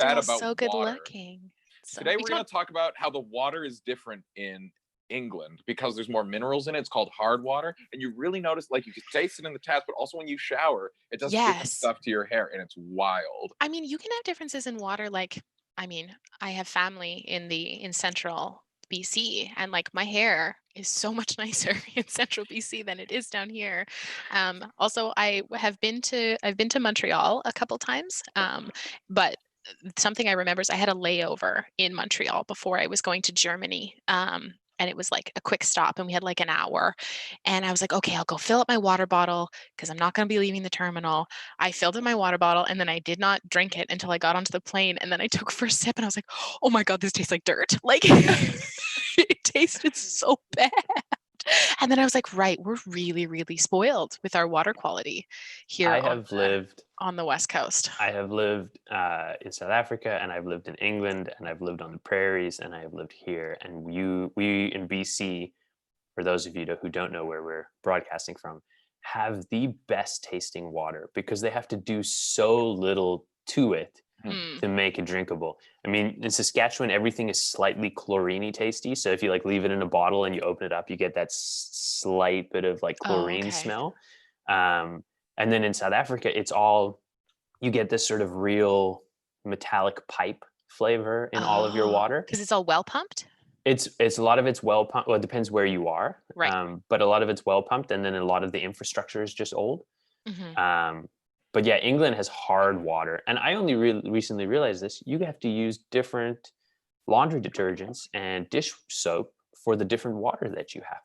bad still about so good water. looking. So Today we're going to talk about how the water is different in England because there's more minerals in it. It's called hard water, and you really notice, like, you can taste it in the tap, but also when you shower, it does different stuff to your hair, and it's wild. I mean, you can have differences in water. Like, I mean, I have family in central BC, and like my hair is so much nicer in central BC than it is down here. Also, I've been to Montreal a couple times, but something I remember is I had a layover in Montreal before I was going to Germany. And it was like a quick stop, and we had like an hour. And I was like, okay, I'll go fill up my water bottle because I'm not going to be leaving the terminal. I filled up my water bottle, and then I did not drink it until I got onto the plane. And then I took first sip, and I was like, oh my God, this tastes like dirt. Like it tasted so bad. And then I was like, right, we're really, really spoiled with our water quality here on the West Coast. I have lived in South Africa, and I've lived in England, and I've lived on the prairies, and I've lived here. And we in BC, for those of you who don't know where we're broadcasting from, have the best tasting water because they have to do so little to it to make it drinkable. I mean, in Saskatchewan, everything is slightly chlorine-y tasty. So if you like leave it in a bottle and you open it up, you get that slight bit of like chlorine smell. And then in South Africa, it's all, you get this sort of real metallic pipe flavor in all of your water. Because it's all well pumped? It's a lot of it's well pumped. Well, it depends where you are. Right. But a lot of it's well pumped, and then a lot of the infrastructure is just old. But yeah, England has hard water. And I only recently realized this. You have to use different laundry detergents and dish soap for the different water that you have.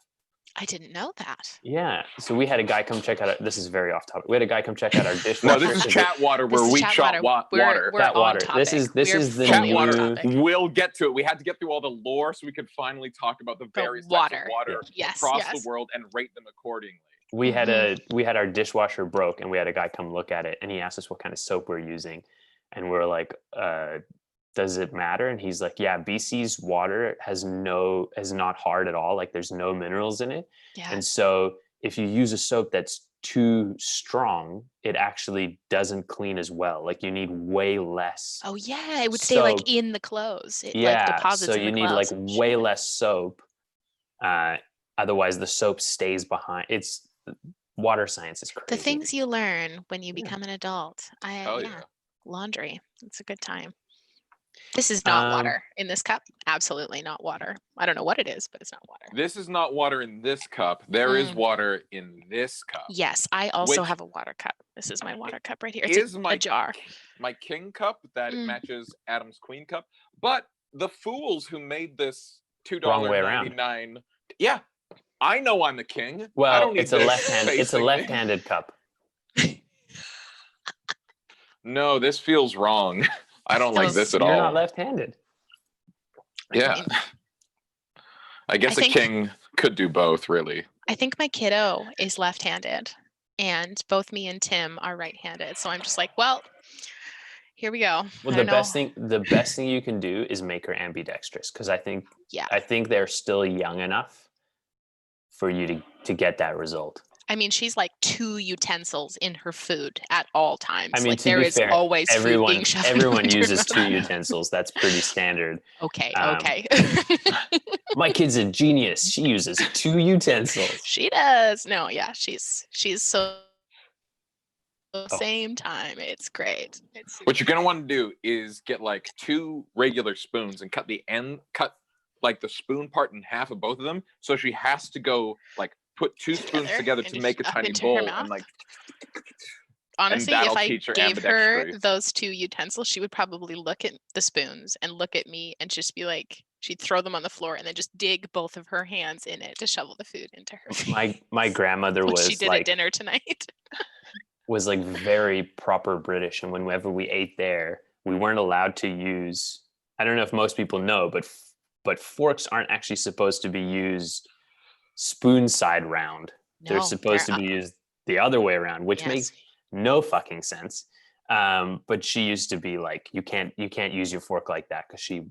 I didn't know that. Yeah. So we had a guy come check out. This is very off topic. We had a guy come check out our dishwasher. No, this is chatWater where we shot water. We're on topic. This is the chatWater. We'll get to it. We had to get through all the lore so we could finally talk about the various types of water across the world and rate them accordingly. We had our dishwasher broke, and we had a guy come look at it, and he asked us what kind of soap we're using, and we're like, does it matter? And he's like, yeah, BC's water is not hard at all. Like there's no minerals in it. Yeah. And so if you use a soap that's too strong, it actually doesn't clean as well. Like you need way less. Oh yeah, it would stay like in the clothes. It like deposits so in you the need clothes. like way less soap. Otherwise the soap stays behind. It's water science is crazy. The things you learn when you become an adult. Laundry. It's a good time. This is not water in this cup. Absolutely not water. I don't know what it is, but it's not water. This is not water in this cup. There is water in this cup. Yes, I also have a water cup. This is my water cup right here. It's a jar. My king cup that matches Adam's queen cup. But the fools who made this $2.99. Yeah, I know I'm the king. Well, I don't need it's a left-handed cup. No, this feels wrong. I don't like this at all. You're not left-handed. Yeah. I guess a king could do both, really. I think my kiddo is left-handed, and both me and Tim are right-handed. So I'm just like, well, here we go. Well, the best thing you can do is make her ambidextrous, because I think they're still young enough for you to get that result. I mean, she's like 2 utensils in her food at all times. I mean, like there is always food being shoved. Everyone uses 2 utensils. That's pretty standard. Okay. My kid's a genius. She uses 2 utensils. She does. No, yeah, she's so same time. It's great. What you're gonna want to do is get like 2 regular spoons and cut like the spoon part in half of both of them. So she has to go like put 2 spoons together to make a tiny bowl, and like honestly, if I gave her those 2 utensils, she would probably look at the spoons and look at me and just be like, she'd throw them on the floor and then just dig both of her hands in it to shovel the food into her face. My grandmother was she did like, at dinner tonight. was like very proper British, and whenever we ate there, we weren't allowed to use, I don't know if most people know, but forks aren't actually supposed to be used spoon side round. They're supposed to be used the other way around, which makes no fucking sense. But she used to be like, you can't use your fork like that, because she,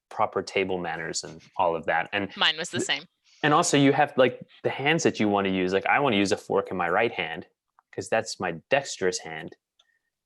proper table manners and all of that. And mine was the same. And also you have like the hands that you want to use. Like I want to use a fork in my right hand because that's my dexterous hand.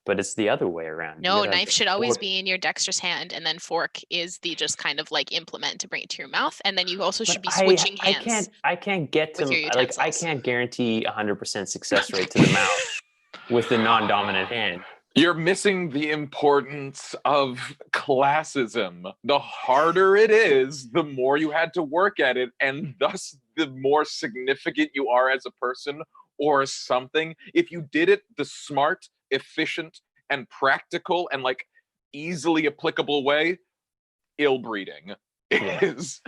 but it's the other way around. No, knife should always be in your dexterous hand, and then fork is the just kind of like implement to bring it to your mouth, and then you also should be switching hands. I can't get to with your like I utensils. can't guarantee 100% success rate to the mouth with the non-dominant hand. You're missing the importance of classism. The harder it is, the more you had to work at it, and thus the more significant you are as a person or something. If you did it the smart, efficient, and practical and like easily applicable way, ill breeding is.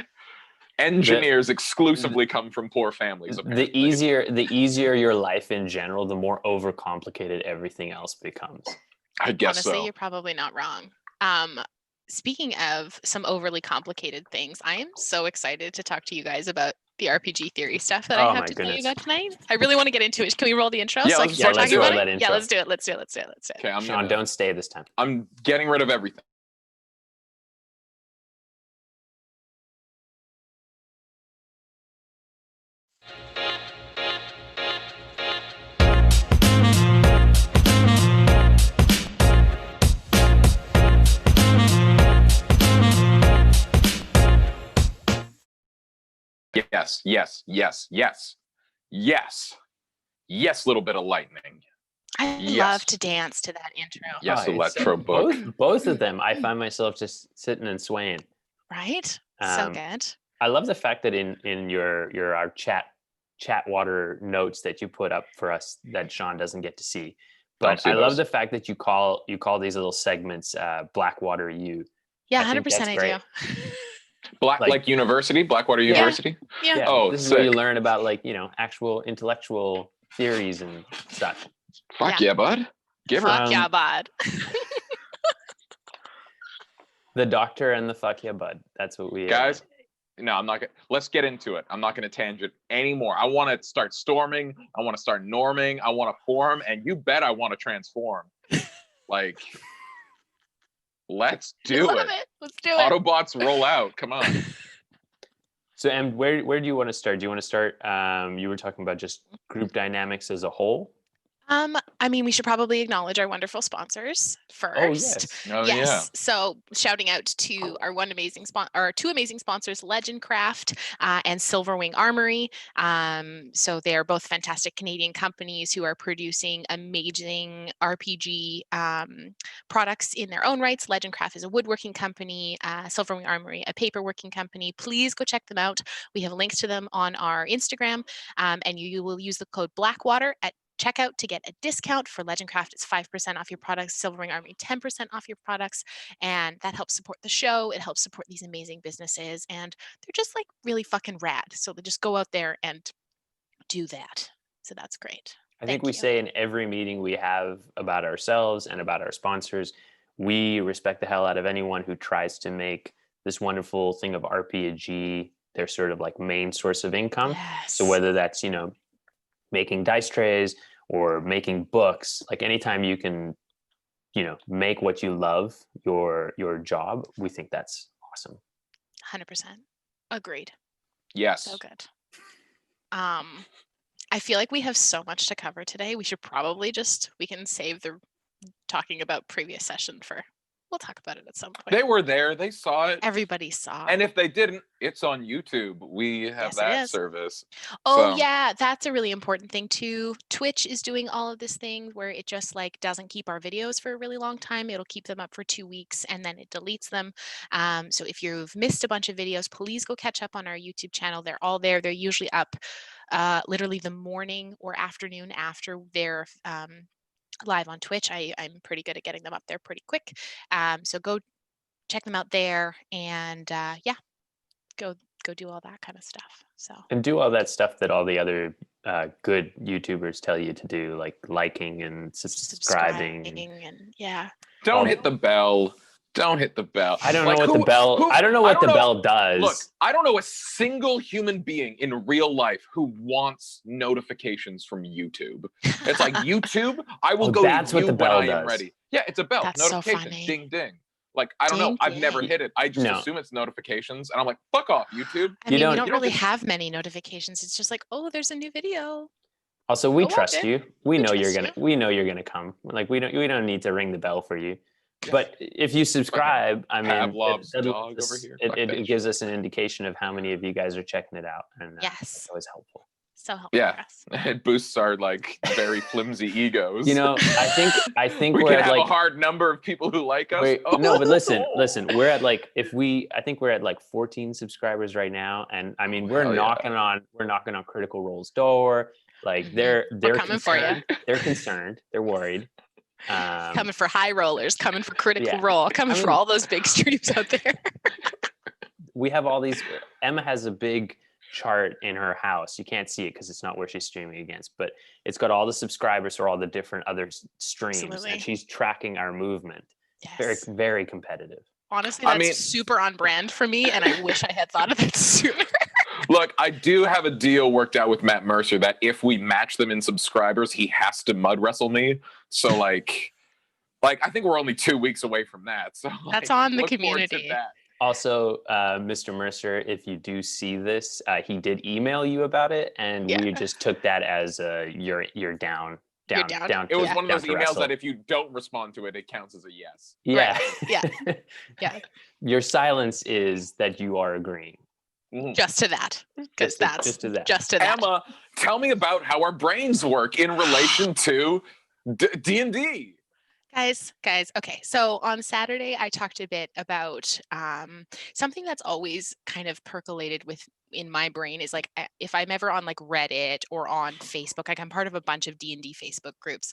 Engineers exclusively come from poor families. Apparently. The easier your life in general, the more overcomplicated everything else becomes. I guess honestly, so. you're probably not wrong. Speaking of some overly complicated things, I am so excited to talk to you guys about the RPG theory stuff that I have to tell you about tonight. I really want to get into it. Can we roll the intro? Yeah, so I can start talking about it? intro. Yeah, let's do it. Let's do it. Let's do it. Let's do it. Okay, Sean, don't stay this time. I'm getting rid of everything. Yes, yes, yes, yes, yes, yes, little bit of lightning. I love to dance to that intro. Yes, electro book. Both of them, I find myself just sitting and swaying. Right? So good. I love the fact that in our chatWater notes that you put up for us that Sean doesn't get to see. But I love the fact that you call these little segments Blackwater U. Yeah, 100% I do. Like university, Blackwater University. Yeah. Oh, this is where you learn about actual intellectual theories and such. Fuck yeah, bud. Give her. Fuck yeah, bud. The doctor and the fuck yeah, bud. That's what we guys. No, I'm not gonna. Let's get into it. I'm not gonna tangent anymore. I want to start storming. I want to start norming. I want to form, and you bet I want to transform. Like. Let's do it. Let's do it. Autobots roll out. Come on. So, Em, where do you want to start? Do you want to start? You were talking about just group dynamics as a whole. I mean, we should probably acknowledge our wonderful sponsors first. Oh, yes. Yeah. So shouting out to our two amazing sponsors, Legend Craft and Silverwing Armory. So they are both fantastic Canadian companies who are producing amazing RPG products in their own rights. Legend Craft is a woodworking company, Silverwing Armory, a paperworking company. Please go check them out. We have links to them on our Instagram, and you will use the code Blackwater at checkout to get a discount. For Legend Craft, it's 5% off your products. Silverwing Army, 10% off your products. And that helps support the show. It helps support these amazing businesses. And they're just like really fucking rad. So they just go out there and do that. So that's great. I think we say in every meeting we have about ourselves and about our sponsors, we respect the hell out of anyone who tries to make this wonderful thing of RPG their sort of like main source of income. Yes. So whether that's, making dice trays or making books, like anytime you can, make what you love your job, we think that's awesome. 100%. Agreed. Yes. So good. I feel like we have so much to cover today. We should probably we can save the talking about previous session we'll talk about it at some point. They were there. They saw it. Everybody saw. And if they didn't, it's on YouTube. We have that service. Oh, yeah. That's a really important thing too. Twitch is doing all of this thing where it just doesn't keep our videos for a really long time. It'll keep them up for 2 weeks and then it deletes them. So if you've missed a bunch of videos, please go catch up on our YouTube channel. They're all there. They're usually up literally the morning or afternoon after they're live on Twitch. I'm pretty good at getting them up there pretty quick. So go check them out there and go do all that kind of stuff. And do all that stuff that all the other good YouTubers tell you to do, like liking and subscribing and yeah. Don't hit the bell. Don't hit the bell. I don't know what the bell. I don't know what the bell does. Look, I don't know a single human being in real life who wants notifications from YouTube. It's like YouTube. I will go. That's to you what the bell when I am does. ready. Yeah, it's a bell. That's notification. so funny. Ding ding. Like I don't know. I've never hit it. I just assume it's notifications, and I'm like, fuck off, YouTube. I mean, we don't really have many notifications. It's just like, oh, there's a new video. Also, we Go on, trust babe. you. We know you're trust gonna. We know you're gonna come. Like we don't need to ring the bell for you. Yeah. But if you subscribe, I mean, Pavlov's dog over here. Fuck that it gives us an indication of how many of you guys are checking it out, and Yes. it's always helpful. So helpful Yeah. for us. It boosts our like very flimsy egos. You know, I think we we're can at have like a hard number of people who like us. wait, no, but listen, we're at like I think we're at like 14 subscribers right now, and I mean we're knocking on Critical Role's door. Like they're coming for you. They're concerned. They're worried. Coming for high rollers, coming for Critical Yeah. Role, coming for all those big streams out there. We have all these. Emma has a big chart in her house. You can't see it because it's not where she's streaming against, but it's got all the subscribers for all the different other streams. Absolutely. And she's tracking our movement. Yes. Very, very competitive. Honestly, that's super on brand for me, and I wish I had thought of it sooner. Look, I do have a deal worked out with Matt Mercer that if we match them in subscribers, he has to mud wrestle me. So like I think we're only 2 weeks away from that. So that's on the look forward to community. that. Also, Mr. Mercer, if you do see this, he did email you about it, and we just took that as you're down. It was one of those emails that if you don't respond to it, it counts as a yes. Yeah. Right. Yeah. Your silence is that you are agreeing. Just to that. Because that's just to that. Just to that. Emma, tell me about how our brains work in relation to D&D. Guys, okay. So on Saturday, I talked a bit about something that's always kind of percolated in my brain is like if I'm ever on like Reddit or on Facebook, like I'm part of a bunch of D&D Facebook groups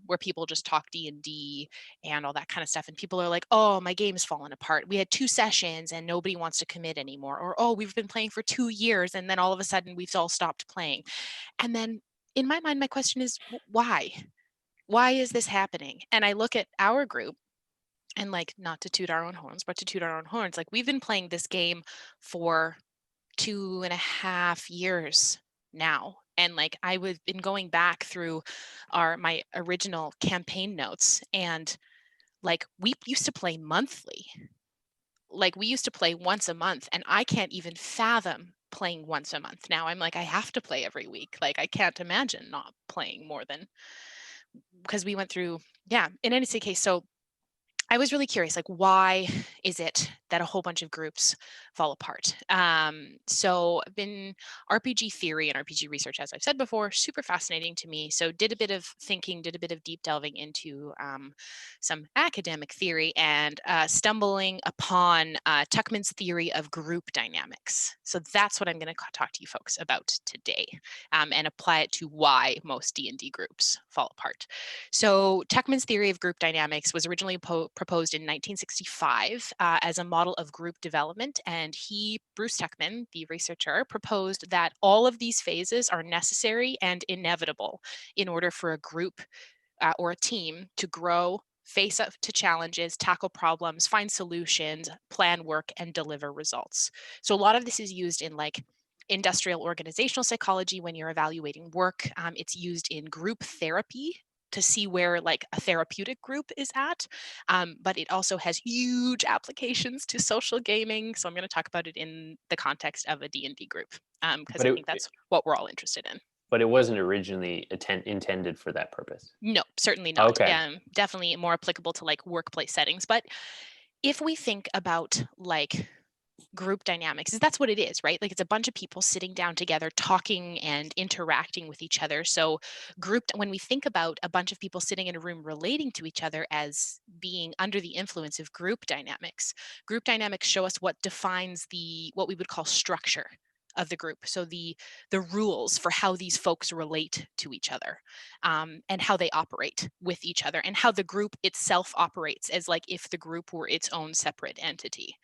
where people just talk D&D and all that kind of stuff. And people are like, oh, my game's fallen apart. We had 2 sessions and nobody wants to commit anymore. Or, oh, we've been playing for 2 years and then all of a sudden we've all stopped playing. And then in my mind, my question is, why? Why is this happening? And I look at our group and like, not to toot our own horns, but to toot our own horns. Like we've been playing this game for 2.5 years now. And like I've been going back through my original campaign notes, and like we used to play monthly. Like we used to play once a month, and I can't even fathom playing once a month. Now I'm like, I have to play every week. Like I can't imagine not playing more than, because we went through, in any case. So I was really curious, like, why is it that a whole bunch of groups fall apart? So I've been RPG theory and RPG research, as I've said before, super fascinating to me. So did a bit of thinking, did a bit of deep delving into some academic theory, and stumbling upon Tuckman's theory of group dynamics. So that's what I'm going to talk to you folks about today, and apply it to why most D&D groups fall apart. So Tuckman's theory of group dynamics was originally proposed in 1965 as a model of group development, and Bruce Tuckman, the researcher, proposed that all of these phases are necessary and inevitable in order for a group or a team to grow, face up to challenges, tackle problems, find solutions, plan work, and deliver results. So a lot of this is used in like industrial organizational psychology when you're evaluating work. It's used in group therapy to see where like a therapeutic group is at, but it also has huge applications to social gaming. So I'm going to talk about it in the context of a D&D group, because I think that's what we're all interested in. But it wasn't originally intended for that purpose. No, certainly not. Okay. Definitely more applicable to like workplace settings. But if we think about like group dynamics, that's what it is, right? Like it's a bunch of people sitting down together, talking and interacting with each other. So when we think about a bunch of people sitting in a room relating to each other as being under the influence of group dynamics show us what defines what we would call structure of the group. So the rules for how these folks relate to each other, and how they operate with each other, and how the group itself operates as like if the group were its own separate entity.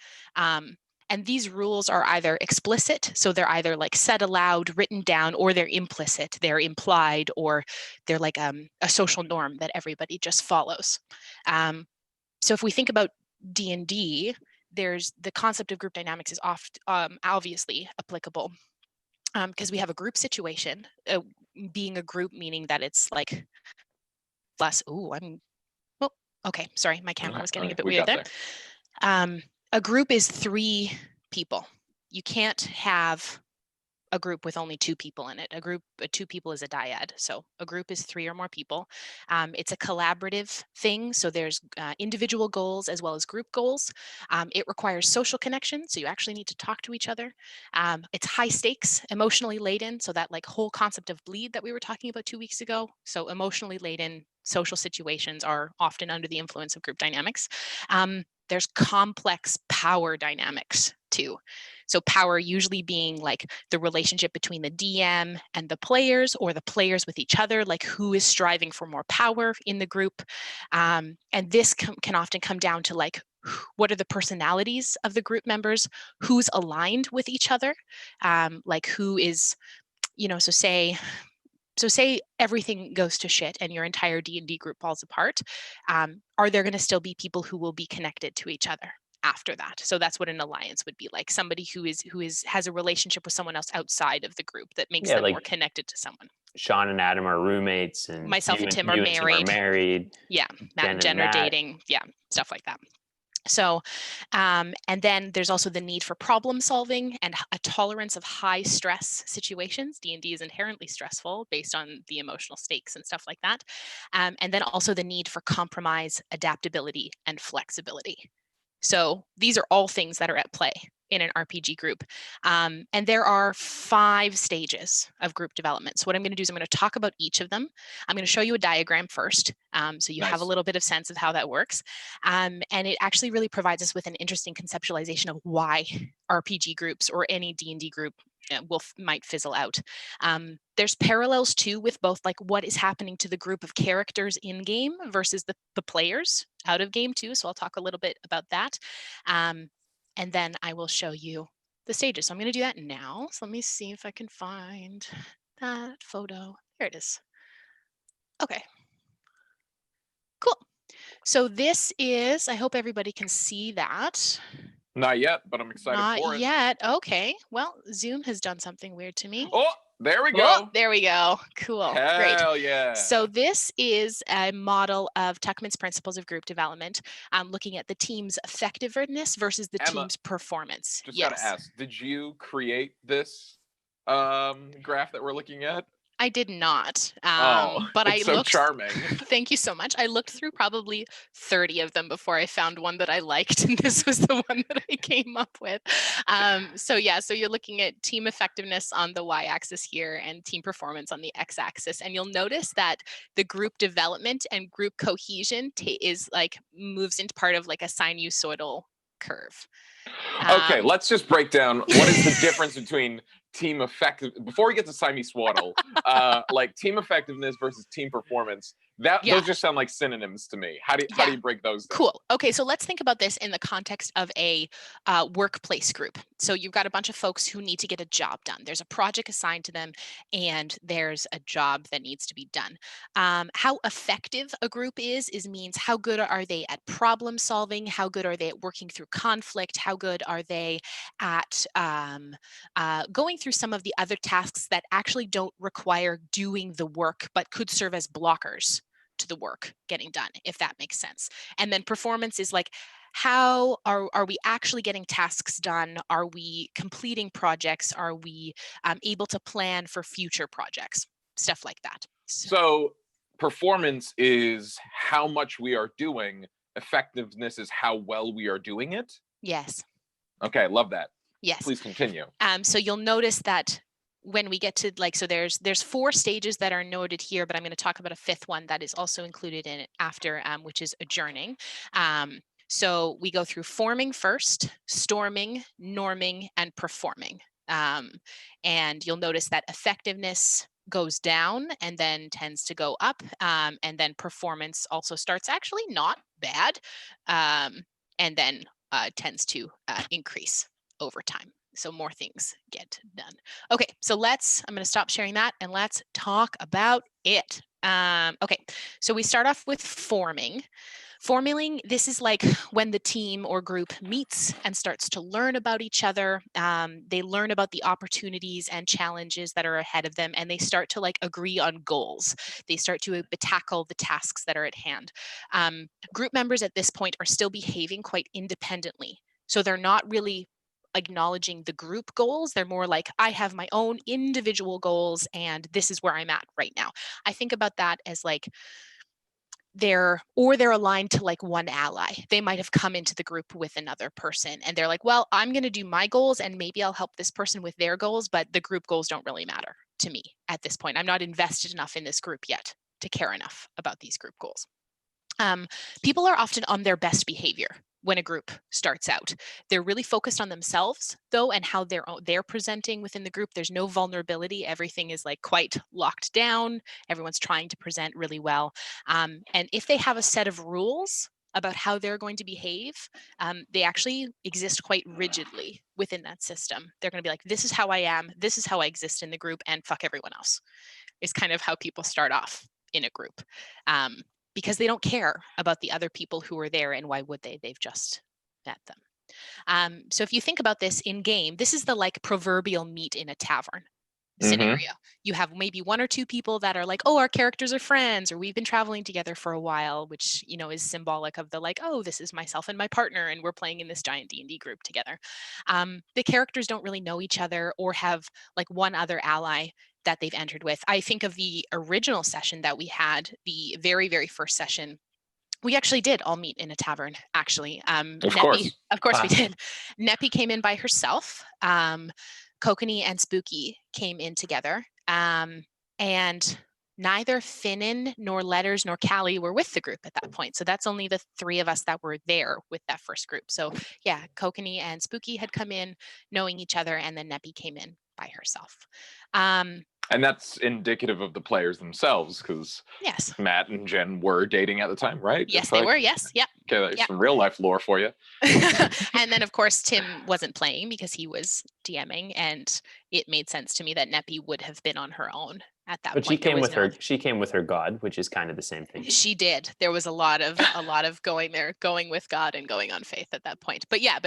And these rules are either explicit, so they're either like said aloud, written down, or they're implicit, they're implied, or they're like a social norm that everybody just follows. So if we think about D&D, there's the concept of group dynamics is obviously applicable, because we have a group situation, being a group meaning that it's like less, okay, sorry, my camera was getting a bit weird there. A group is 3 people. You can't have a group with only 2 people in it. A group, 2 people is a dyad. So a group is 3 or more people. It's a collaborative thing. So there's individual goals as well as group goals. It requires social connection. So you actually need to talk to each other. It's high stakes, emotionally laden. So that like whole concept of bleed that we were talking about 2 weeks ago. So emotionally laden social situations are often under the influence of group dynamics. There's complex power dynamics too. So power usually being like the relationship between the DM and the players, or the players with each other, like who is striving for more power in the group. And this can often come down to like, what are the personalities of the group members, who's aligned with each other, like who is, so say everything goes to shit and your entire D&D group falls apart. Are there going to still be people who will be connected to each other after that? So that's what an alliance would be like, somebody who has a relationship with someone else outside of the group that makes them more connected to someone. Sean and Adam are roommates, and myself and Tim are married. Yeah, Matt and Jen are dating. Yeah, stuff like that. So, and then there's also the need for problem solving and a tolerance of high stress situations. D&D is inherently stressful based on the emotional stakes and stuff like that. And then also the need for compromise, adaptability, and flexibility. So these are all things that are at play in an RPG group. And there are 5 stages of group development. So what I'm going to do is I'm going to talk about each of them. I'm going to show you a diagram first, so you have a little bit of sense of how that works. And it actually really provides us with an interesting conceptualization of why RPG groups or any D&D group might fizzle out. There's parallels too with both like what is happening to the group of characters in game versus the players out of game too. So I'll talk a little bit about that. And then I will show you the stages. So I'm going to do that now. So let me see if I can find that photo. There it is. Okay. Cool. So this is, I hope everybody can see that. Not yet, but I'm excited for it. Not yet. Okay. Well, Zoom has done something weird to me. Oh, there we go. Oh, there we go. Cool. Great. Hell yeah. So this is a model of Tuckman's principles of group development, looking at the team's effectiveness versus the team's performance. Just gotta ask, did you create this graph that we're looking at? I did not. But it's so charming. Thank you so much. I looked through probably 30 of them before I found one that I liked, and this was the one that I came up with. So you're looking at team effectiveness on the y-axis here and team performance on the x-axis, and you'll notice that the group development and group cohesion moves into part of like a sinusoidal curve. Okay, let's just break down what is the difference between team effective before we get to sinusoidal, like team effectiveness versus team performance. Those just sound like synonyms to me. How do you break those down? Cool. Okay, so let's think about this in the context of a workplace group. So you've got a bunch of folks who need to get a job done. There's a project assigned to them, and there's a job that needs to be done. How effective a group means how good are they at problem solving? How good are they at working through conflict? How good are they at going through some of the other tasks that actually don't require doing the work, but could serve as blockers to the work getting done, if that makes sense. And then performance is like, how are we actually getting tasks done? Are we completing projects? Are we able to plan for future projects? Stuff like that. So performance is how much we are doing. Effectiveness is how well we are doing it? Yes. Okay, love that. Yes. Please continue. So you'll notice that when we get to there's 4 stages that are noted here, but I'm going to talk about a 5th one that is also included in it after, which is adjourning. So we go through forming first, storming, norming, and performing. And you'll notice that effectiveness goes down and then tends to go up. And then performance also starts actually not bad, and then tends to increase over time. So more things get done. Okay, so I'm going to stop sharing that and let's talk about it. Okay, so we start off with forming. Forming, this is like when the team or group meets and starts to learn about each other. They learn about the opportunities and challenges that are ahead of them, and they start to agree on goals. They start to tackle the tasks that are at hand. Group members at this point are still behaving quite independently. So they're not really acknowledging the group goals. They're more like, I have my own individual goals and this is where I'm at right now. I think about that as like they're aligned to like one ally. They might have come into the group with another person and they're like, well, I'm going to do my goals and maybe I'll help this person with their goals, but the group goals don't really matter to me at this point. I'm not invested enough in this group yet to care enough about these group goals. People are often on their best behavior when a group starts out. They're really focused on themselves though, and how they're presenting within the group. There's no vulnerability. Everything is like quite locked down. Everyone's trying to present really well. And if they have a set of rules about how they're going to behave, they actually exist quite rigidly within that system. They're going to be like, this is how I am. This is how I exist in the group, and fuck everyone else is kind of how people start off in a group. Because they don't care about the other people who are there, and why would they? They've just met them. So if you think about this in game, this is the like proverbial meet in a tavern scenario. You have maybe one or two people that are like, oh, our characters are friends, or we've been traveling together for a while, which, you know, is symbolic of the like, oh, this is myself and my partner, and we're playing in this giant D&D group together. The characters don't really know each other or have like one other ally that they've entered with. I think of the original session that we had, the very, very first session. We actually did all meet in a tavern, actually. Of course. Of course we did. Neppy came in by herself. Kokanee and Spooky came in together. And neither Finnan nor Letters nor Callie were with the group at that point. So that's only the three of us that were there with that first group. So yeah, Kokanee and Spooky had come in knowing each other, and then Neppy came in by herself. And that's indicative of the players themselves, because yes, Matt and Jen were dating at the time, right? Yes, they were. Yes, yep. Okay, there's Yep. some real life lore for you. And then, of course, Tim wasn't playing because he was DMing, and it made sense to me that Neppy would have been on her own at that But point. she came with her god, which is kind of the same thing. She did. There was a lot of going with God and going on faith at that point. But yeah,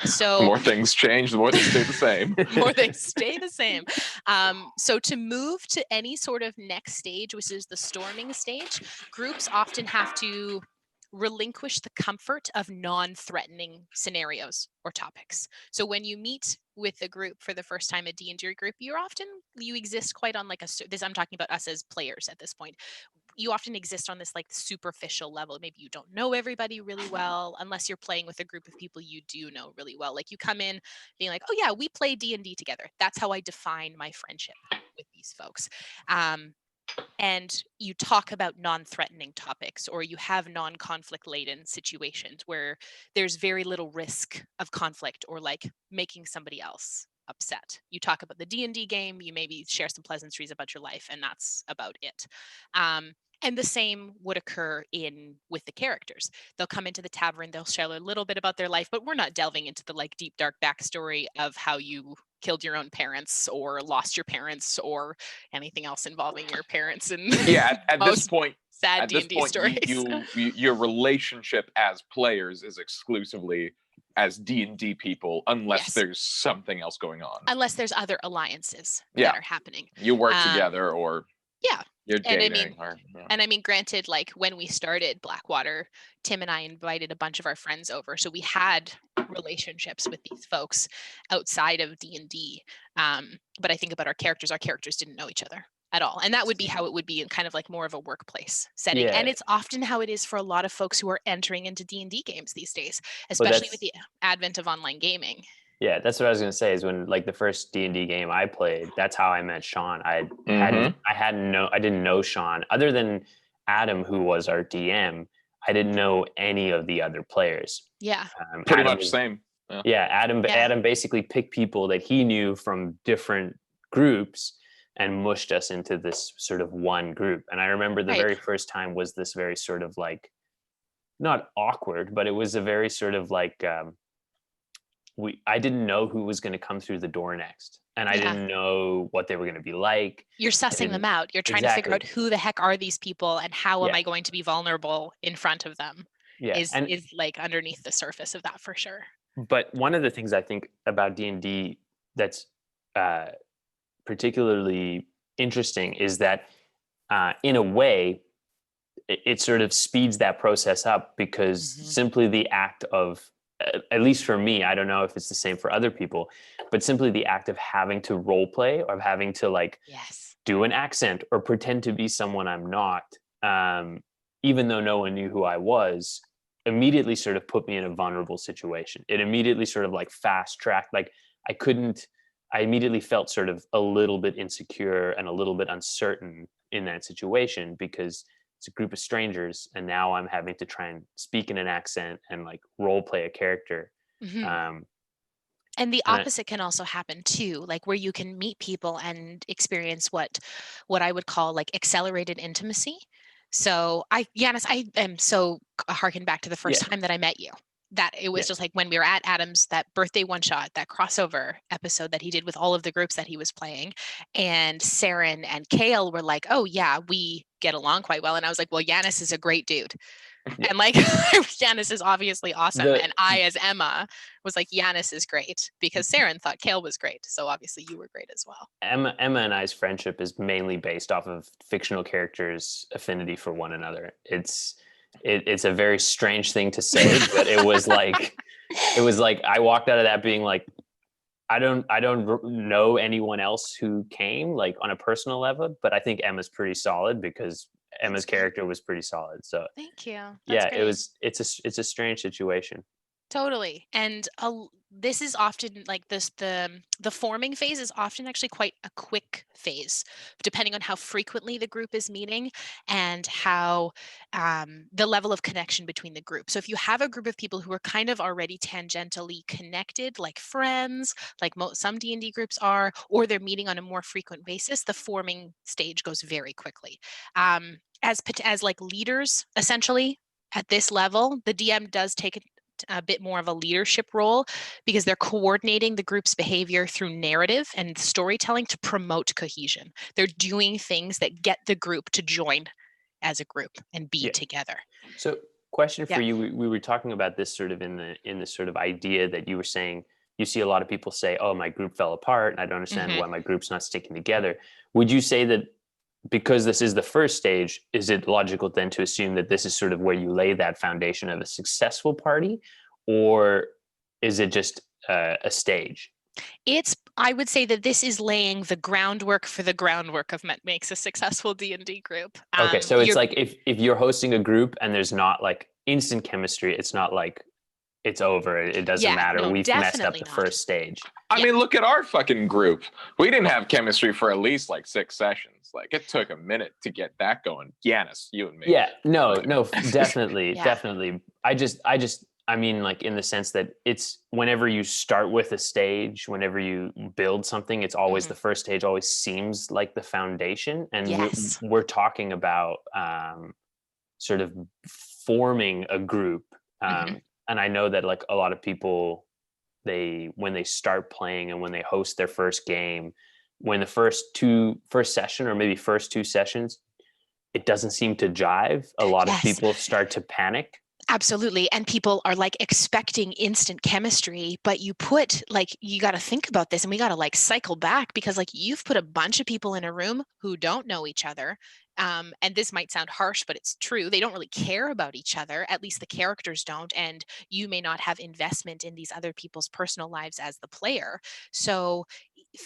so the more things change, the more they stay the same. More they stay the same. So to move to any sort of next stage, which is the storming stage, groups often have to relinquish the comfort of non-threatening scenarios or topics. So when you meet with a group for the first time, a D&D group, you exist quite on like I'm talking about us as players at this point. You often exist on this like superficial level. Maybe you don't know everybody really well, unless you're playing with a group of people you do know really well. Like you come in being like, oh yeah, we play D&D together. That's how I define my friendship with these folks. And you talk about non-threatening topics, or you have non-conflict laden situations where there's very little risk of conflict or like making somebody else upset. You talk about the D&D game, you maybe share some pleasantries about your life, and that's about it. And the same would occur with the characters. They'll come into the tavern, they'll share a little bit about their life, but we're not delving into the like deep, dark backstory of how you killed your own parents or lost your parents or anything else involving your parents. And yeah, at this point, sad D&D stories. Your relationship as players is exclusively as D&D people, unless there's something else going on. Unless there's other alliances that are happening. You work together, or you're dating. And I mean, granted, like when we started Blackwater, Tim and I invited a bunch of our friends over, so we had relationships with these folks outside of D&D. But I think about our characters didn't know each other at all, and that would be how it would be in kind of like more of a workplace setting. And it's often how it is for a lot of folks who are entering into D&D games these days, especially with the advent of online gaming. Yeah, that's what I was going to say, is when like the first D&D game I played, that's how I met Sean. I didn't know Sean other than Adam, who was our DM. I didn't know any of the other players. Yeah. Pretty much same. Yeah. Adam basically picked people that he knew from different groups and mushed us into this sort of one group. And I remember the very first time was this very sort of like, not awkward, but it was a very sort of like, I didn't know who was going to come through the door next, and I didn't know what they were going to be like. You're sussing them out. You're trying to figure out who the heck are these people and how am I going to be vulnerable in front of them. Is like underneath the surface of that for sure. But one of the things I think about D&D that's particularly interesting is that in a way it sort of speeds that process up, because simply the act of at least for me, I don't know if it's the same for other people, but simply the act of having to role play or having to like Yes. do an accent or pretend to be someone I'm not, even though no one knew who I was, immediately sort of put me in a vulnerable situation. It immediately sort of like fast tracked, like I immediately felt sort of a little bit insecure and a little bit uncertain in that situation because it's a group of strangers and now I'm having to try and speak in an accent and like role play a character. Mhm. And the I, opposite can also happen too, like where you can meet people and experience what I would call like accelerated intimacy. So Yanis, I am so harken back to the first Yeah. time that I met you. That it was Yeah. just like when we were at Adam's, that birthday one shot, that crossover episode that he did with all of the groups that he was playing. And Saren and Kale were like, oh yeah, we get along quite well. And I was like, well, Yanis is a great dude. Yeah. And like Yanis is obviously awesome. The- And I, as Emma, was like, Yanis is great because Saren thought Kale was great. So obviously you were great as well. Emma and I's friendship is mainly based off of fictional characters' affinity for one another. It's a very strange thing to say, but it was like I walked out of that being like, I don't know anyone else who came like on a personal level, but I think Emma's pretty solid because Emma's character was pretty solid. So Thank you. yeah, Great. it's a strange situation. Totally. And this is often like this, the forming phase is often actually quite a quick phase, depending on how frequently the group is meeting and how the level of connection between the group. So if you have a group of people who are kind of already tangentially connected, like friends, like some D&D groups are, or they're meeting on a more frequent basis, the forming stage goes very quickly. As like leaders, essentially, at this level, the DM does take a bit more of a leadership role because they're coordinating the group's behavior through narrative and storytelling to promote cohesion. They're doing things that get the group to join as a group and be together. So question for you, we were talking about this sort of in the sort of idea that you were saying you see a lot of people say, oh, my group fell apart and I don't understand why my group's not sticking together. Would you say that because this is the first stage, is it logical then to assume that this is sort of where you lay that foundation of a successful party, or is it just a stage? I would say that this is laying the groundwork for the groundwork of what makes a successful D&D group. Okay, so it's like if you're hosting a group and there's not like instant chemistry, it's not like it's over. It doesn't matter. No, We've messed up the first stage. I mean, look at our fucking group. We didn't have chemistry for at least like 6 sessions. Like it took a minute to get that going. Yanis, you and me. Yeah, no, definitely, definitely. I mean, like in the sense that it's whenever you start with a stage, whenever you build something, it's always the first stage always seems like the foundation. And we're talking about sort of forming a group. And I know that like a lot of people, when they start playing and when they host their first game, when the first session or maybe first 2 sessions, it doesn't seem to jive. A lot of people start to panic. Absolutely. And people are like expecting instant chemistry, but you got to think about this and we got to like cycle back because like you've put a bunch of people in a room who don't know each other. And this might sound harsh, but it's true. They don't really care about each other. At least the characters don't. And you may not have investment in these other people's personal lives as the player. So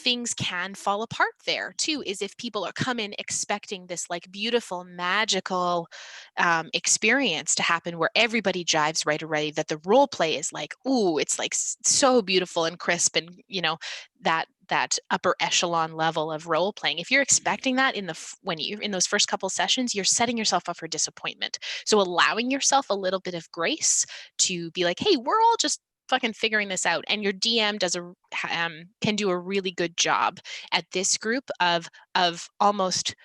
things can fall apart there too, is if people are coming expecting this like beautiful, magical experience to happen where everybody jives right away, that the role play is like, ooh, it's like so beautiful and crisp and, that upper echelon level of role playing. If you're expecting that when you're in those first couple sessions, you're setting yourself up for disappointment. So allowing yourself a little bit of grace to be like, hey, we're all just fucking figuring this out, and your DM can do a really good job at this group of almost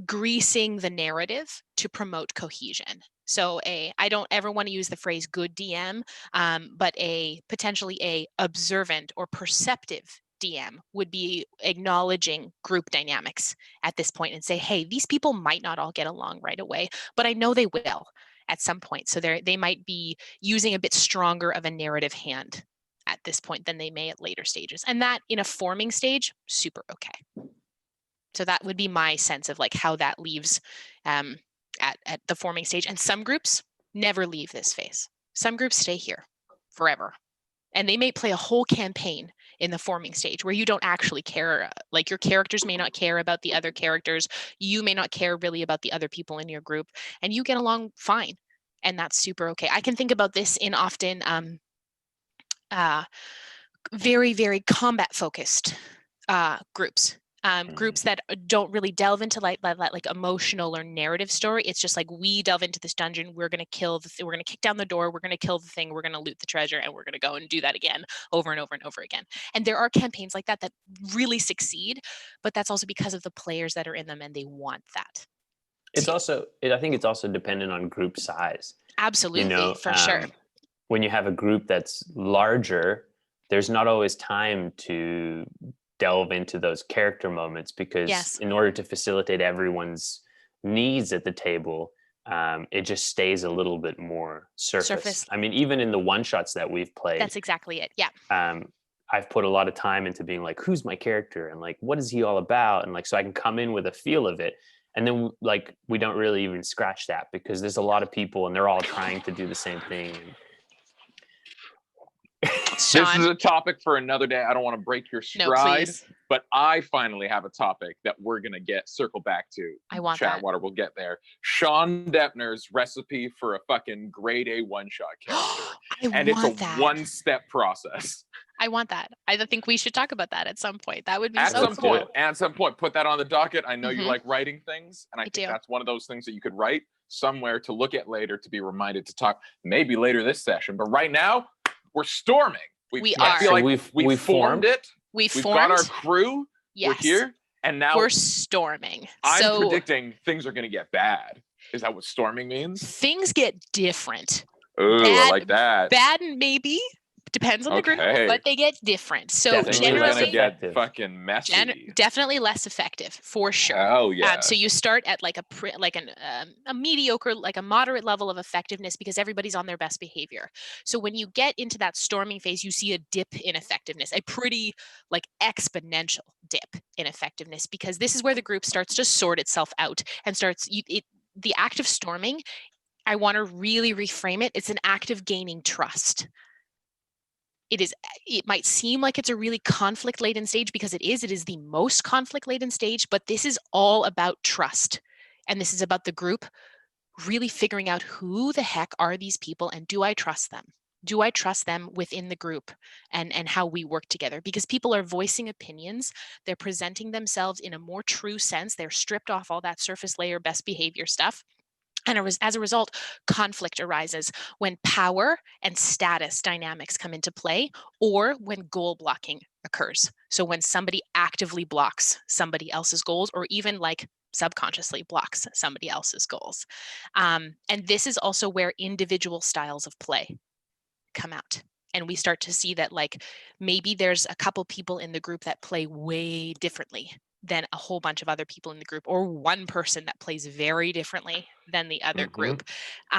greasing the narrative to promote cohesion. So I don't ever want to use the phrase good DM, but potentially a observant or perceptive DM would be acknowledging group dynamics at this point and say, hey, these people might not all get along right away, but I know they will at some point. So they might be using a bit stronger of a narrative hand at this point than they may at later stages. And that in a forming stage, super okay. So that would be my sense of like how that leaves at the forming stage. And some groups never leave this phase. Some groups stay here forever. And they may play a whole campaign in the forming stage where you don't actually care. Like your characters may not care about the other characters. You may not care really about the other people in your group, and you get along fine. And that's super okay. I can think about this in often very, very combat focused groups. Groups that don't really delve into like emotional or narrative story. It's just like, we delve into this dungeon, we're going to kill we're going to kick down the door, we're going to kill the thing, we're going to loot the treasure, and we're going to go and do that again over and over and over again. And there are campaigns like that that really succeed, but that's also because of the players that are in them, and they want that. It's also, I think it's also dependent on group size. Absolutely, for sure. When you have a group that's larger, there's not always time to delve into those character moments, because in order to facilitate everyone's needs at the table, it just stays a little bit more surface. I mean, even in the one-shots that we've played, that's exactly it. Yeah. I've put a lot of time into being like, who's my character, and like, what is he all about, and like, so I can come in with a feel of it. And then like, we don't really even scratch that, because there's a lot of people and they're all trying to do the same thing. This is a topic for another day. I don't want to break your stride, but I finally have a topic that we're going to circle back to. I want chatWater, we'll get there. Sean Deppner's recipe for a fucking grade A one-shot character. And it's a one-step process. I want that. I think we should talk about that at some point. That would be at so cool. At some point, put that on the docket. I know you like writing things, and I think that's one of those things that you could write somewhere to look at later, to be reminded to talk maybe later this session. But right now, we're storming. We I are. feel like we formed it. We've got our crew. Yes. We're here. And now we're storming. I'm predicting things are going to get bad. Is that what storming means? Things get different. Ooh, I like that. Bad maybe. Depends on the group, but they get different. So generally get fucking messy. Definitely less effective, for sure. Oh yeah. So you start at like a mediocre, like a moderate level of effectiveness, because everybody's on their best behavior. So when you get into that storming phase, you see a dip in effectiveness, a pretty like exponential dip in effectiveness, because this is where the group starts to sort itself out and the act of storming. I want to really reframe it. It's an act of gaining trust. It might seem like it's a really conflict-laden stage, because it is the most conflict-laden stage, but this is all about trust. And this is about the group really figuring out, who the heck are these people, and do I trust them? Do I trust them within the group, and how we work together? Because people are voicing opinions. They're presenting themselves in a more true sense. They're stripped off all that surface layer best behavior stuff. And as a result, conflict arises when power and status dynamics come into play, or when goal blocking occurs. So when somebody actively blocks somebody else's goals, or even like subconsciously blocks somebody else's goals. And this is also where individual styles of play come out. And we start to see that like maybe there's a couple people in the group that play way differently than a whole bunch of other people in the group, or one person that plays very differently than the other group.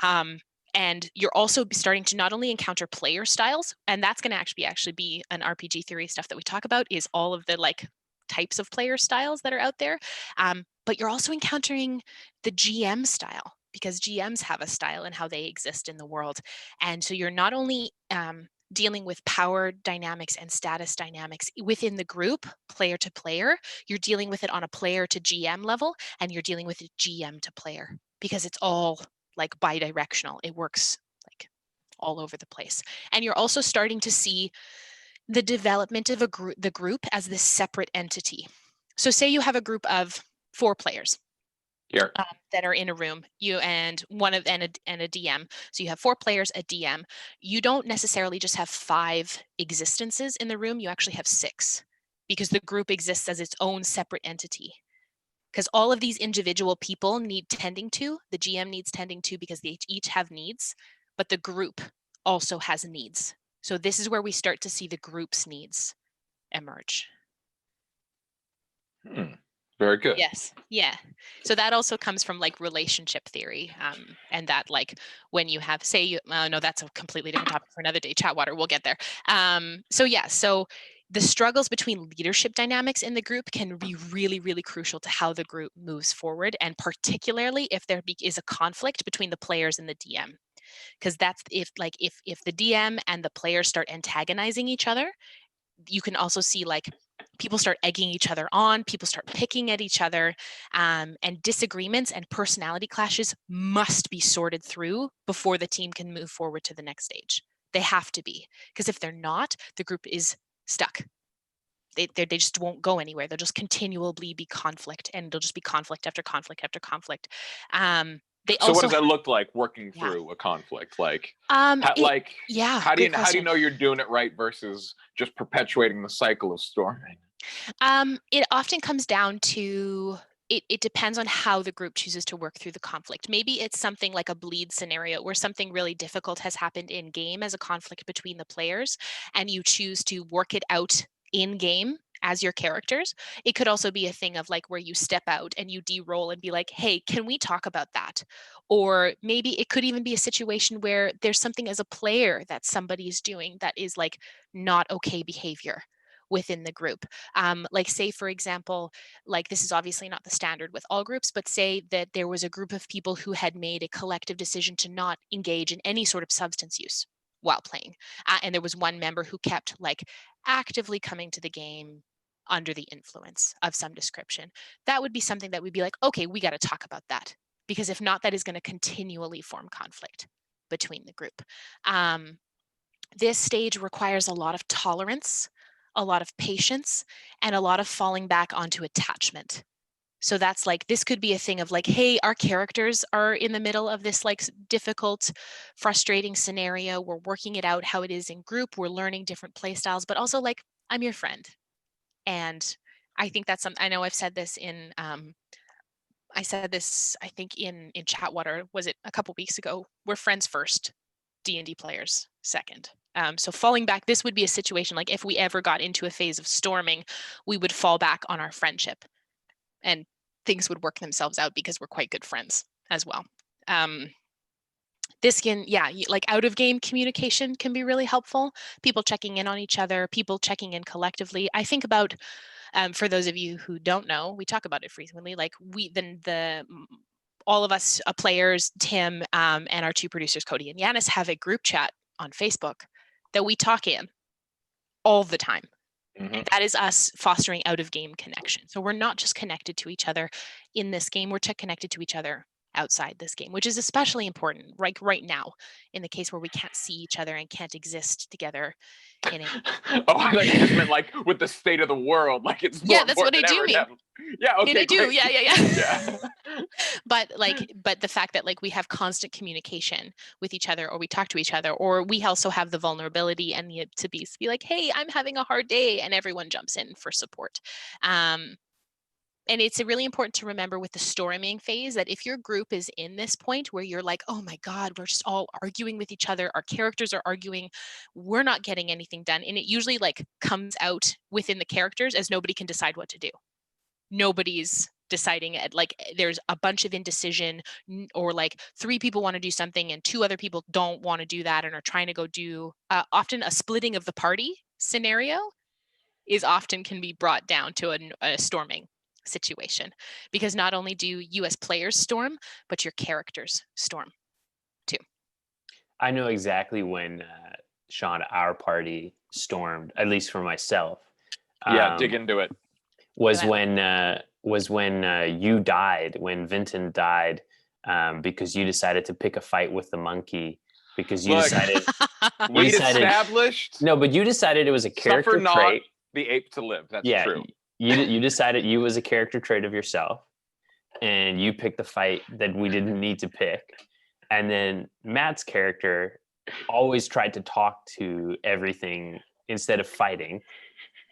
And you're also starting to not only encounter player styles, and that's going to actually be an RPG theory stuff that we talk about, is all of the like types of player styles that are out there. But you're also encountering the GM style, because GMs have a style and how they exist in the world. And so you're not only dealing with power dynamics and status dynamics within the group, player to player, you're dealing with it on a player to GM level, and you're dealing with it GM to player, because it's all like bi-directional. It works like all over the place. And you're also starting to see the development of the group as this separate entity. So say you have a group of 4 players. That are in a room, and a DM. So you have 4 players, a DM. You don't necessarily just have 5 existences in the room. You actually have 6, because the group exists as its own separate entity. Because all of these individual people need tending to. The GM needs tending to, because they each have needs, but the group also has needs. So this is where we start to see the group's needs emerge. Very good. Yes. Yeah. So that also comes from like relationship theory, and that like when you have, no, that's a completely different topic for another day. chatWater, we'll get there. So the struggles between leadership dynamics in the group can be really, really crucial to how the group moves forward, and particularly if there is a conflict between the players and the DM. because that's if the DM and the players start antagonizing each other, you can also see like people start egging each other on, people start picking at each other, and disagreements and personality clashes must be sorted through before the team can move forward to the next stage. They have to be, because if they're not, the group is stuck. They just won't go anywhere. They'll just continually be conflict, and it'll just be conflict after conflict after conflict. So what does that look like working through a conflict? Like, how do you know you're doing it right versus just perpetuating the cycle of storming? It often comes down to it depends on how the group chooses to work through the conflict. Maybe it's something like a bleed scenario where something really difficult has happened in game as a conflict between the players, and you choose to work it out in game as your characters. It could also be a thing of like where you step out and you de-roll and be like, hey, can we talk about that? Or maybe it could even be a situation where there's something as a player that somebody's doing that is like not okay behavior within the group. Like say, for example, like this is obviously not the standard with all groups, but say that there was a group of people who had made a collective decision to not engage in any sort of substance use while playing. And there was one member who kept like actively coming to the game under the influence of some description. That would be something that we'd be like, okay, we got to talk about that. Because if not, that is going to continually form conflict between the group. This stage requires a lot of tolerance, a lot of patience, and a lot of falling back onto attachment. So that's like, this could be a thing of like, hey, our characters are in the middle of this like difficult, frustrating scenario. We're working it out how it is in group. We're learning different play styles, but also like, I'm your friend. And I think that's something, I know I've said this in, I think in chatWater, was it a couple weeks ago? We're friends first, D&D players second. So falling back, this would be a situation like if we ever got into a phase of storming, we would fall back on our friendship and things would work themselves out because we're quite good friends as well. This can, like out of game communication can be really helpful. People checking in on each other, people checking in collectively. I think about, for those of you who don't know, we talk about it frequently, like all of us players, Tim, and our two producers, Cody and Yanis, have a group chat on Facebook that we talk in all the time. Mm-hmm. And that is us fostering out of game connection. So we're not just connected to each other in this game, we're connected to each other outside this game, which is especially important right now in the case where we can't see each other and can't exist together in a I thought you just meant like with the state of the world, like it's more that's what I do mean. Yeah, okay. I do. Yeah. But the fact that like we have constant communication with each other, or we talk to each other, or we also have the vulnerability and to be like, hey, I'm having a hard day, and everyone jumps in for support. And it's really important to remember with the storming phase that if your group is in this point where you're like, oh my God, we're just all arguing with each other, our characters are arguing, we're not getting anything done. And it usually like comes out within the characters as nobody can decide what to do. Nobody's deciding it. Like there's a bunch of indecision, or like 3 people want to do something and 2 other people don't want to do that and are trying to go do, often a splitting of the party scenario is often can be brought down to a storming situation, because not only do you as players storm, but your characters storm too. I know exactly when Sean, our party stormed, at least for myself. Dig into it. Was when you died, when Vinton died, because you decided to pick a fight with the monkey, because you decided we established. No, but you decided it was a character trait. Not the ape to live. That's true. You decided you was a character trait of yourself, and you picked the fight that we didn't need to pick. And then Matt's character always tried to talk to everything instead of fighting.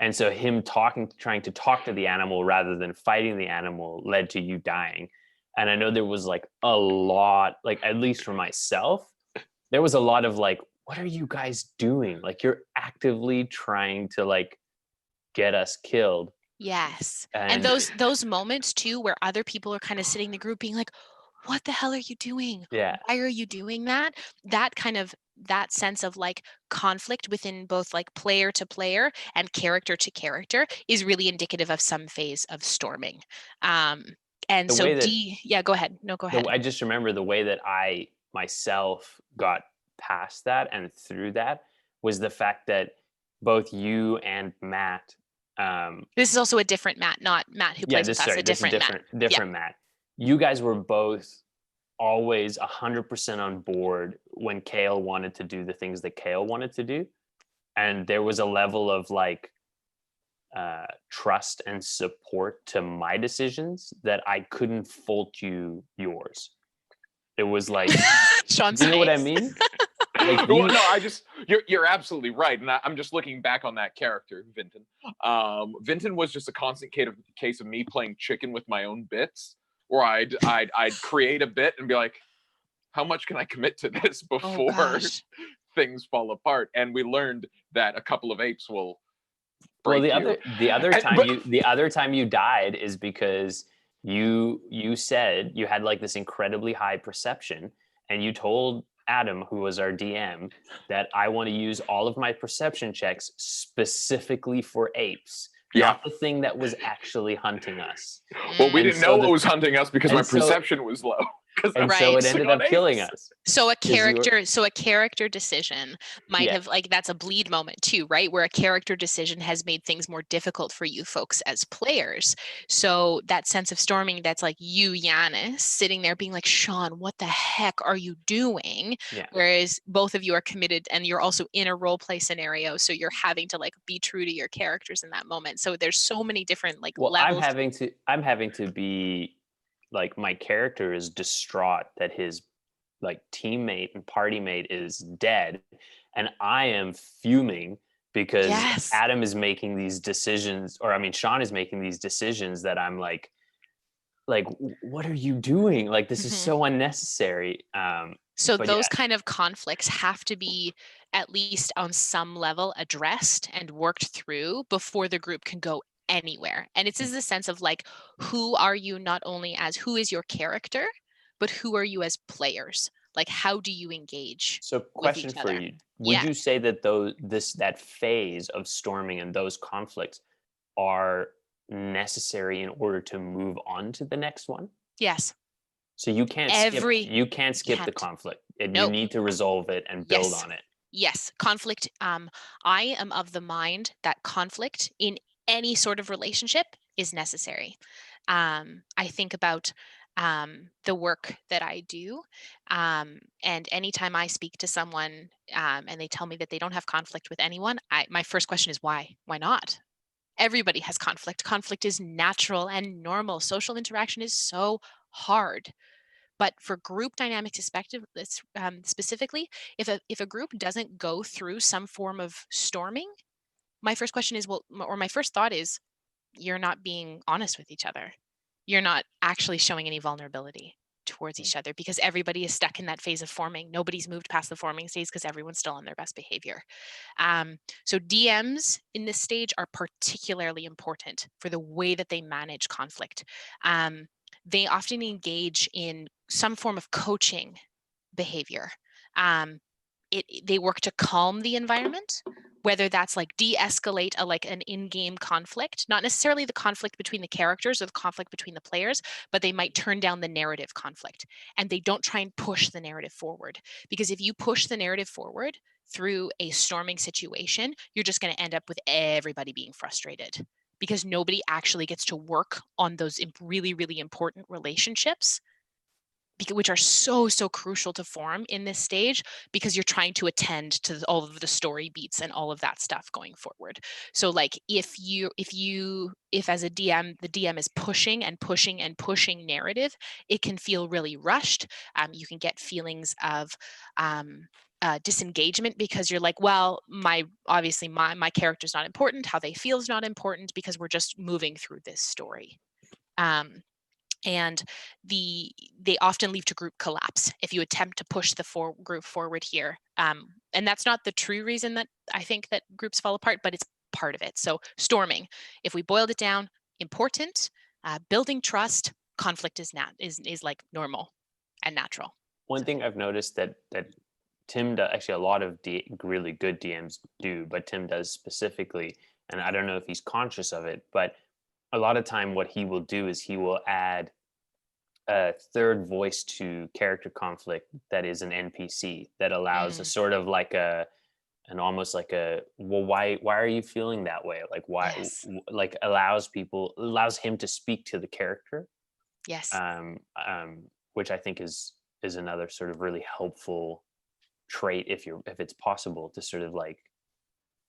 And so him trying to talk to the animal rather than fighting the animal led to you dying. And I know there was like a lot, like at least for myself, there was a lot of like, what are you guys doing? Like you're actively trying to like get us killed. Yes. And those moments too, where other people are kind of sitting in the group being like, what the hell are you doing? Yeah. Why are you doing that? That sense of like conflict within both like player to player and character to character is really indicative of some phase of storming. And go ahead. No, go ahead. I just remember the way that myself got past that and through that was the fact that both you and Matt. This is also a different Matt, not Matt who plays with us. A different Matt. Matt. You guys were both always 100% on board when Kale wanted to do the things that Kale wanted to do, and there was a level of like trust and support to my decisions that I couldn't fault you yours. It was like, Sean's you know what I face. mean? Like Well, no, you're absolutely right, and I'm just looking back on that character, Vinton. Vinton was just a constant case of me playing chicken with my own bits, where I'd create a bit and be like, how much can I commit to this before things fall apart? And we learned that a couple of apes will break you. the other time you died is because you said you had like this incredibly high perception, and you told Adam, who was our DM, that I want to use all of my perception checks specifically for apes, not the thing that was actually hunting us. Well, we didn't know what was hunting us because my perception was low. And so it ended up killing us. So a character decision might have, like, that's a bleed moment too, right? Where a character decision has made things more difficult for you folks as players. So that sense of storming, that's like you, Giannis, sitting there being like, Sean, what the heck are you doing? Yeah. Whereas both of you are committed and you're also in a role play scenario. So you're having to like be true to your characters in that moment. So there's so many different like levels. I'm having to be like, my character is distraught that his like teammate and party mate is dead, and I am fuming because Adam is making these decisions, or I mean Sean is making these decisions that I'm like what are you doing? Like, this is so unnecessary. So those kind of conflicts have to be at least on some level addressed and worked through before the group can go anywhere. And it's the sense of like, who are you, not only as who is your character, but who are you as players? Like, how do you engage? So question for you, would you say that that phase of storming and those conflicts are necessary in order to move on to the next one? Yes. So you can't skip the conflict. You need to resolve it and build on it. Yes, conflict. I am of the mind that conflict in any sort of relationship is necessary. I think about the work that I do, and anytime I speak to someone and they tell me that they don't have conflict with anyone, my first question is why? Why not? Everybody has conflict. Conflict is natural and normal. Social interaction is so hard. But for group dynamics specifically, if a group doesn't go through some form of storming, my first question is, my first thought is, you're not being honest with each other. You're not actually showing any vulnerability towards each other, because everybody is stuck in that phase of forming. Nobody's moved past the forming stage because everyone's still on their best behavior. So DMs in this stage are particularly important for the way that they manage conflict. They often engage in some form of coaching behavior. They work to calm the environment, whether that's like de-escalate an in-game conflict, not necessarily the conflict between the characters or the conflict between the players, but they might turn down the narrative conflict, and they don't try and push the narrative forward. Because if you push the narrative forward through a storming situation, you're just going to end up with everybody being frustrated, because nobody actually gets to work on those really, really important relationships, which are so crucial to form in this stage, because you're trying to attend to all of the story beats and all of that stuff going forward. So like, if as a DM, the DM is pushing and pushing and pushing narrative, it can feel really rushed. You can get feelings of disengagement, because you're like, well, my character's not important, how they feel is not important, because we're just moving through this story. And they often lead to group collapse if you attempt to push the group forward here. And that's not the true reason that I think that groups fall apart, but it's part of it. So storming, if we boiled it down, important. Building trust, conflict is like normal and natural. One thing I've noticed that Tim does, actually a lot of really good DMs do, but Tim does specifically, and I don't know if he's conscious of it, but a lot of time what he will do is he will add a third voice to character conflict that is an NPC that allows a sort of like and almost like well, why are you feeling that way, like why, Yes. like allows him to speak to the character, Yes. which I think is another sort of really helpful trait if it's possible to sort of like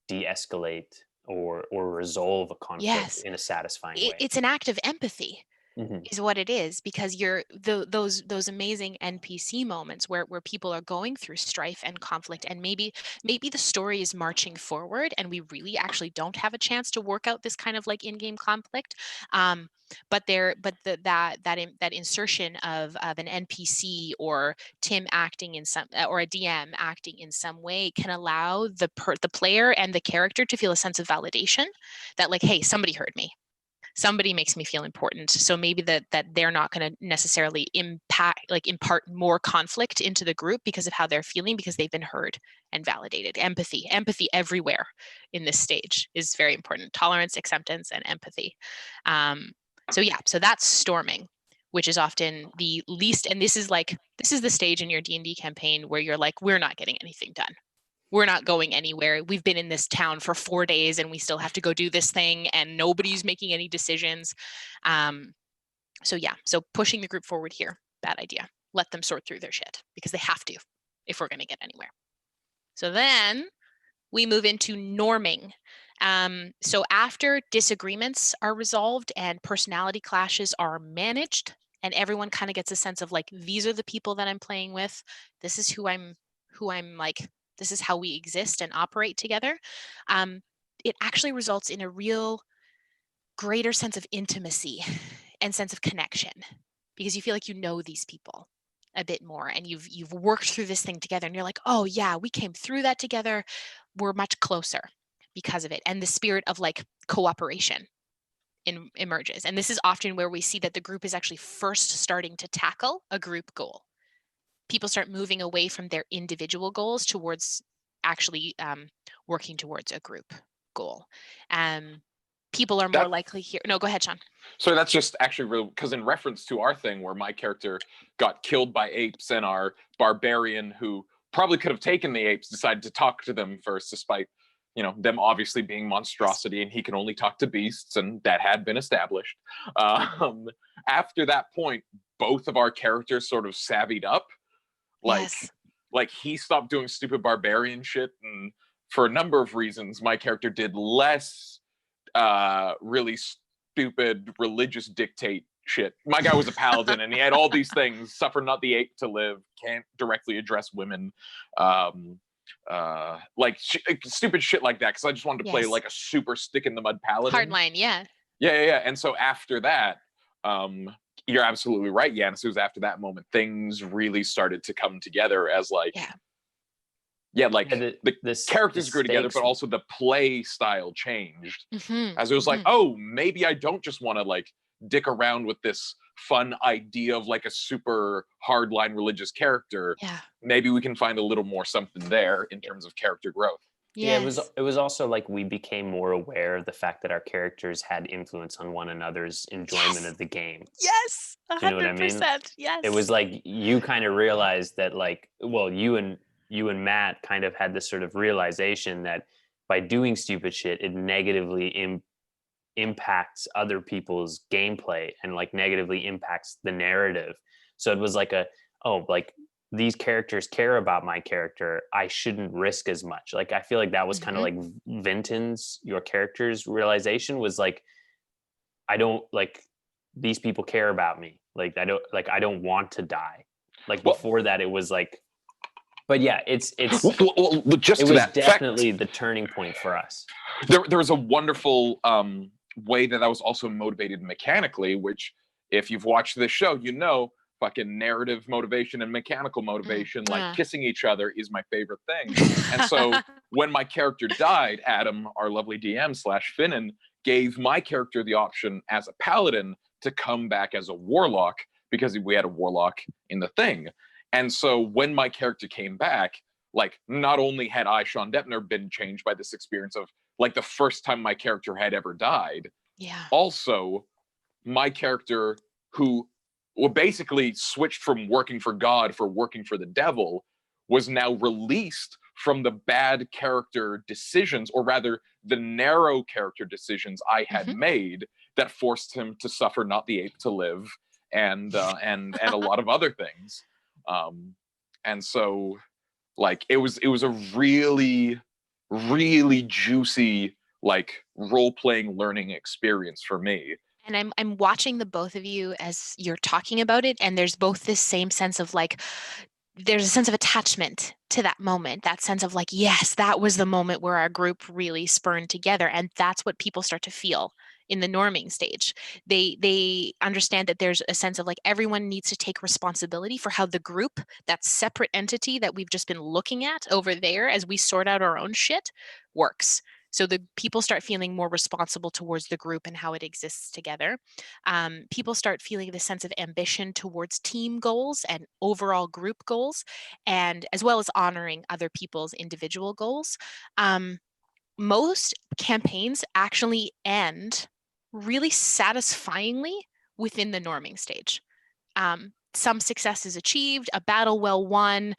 de-escalate or resolve a conflict Yes. in a satisfying way. It's an act of empathy. Mhm. Is what it is, because you're those amazing NPC moments where people are going through strife and conflict, and maybe the story is marching forward and we really actually don't have a chance to work out this kind of like in-game conflict, but that insertion of an NPC or Tim acting in some, or a DM acting in some way, can allow the player and the character to feel a sense of validation that, like, hey, somebody heard me, somebody makes me feel important. So maybe that they're not going to necessarily impart more conflict into the group because of how they're feeling, because they've been heard and validated. Empathy everywhere in this stage is very important. Tolerance, acceptance, and empathy. So that's storming, which is often the least, and this is the stage in your D&D campaign where you're like, we're not getting anything done. We're not going anywhere. We've been in this town for 4 days and we still have to go do this thing, and nobody's making any decisions. So pushing the group forward here, bad idea. Let them sort through their shit, because they have to if we're going to get anywhere. So then we move into norming. So after disagreements are resolved and personality clashes are managed, and everyone kind of gets a sense of like, these are the people that I'm playing with. This is who I'm like, this is how we exist and operate together. It actually results in a real greater sense of intimacy and sense of connection, because you feel like you know these people a bit more, and you've worked through this thing together, and you're like, oh yeah, we came through that together. We're much closer because of it. And the spirit of like cooperation emerges. And this is often where we see that the group is actually first starting to tackle a group goal. People start moving away from their individual goals towards actually working towards a group goal. People are more likely here. No, go ahead, Sean. So that's just actually real, because in reference to our thing where my character got killed by apes, and our barbarian, who probably could have taken the apes, decided to talk to them first, despite, you know, them obviously being monstrosity, and he can only talk to beasts, and that had been established. After that point, both of our characters sort of savvied up. Like he stopped doing stupid barbarian shit, and for a number of reasons, my character did less really stupid religious dictate shit. My guy was a paladin, and he had all these things: suffer not the ape to live, can't directly address women, stupid shit like that. Because I just wanted to play like a super stick in the mud paladin. Hardline, yeah. Yeah. And so after that, you're absolutely right, Yanis. It was after that moment things really started to come together as like, the characters grew together, but also the play style changed. As it was like, oh, maybe I don't just want to like dick around with this fun idea of like a super hardline religious character. Maybe we can find a little more something there in terms of character growth. Yeah, it was also like we became more aware of the fact that our characters had influence on one another's enjoyment of the game. Yes, 100%. You know what I mean? Yes. It was like you kind of realized that, like, well, you and Matt kind of had this sort of realization that by doing stupid shit, it negatively impacts other people's gameplay and like negatively impacts the narrative. So it was like these characters care about my character, I shouldn't risk as much. Like, I feel like that was kind of like Vinton's, your character's realization was like, I don't like, these people care about me. Like, I don't want to die. Like before that, it was like, but yeah, it was definitely the turning point for us. There was a wonderful way that was also motivated mechanically, which if you've watched this show, you know, fucking narrative motivation and mechanical motivation, like kissing each other, is my favorite thing. And so when my character died, Adam, our lovely DM / Finnan, gave my character the option as a paladin to come back as a warlock, because we had a warlock in the thing. And so when my character came back, like, not only had I, Sean Deppner, been changed by this experience of like the first time my character had ever died, also my character, who basically switched from working for God for working for the devil, was now released from the bad character decisions, or rather the narrow character decisions I had made that forced him to suffer not the ape to live, and a lot of other things. And so like it was a really, really juicy like role-playing learning experience for me. And I'm watching the both of you as you're talking about it, and there's both this same sense of like, there's a sense of attachment to that moment, that sense of like, yes, that was the moment where our group really spurned together. And that's what people start to feel in the norming stage. They understand that there's a sense of like everyone needs to take responsibility for how the group, that separate entity that we've just been looking at over there as we sort out our own shit, works. So the people start feeling more responsible towards the group and how it exists together. People start feeling the sense of ambition towards team goals and overall group goals, and as well as honoring other people's individual goals. Most campaigns actually end really satisfyingly within the norming stage. Some success is achieved, a battle well won,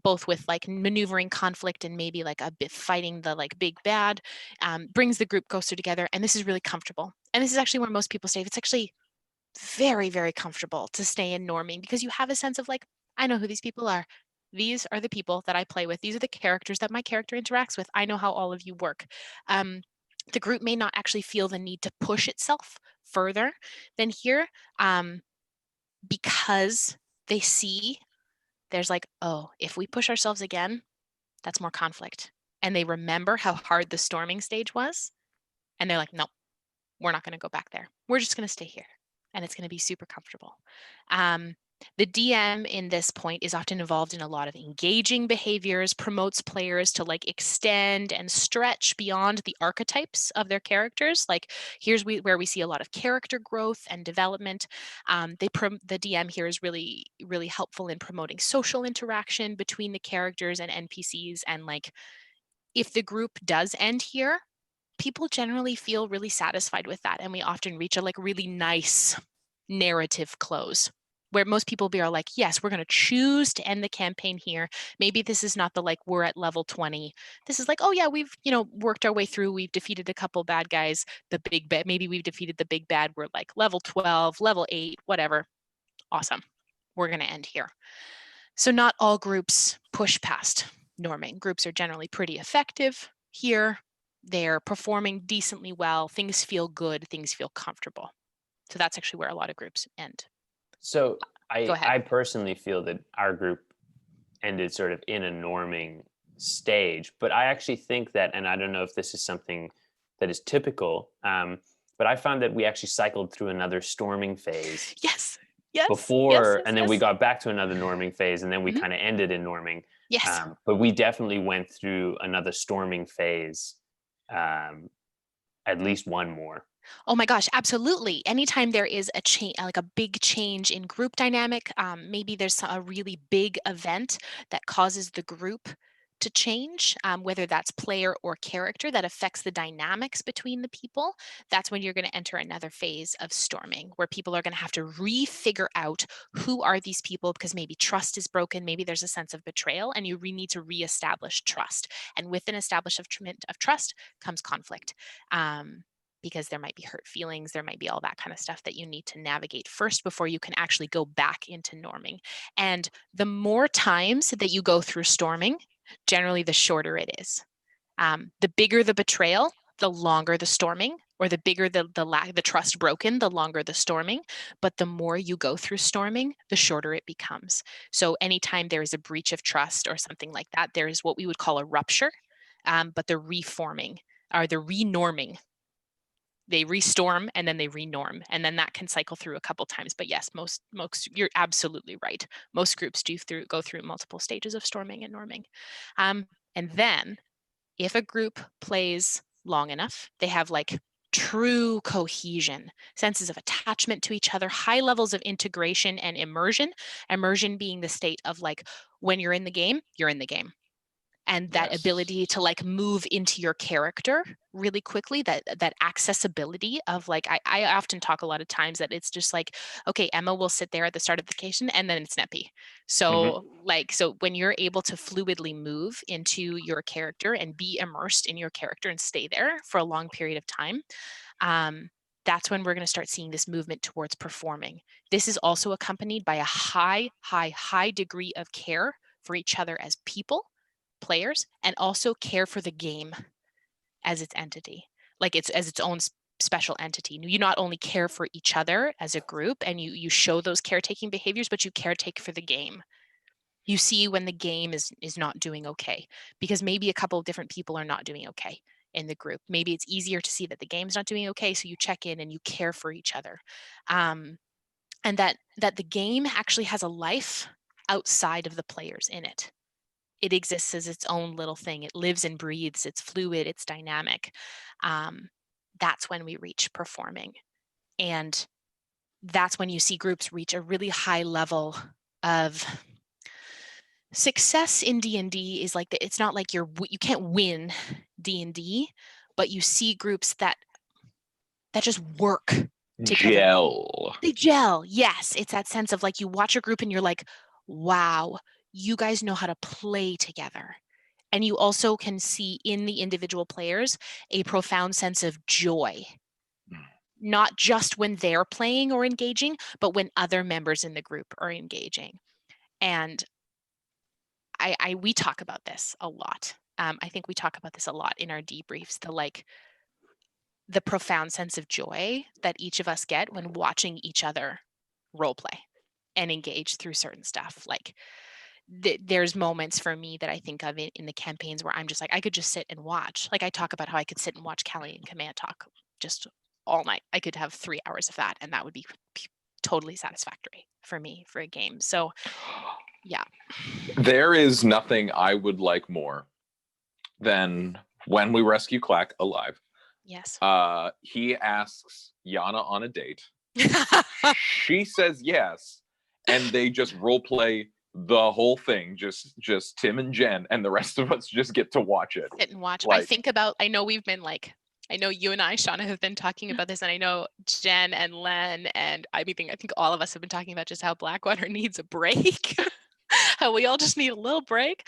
both with like maneuvering conflict and maybe like a bit fighting the like big bad, brings the group closer together. And this is really comfortable. And this is actually where most people stay. It's actually very, very comfortable to stay in norming because you have a sense of like, I know who these people are. These are the people that I play with. These are the characters that my character interacts with. I know how all of you work. The group may not actually feel the need to push itself further than here. Because they see there's like, oh, if we push ourselves again, that's more conflict. And they remember how hard the storming stage was. And they're like, no, we're not going to go back there. We're just going to stay here. And it's going to be super comfortable. The DM in this point is often involved in a lot of engaging behaviors, promotes players to like extend and stretch beyond the archetypes of their characters. Like here's where we see a lot of character growth and development. The DM here is really, really helpful in promoting social interaction between the characters and NPCs. And like, if the group does end here, people generally feel really satisfied with that. And we often reach a like really nice narrative close where most people are like, yes, we're going to choose to end the campaign here. Maybe this is not the like, we're at level 20. This is like, oh yeah, we've, worked our way through. We've defeated a couple bad guys. The big bad, maybe we've defeated the big bad. We're like level 12, level 8, whatever. Awesome. We're going to end here. So not all groups push past norming. Groups are generally pretty effective here. They're performing decently well. Things feel good. Things feel comfortable. So that's actually where a lot of groups end. So I personally feel that our group ended sort of in a norming stage, but I actually think that, and I don't know if this is something that is typical, but I found that we actually cycled through another storming phase. Yes. Before, and then we got back to another norming phase, and then we kind of ended in norming. Yes. But we definitely went through another storming phase, at least one more. Oh my gosh, absolutely. Anytime there is a change, like a big change in group dynamic, maybe there's a really big event that causes the group to change, whether that's player or character that affects the dynamics between the people, that's when you're going to enter another phase of storming where people are going to have to re-figure out who are these people because maybe trust is broken, maybe there's a sense of betrayal, and you need to reestablish trust. And with an establishment of trust comes conflict. Because there might be hurt feelings, there might be all that kind of stuff that you need to navigate first before you can actually go back into norming. And the more times that you go through storming, generally the shorter it is. The bigger the betrayal, the longer the storming, or the bigger the trust broken, the longer the storming. But the more you go through storming, the shorter it becomes. So anytime there is a breach of trust or something like that, there is what we would call a rupture, but the reforming or the renorming. They restorm and then they renorm, and then that can cycle through a couple times. But yes, most you're absolutely right. Most groups go through multiple stages of storming and norming. And then if a group plays long enough, they have like true cohesion, senses of attachment to each other, high levels of integration and immersion. Immersion being the state of like when you're in the game, you're in the game. and that ability to like move into your character really quickly, that accessibility of like, I often talk a lot of times that it's just like, okay, Emma will sit there at the start of vacation and then it's Neppy. So so when you're able to fluidly move into your character and be immersed in your character and stay there for a long period of time, that's when we're going to start seeing this movement towards performing. This is also accompanied by a high degree of care for each other as people, players, and also care for the game as its entity, like it's as its own special entity. You not only care for each other as a group and you show those caretaking behaviors, but you caretake for the game. You see when the game is not doing okay, because maybe a couple of different people are not doing okay in the group. Maybe it's easier to see that the game's not doing okay, so you check in and you care for each other, and that the game actually has a life outside of the players in it. It exists as its own little thing. It lives and breathes. It's fluid. It's dynamic. That's when we reach performing, and that's when you see groups reach a really high level of success in D&D. Is like it's not like you can't win D&D, but you see groups that just work together. Gel. They gel. Yes, it's that sense of like you watch a group and you're like, wow, you guys know how to play together. And you also can see in the individual players a profound sense of joy, not just when they're playing or engaging, but when other members in the group are engaging. And we talk about this a lot. I think we talk about this a lot in our debriefs, the profound sense of joy that each of us get when watching each other role play and engage through certain stuff. Like there's moments for me that I think of in the campaigns where I'm just like, I could just sit and watch. Like I talk about how I could sit and watch Kelly and Command talk just all night. I could have 3 hours of that, and that would be totally satisfactory for me for a game. So yeah. There is nothing I would like more than when we rescue Clack alive. Yes. He asks Yana on a date. She says yes, and they just role play the whole thing, just Tim and Jen, and the rest of us just get to watch it. Sit and watch. Like, I know we've been like, I know you and I, Shauna, have been talking about this, and I know Jen and Len, and I think all of us have been talking about just how Blackwater needs a break. How we all just need a little break.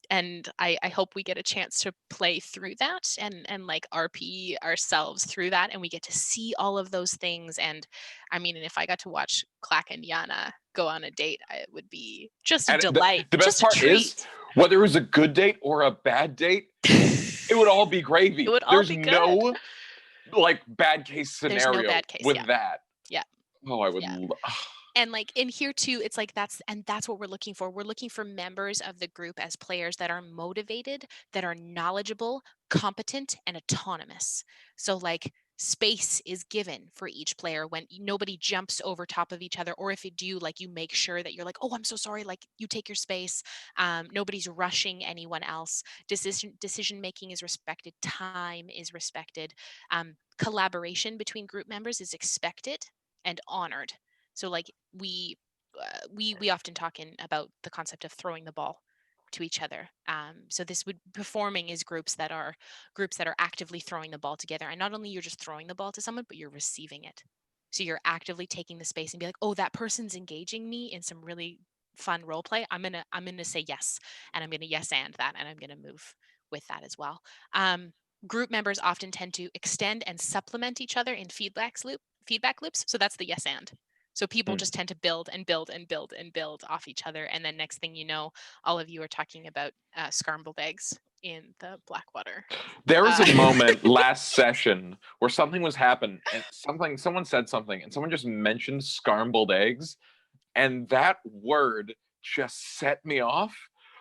And I hope we get a chance to play through that and like RP ourselves through that, and we get to see all of those things. And I mean, and if I got to watch Clack and Yana go on a date, it would be just a delight. The best part is, whether it was a good date or a bad date, it would all be gravy. There's no like bad case scenario with that. Yeah. Oh, I would. And like in here too, it's like that's what we're looking for. We're looking for members of the group as players that are motivated, that are knowledgeable, competent, and autonomous. So like space is given for each player when nobody jumps over top of each other, or if you do, like you make sure that you're like, oh, I'm so sorry, like you take your space. Nobody's rushing anyone else. Decision making is respected. Time is respected. Collaboration between group members is expected and honored. So like we often talk about the concept of throwing the ball to each other. So this would performing is groups that are actively throwing the ball together, and not only you're just throwing the ball to someone, but you're receiving it. So you're actively taking the space and be like, oh, that person's engaging me in some really fun role play. I'm gonna say yes, and I'm gonna yes and that, and I'm gonna move with that as well. Group members often tend to extend and supplement each other in feedback loops. So that's the yes and. So people just tend to build and build and build and build off each other. And then next thing you know, all of you are talking about scrambled eggs in the Blackwater. There was a moment last session where something was happening, and someone said something, and someone just mentioned scrambled eggs, and that word just set me off.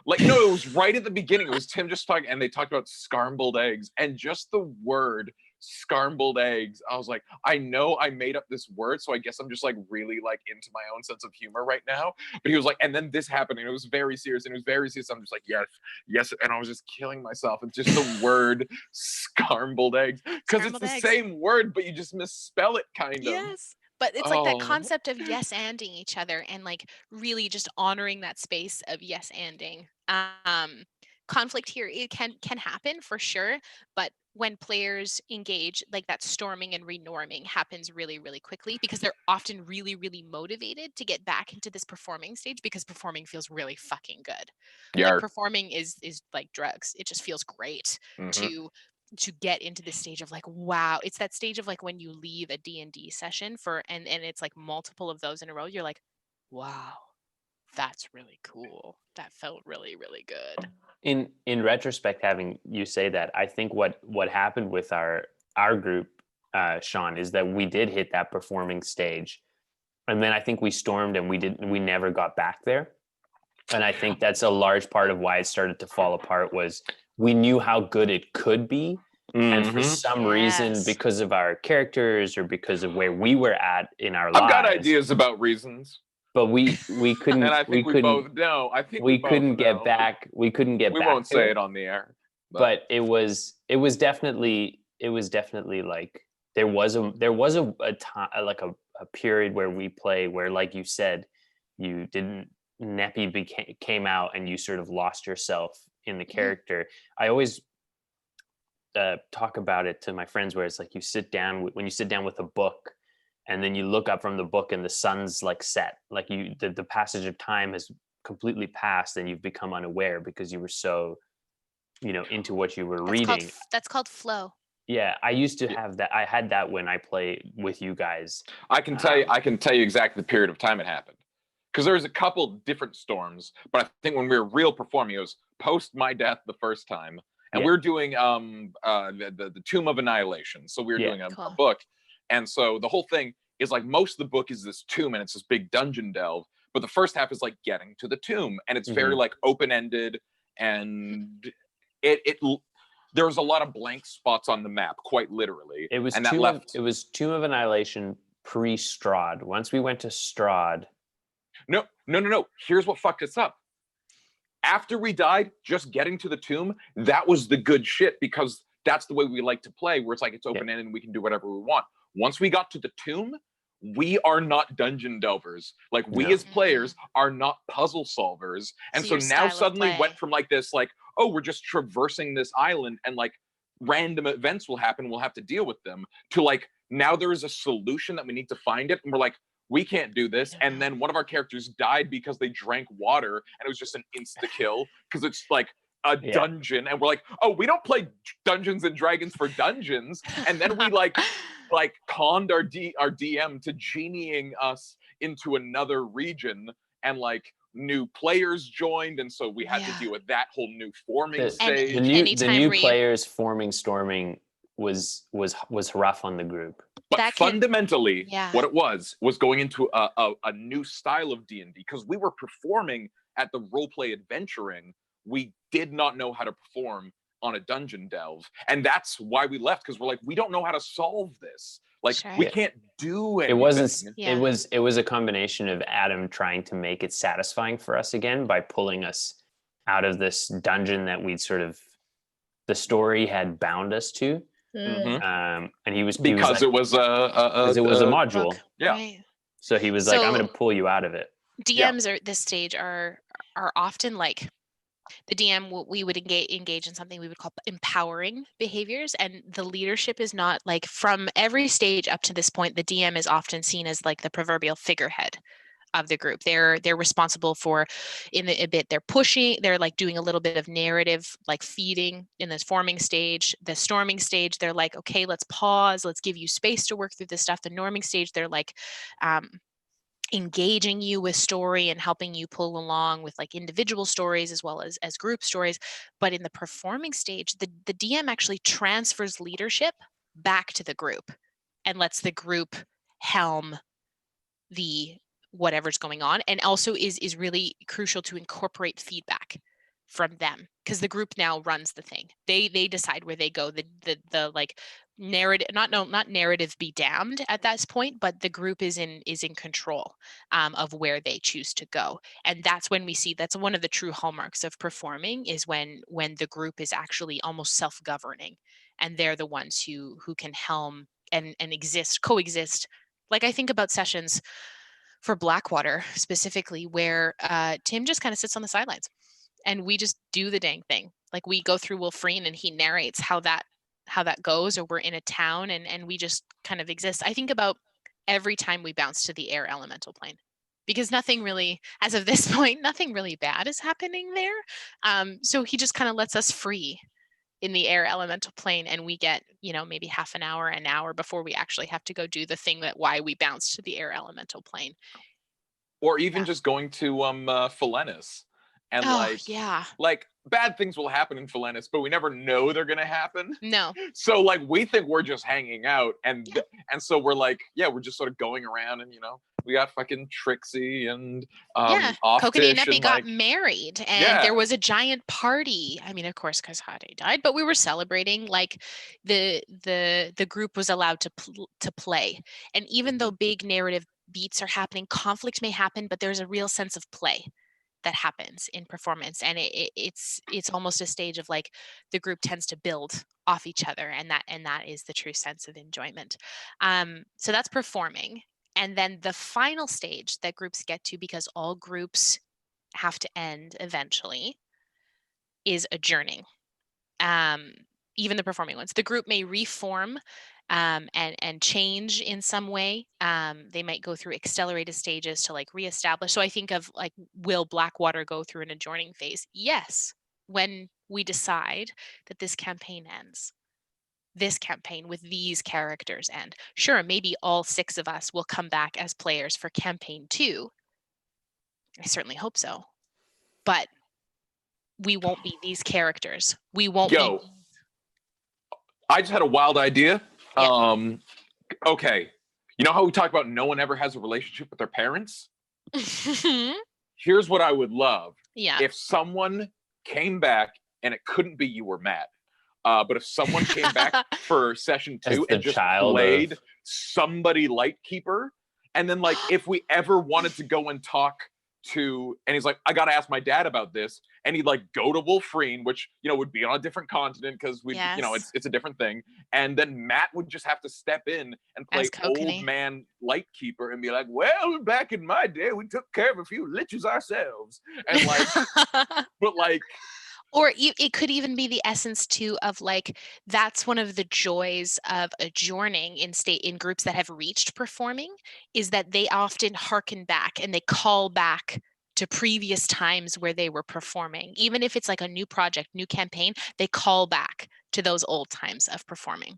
Like, no, it was right at the beginning. It was Tim just talking, and they talked about scrambled eggs, and just the word scrambled eggs, I was like, I know I made up this word, so I guess I'm just like really like into my own sense of humor right now. But he was like, and then this happened, and it was very serious, I'm just like, yes, and I was just killing myself. And just the word scrambled eggs, because it's the same word, but you just misspell it kind of. Yes. But it's like that concept of yes-anding each other, and like really just honoring that space of yes-anding. conflict here, it can happen for sure, but when players engage, like that storming and renorming happens really, really quickly because they're often really, really motivated to get back into this performing stage because performing feels really fucking good. Yeah. Like performing is like drugs. It just feels great to get into this stage of like, wow. It's that stage of like when you leave a D&D session and it's like multiple of those in a row, you're like, wow, that's really cool. That felt really, really good. In retrospect, having you say that, I think what happened with our group, Sean, is that we did hit that performing stage, and then I think we stormed and we never got back there. And I think that's a large part of why it started to fall apart was we knew how good it could be. And for some reason, because of our characters or because of where we were at in our lives, I've got ideas about reasons. But we couldn't. And I think we both know. I think we couldn't get back. We couldn't get back. We won't say it on the air. But it was definitely like there was a time, like a period where we play where, like you said, you didn't Neppy came out and you sort of lost yourself in the character. I always talk about it to my friends where it's like you sit down with a book and then you look up from the book and the sun's like set, like the passage of time has completely passed and you've become unaware because you were so into what you were reading. That's called flow. Yeah, I used to have that. I had that when I play with you guys. I can tell you exactly the period of time it happened, because there was a couple different storms, but I think when we were real performing, it was post my death the first time, and we were doing the Tomb of Annihilation. So we were doing a book, and so the whole thing is like most of the book is this tomb and it's this big dungeon delve, but the first half is like getting to the tomb, and it's very like open ended, and there was a lot of blank spots on the map, quite literally. It was Tomb of Annihilation pre-Strahd. Once we went to Strahd. No. Here's what fucked us up. After we died, just getting to the tomb, that was the good shit, because that's the way we like to play, where it's like it's open-ended and we can do whatever we want. Once we got to the tomb, we are not dungeon delvers. Like, we as players are not puzzle solvers. And so now suddenly went from like this, like, oh, we're just traversing this island and like random events will happen, we'll have to deal with them, to like, now there is a solution that we need to find it. And we're like, we can't do this. And then one of our characters died because they drank water and it was just an insta-kill because it's like a dungeon. And we're like, oh, we don't play Dungeons and Dragons for dungeons. And then we like conned our DM to genieing us into another region, and like new players joined, and so we had to deal with that whole new forming stage. The new players forming, storming was rough on the group. But fundamentally, what it was going into a new style of D&D, because we were performing at the roleplay adventuring. We did not know how to perform on a dungeon delve, and that's why we left, because we're like, we don't know how to solve this. Like, we can't do anything. It was a combination of Adam trying to make it satisfying for us again by pulling us out of this dungeon that we'd sort of, the story had bound us to. And it was a module. Right. So he was like, I'm going to pull you out of it. DMs at this stage are often like, the DM, we would engage in something we would call empowering behaviors, and the leadership is not like, from every stage up to this point, the DM is often seen as like the proverbial figurehead of the group. They're responsible for, they're pushing, they're like doing a little bit of narrative, like feeding in this forming stage. The storming stage, they're like, okay, let's pause, let's give you space to work through this stuff. The norming stage, they're like engaging you with story and helping you pull along with like individual stories as well as group stories. But in the performing stage, the DM actually transfers leadership back to the group and lets the group helm the whatever's going on, and also is really crucial to incorporate feedback from them, because the group now runs the thing. They decide where they go. The like narrative, not narrative be damned at that point, but the group is in control of where they choose to go. And that's when we see, that's one of the true hallmarks of performing, is when the group is actually almost self-governing, and they're the ones who can helm and coexist. Like, I think about sessions for Blackwater specifically, where Tim just kind of sits on the sidelines and we just do the dang thing. Like we go through Wolfreen and he narrates how that goes, or we're in a town and we just kind of exist. I think about every time we bounce to the air elemental plane, because nothing really, as of this point, nothing really bad is happening there. So he just kind of lets us free in the air elemental plane, and we get, maybe half an hour before we actually have to go do the thing that why we bounced to the air elemental plane. Or even just going to Philenis, and yeah, like bad things will happen in Philenis, but we never know they're gonna happen. No. So like we think we're just hanging out, and so we're like, we're just sort of going around, and we got fucking Trixie and Kokanee and Offtish, Neppy got married, and there was a giant party. I mean, of course, because Hade died, but we were celebrating. Like the group was allowed to play, and even though big narrative beats are happening, conflict may happen, but there's a real sense of play that happens in performance, and it's almost a stage of like the group tends to build off each other, and that is the true sense of enjoyment. So that's performing. And then the final stage that groups get to, because all groups have to end eventually, is adjourning. Even the performing ones, the group may reform and change in some way. They might go through accelerated stages to like reestablish. So I think of like, will Blackwater go through an adjourning phase? Yes, when we decide that this campaign ends. This campaign with these characters end. Sure, maybe all 6 of us will come back as players for campaign 2. I certainly hope so. But we won't be these characters. We won't be. I just had a wild idea. Yeah. Okay. You know how we talk about no one ever has a relationship with their parents? Here's what I would love. Yeah. If someone came back, and it couldn't be you or Matt, but if someone came back for session 2 and just played somebody Lightkeeper, and then like if we ever wanted to go and talk to, and he's like, I gotta ask my dad about this, and he'd like go to Wolfreen, which would be on a different continent because we it's a different thing, and then Matt would just have to step in and play old man Lightkeeper and be like, well, back in my day we took care of a few liches ourselves, and like but like, or it could even be the essence too of like, that's one of the joys of adjourning in groups that have reached performing, is that they often harken back and they call back to previous times where they were performing. Even if it's like a new project, new campaign, they call back to those old times of performing.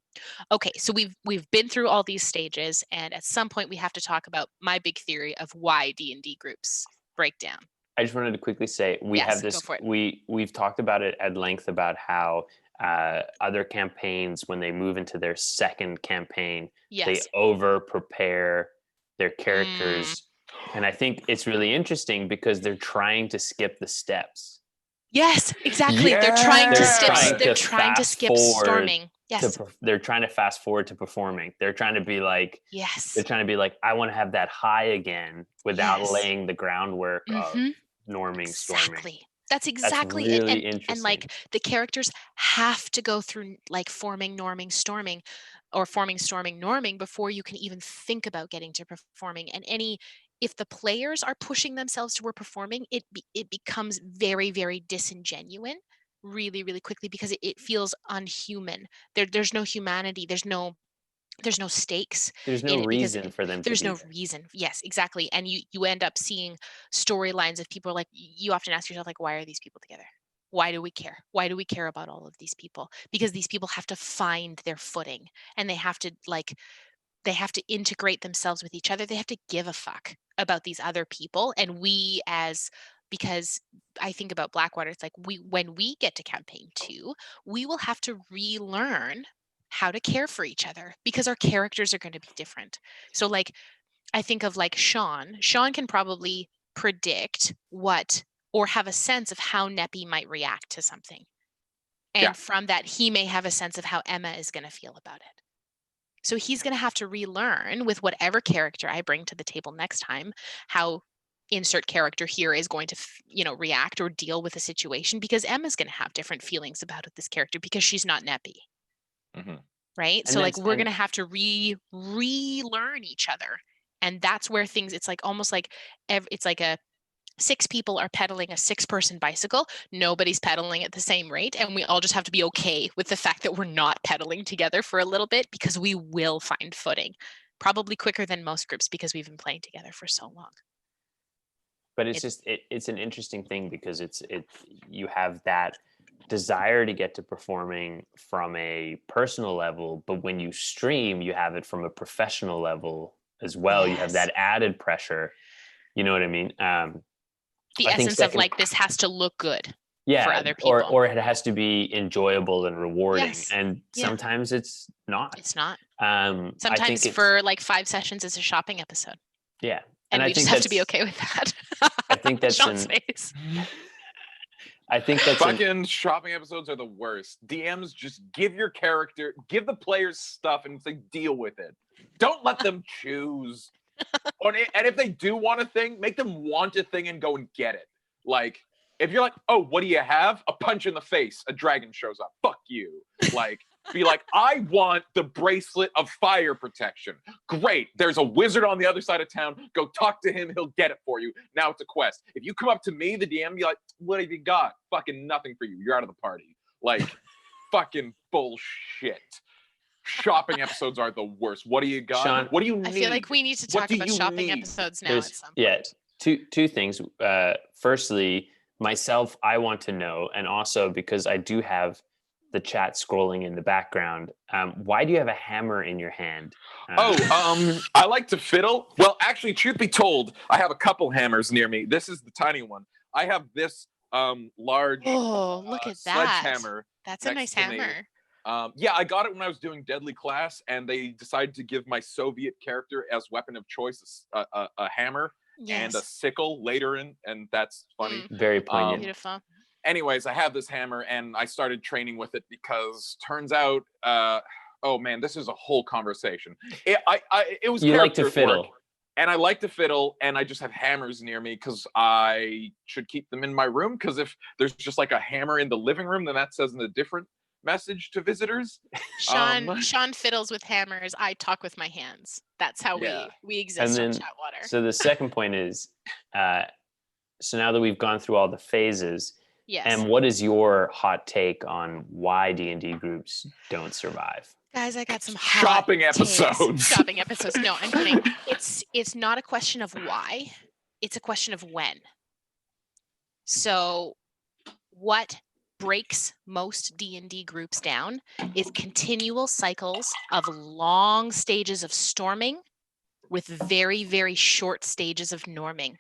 Okay, so we've been through all these stages, and at some point we have to talk about my big theory of why D&D groups break down. I just wanted to quickly say have this. We've talked about it at length about how other campaigns, when they move into their second campaign, they over prepare their characters, and I think it's really interesting because they're trying to skip the steps. Yes, exactly. They're trying to skip storming. Yes. They're trying to fast forward to performing. They're trying to be like, they're trying to be like, I want to have that high again without laying the groundwork of norming, storming. That's exactly That's really it. Interesting. And like the characters have to go through like forming, norming, storming, or forming, storming, norming before you can even think about getting to performing. And if the players are pushing themselves toward performing, it becomes very, very disingenuous really, really quickly, because it feels unhuman. There's no humanity. There's no stakes. There's no reason for them. There's no reason. Yes, exactly. And you end up seeing storylines of people like, you often ask yourself, like, why are these people together? Why do we care? Why do we care about all of these people? Because these people have to find their footing, and they have to integrate themselves with each other. They have to give a fuck about these other people. And because I think about Blackwater, it's like when we get to campaign 2, we will have to relearn how to care for each other, because our characters are going to be different. So like, I think of like Sean can probably predict or have a sense of how Neppy might react to something. And from that, he may have a sense of how Emma is going to feel about it. So he's going to have to relearn with whatever character I bring to the table next time, how insert character here is going to, react or deal with a situation, because Emma's going to have different feelings about this character because she's not Neppy. Mm-hmm. Right. And so like, we're going to have to relearn each other. And that's where things, it's like almost like it's like a 6 people are pedaling a 6-person bicycle, nobody's pedaling at the same rate, and we all just have to be okay with the fact that we're not pedaling together for a little bit, because we will find footing, probably quicker than most groups because we've been playing together for so long. But it's an interesting thing, because you have that desire to get to performing from a personal level, but when you stream, you have it from a professional level as well. You have that added pressure. You know what I mean? The essence of like, this has to look good for other people. Or it has to be enjoyable and rewarding. Yes. And sometimes it's not. It's not. I Sometimes think for like 5 sessions is a shopping episode. Yeah. And we just have to be okay with that. I think that's Sean's face. I think that's fucking shopping episodes are the worst. DMs, just give the players stuff and say, deal with it. Don't let them choose. And if they do want a thing, make them want a thing and go and get it. Like, if you're like, oh, what do you have? A punch in the face. A dragon shows up. Fuck you. Like, be like, I want the bracelet of fire protection. Great. There's a wizard on the other side of town. Go talk to him. He'll get it for you. Now it's a quest. If you come up to me, the DM, be like, what have you got? Fucking nothing for you. You're out of the party. Like, fucking bullshit. Shopping episodes are the worst. What do you got? Sean, what do you need? I feel like we need to talk about shopping episodes now at some point. Yeah, two things. Firstly, myself, I want to know, and also because I do have the chat scrolling in the background, why do you have a hammer in your hand? I like to fiddle. Well, actually, truth be told, I have a couple hammers near me. This is the tiny one. I have this large look at that sledgehammer. That's a nice hammer. Yeah, I got it when I was doing Deadly Class, and they decided to give my Soviet character as weapon of choice a hammer and a sickle later in, and that's funny. Very poignant. Beautiful. Anyways, I have this hammer, and I started training with it because turns out, oh man, this is a whole conversation. It was you like to fiddle. Work, and I like to fiddle, and I just have hammers near me because I should keep them in my room, because if there's just like a hammer in the living room, then that says a different message to visitors. Sean fiddles with hammers. I talk with my hands. That's how we exist on chatWater. So the second point is, so now that we've gone through all the phases, and what is your hot take on why D&D groups don't survive? Guys, I got some shopping episodes. Shopping episodes. No, I'm kidding. It's not a question of why. It's a question of when. So what breaks most D&D groups down is continual cycles of long stages of storming with very, very short stages of norming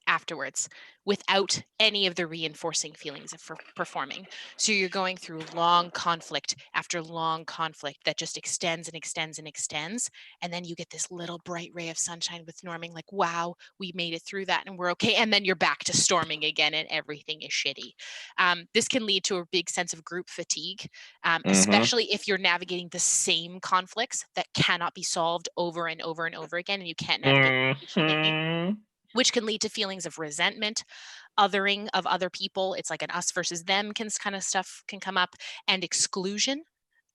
afterwards, without any of the reinforcing feelings of performing. So you're going through long conflict after long conflict that just extends and extends and extends. And then you get this little bright ray of sunshine with norming, like, wow, we made it through that and we're okay. And then you're back to storming again and everything is shitty. This can lead to a big sense of group fatigue, especially if you're navigating the same conflicts that cannot be solved over and over and over again. And you can't navigate which can lead to feelings of resentment, othering of other people. It's like an us versus them kind of stuff can come up, and exclusion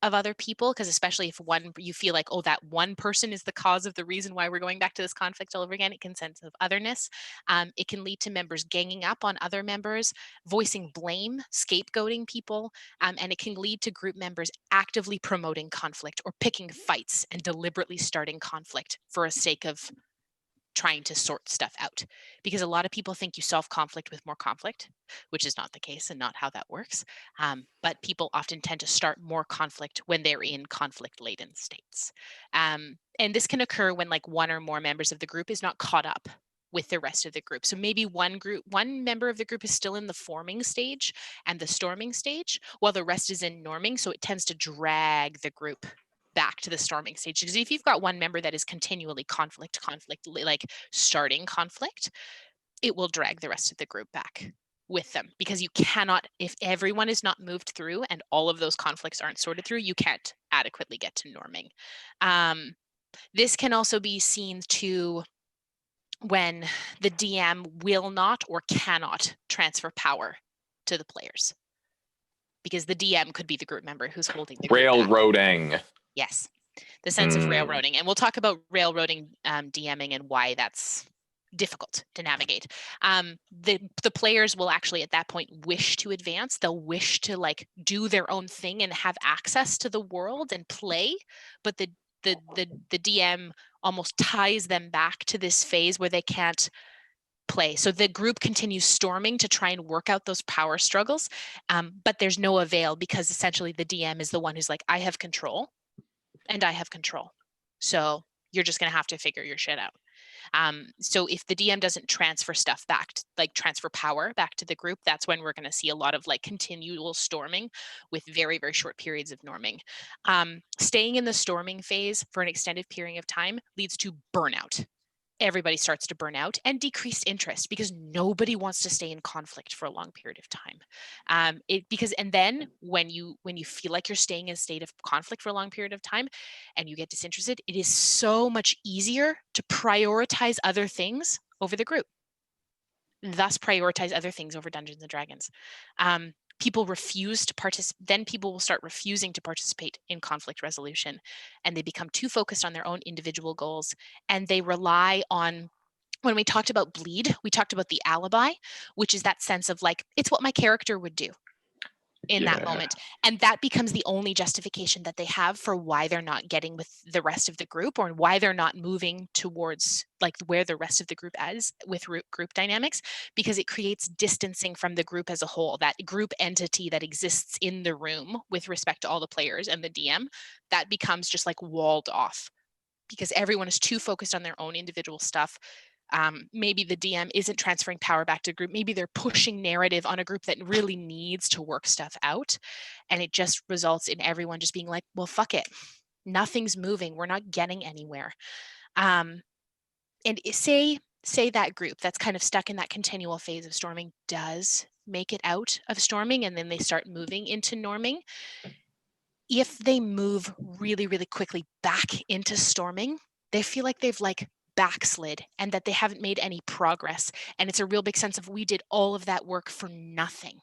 of other people, because especially if you feel like, oh, that one person is the cause of the reason why we're going back to this conflict all over again, it can sense of otherness. It can lead to members ganging up on other members, voicing blame, scapegoating people, and it can lead to group members actively promoting conflict or picking fights and deliberately starting conflict for a sake of trying to sort stuff out, because a lot of people think you solve conflict with more conflict, which is not the case and not how that works. But people often tend to start more conflict when they're in conflict-laden states. And this can occur when like one or more members of the group is not caught up with the rest of the group. So maybe one member of the group is still in the forming stage and the storming stage, while the rest is in norming. So it tends to drag the group back to the storming stage, because if you've got one member that is continually conflict, like starting conflict, it will drag the rest of the group back with them, because you cannot, if everyone is not moved through and all of those conflicts aren't sorted through, you can't adequately get to norming. This can also be seen to when the DM will not or cannot transfer power to the players, because the DM could be the group member who's holding the railroading. Yes, the sense of railroading. And we'll talk about railroading DMing and why that's difficult to navigate. The players will actually at that point wish to advance. They'll wish to like do their own thing and have access to the world and play, but the DM almost ties them back to this phase where they can't play. So the group continues storming to try and work out those power struggles, but there's no avail because essentially the DM is the one who's like, I have control and I have control. So you're just going to have to figure your shit out. So if the DM doesn't transfer stuff back, like transfer power back to the group, that's when we're going to see a lot of like continual storming with very, very short periods of norming. Staying in the storming phase for an extended period of time leads to burnout. Everybody starts to burn out and decreased interest because nobody wants to stay in conflict for a long period of time. And then when you feel like you're staying in a state of conflict for a long period of time and you get disinterested, it is so much easier to prioritize other things over the group. Thus prioritize other things over Dungeons and Dragons. People refuse to participate, then people will start refusing to participate in conflict resolution, and they become too focused on their own individual goals, and they rely on, when we talked about bleed, we talked about the alibi, which is that sense of like, it's what my character would do in that moment. And that becomes the only justification that they have for why they're not getting with the rest of the group, or why they're not moving towards like where the rest of the group is with group dynamics, because it creates distancing from the group as a whole, that group entity that exists in the room with respect to all the players and the DM, that becomes just like walled off because everyone is too focused on their own individual stuff. Maybe the DM isn't transferring power back to group. Maybe they're pushing narrative on a group that really needs to work stuff out. And it just results in everyone just being like, well, fuck it. Nothing's moving. We're not getting anywhere. And say that group that's kind of stuck in that continual phase of storming does make it out of storming and then they start moving into norming. If they move really, really quickly back into storming, they feel like they've like backslid and that they haven't made any progress. And it's a real big sense of we did all of that work for nothing.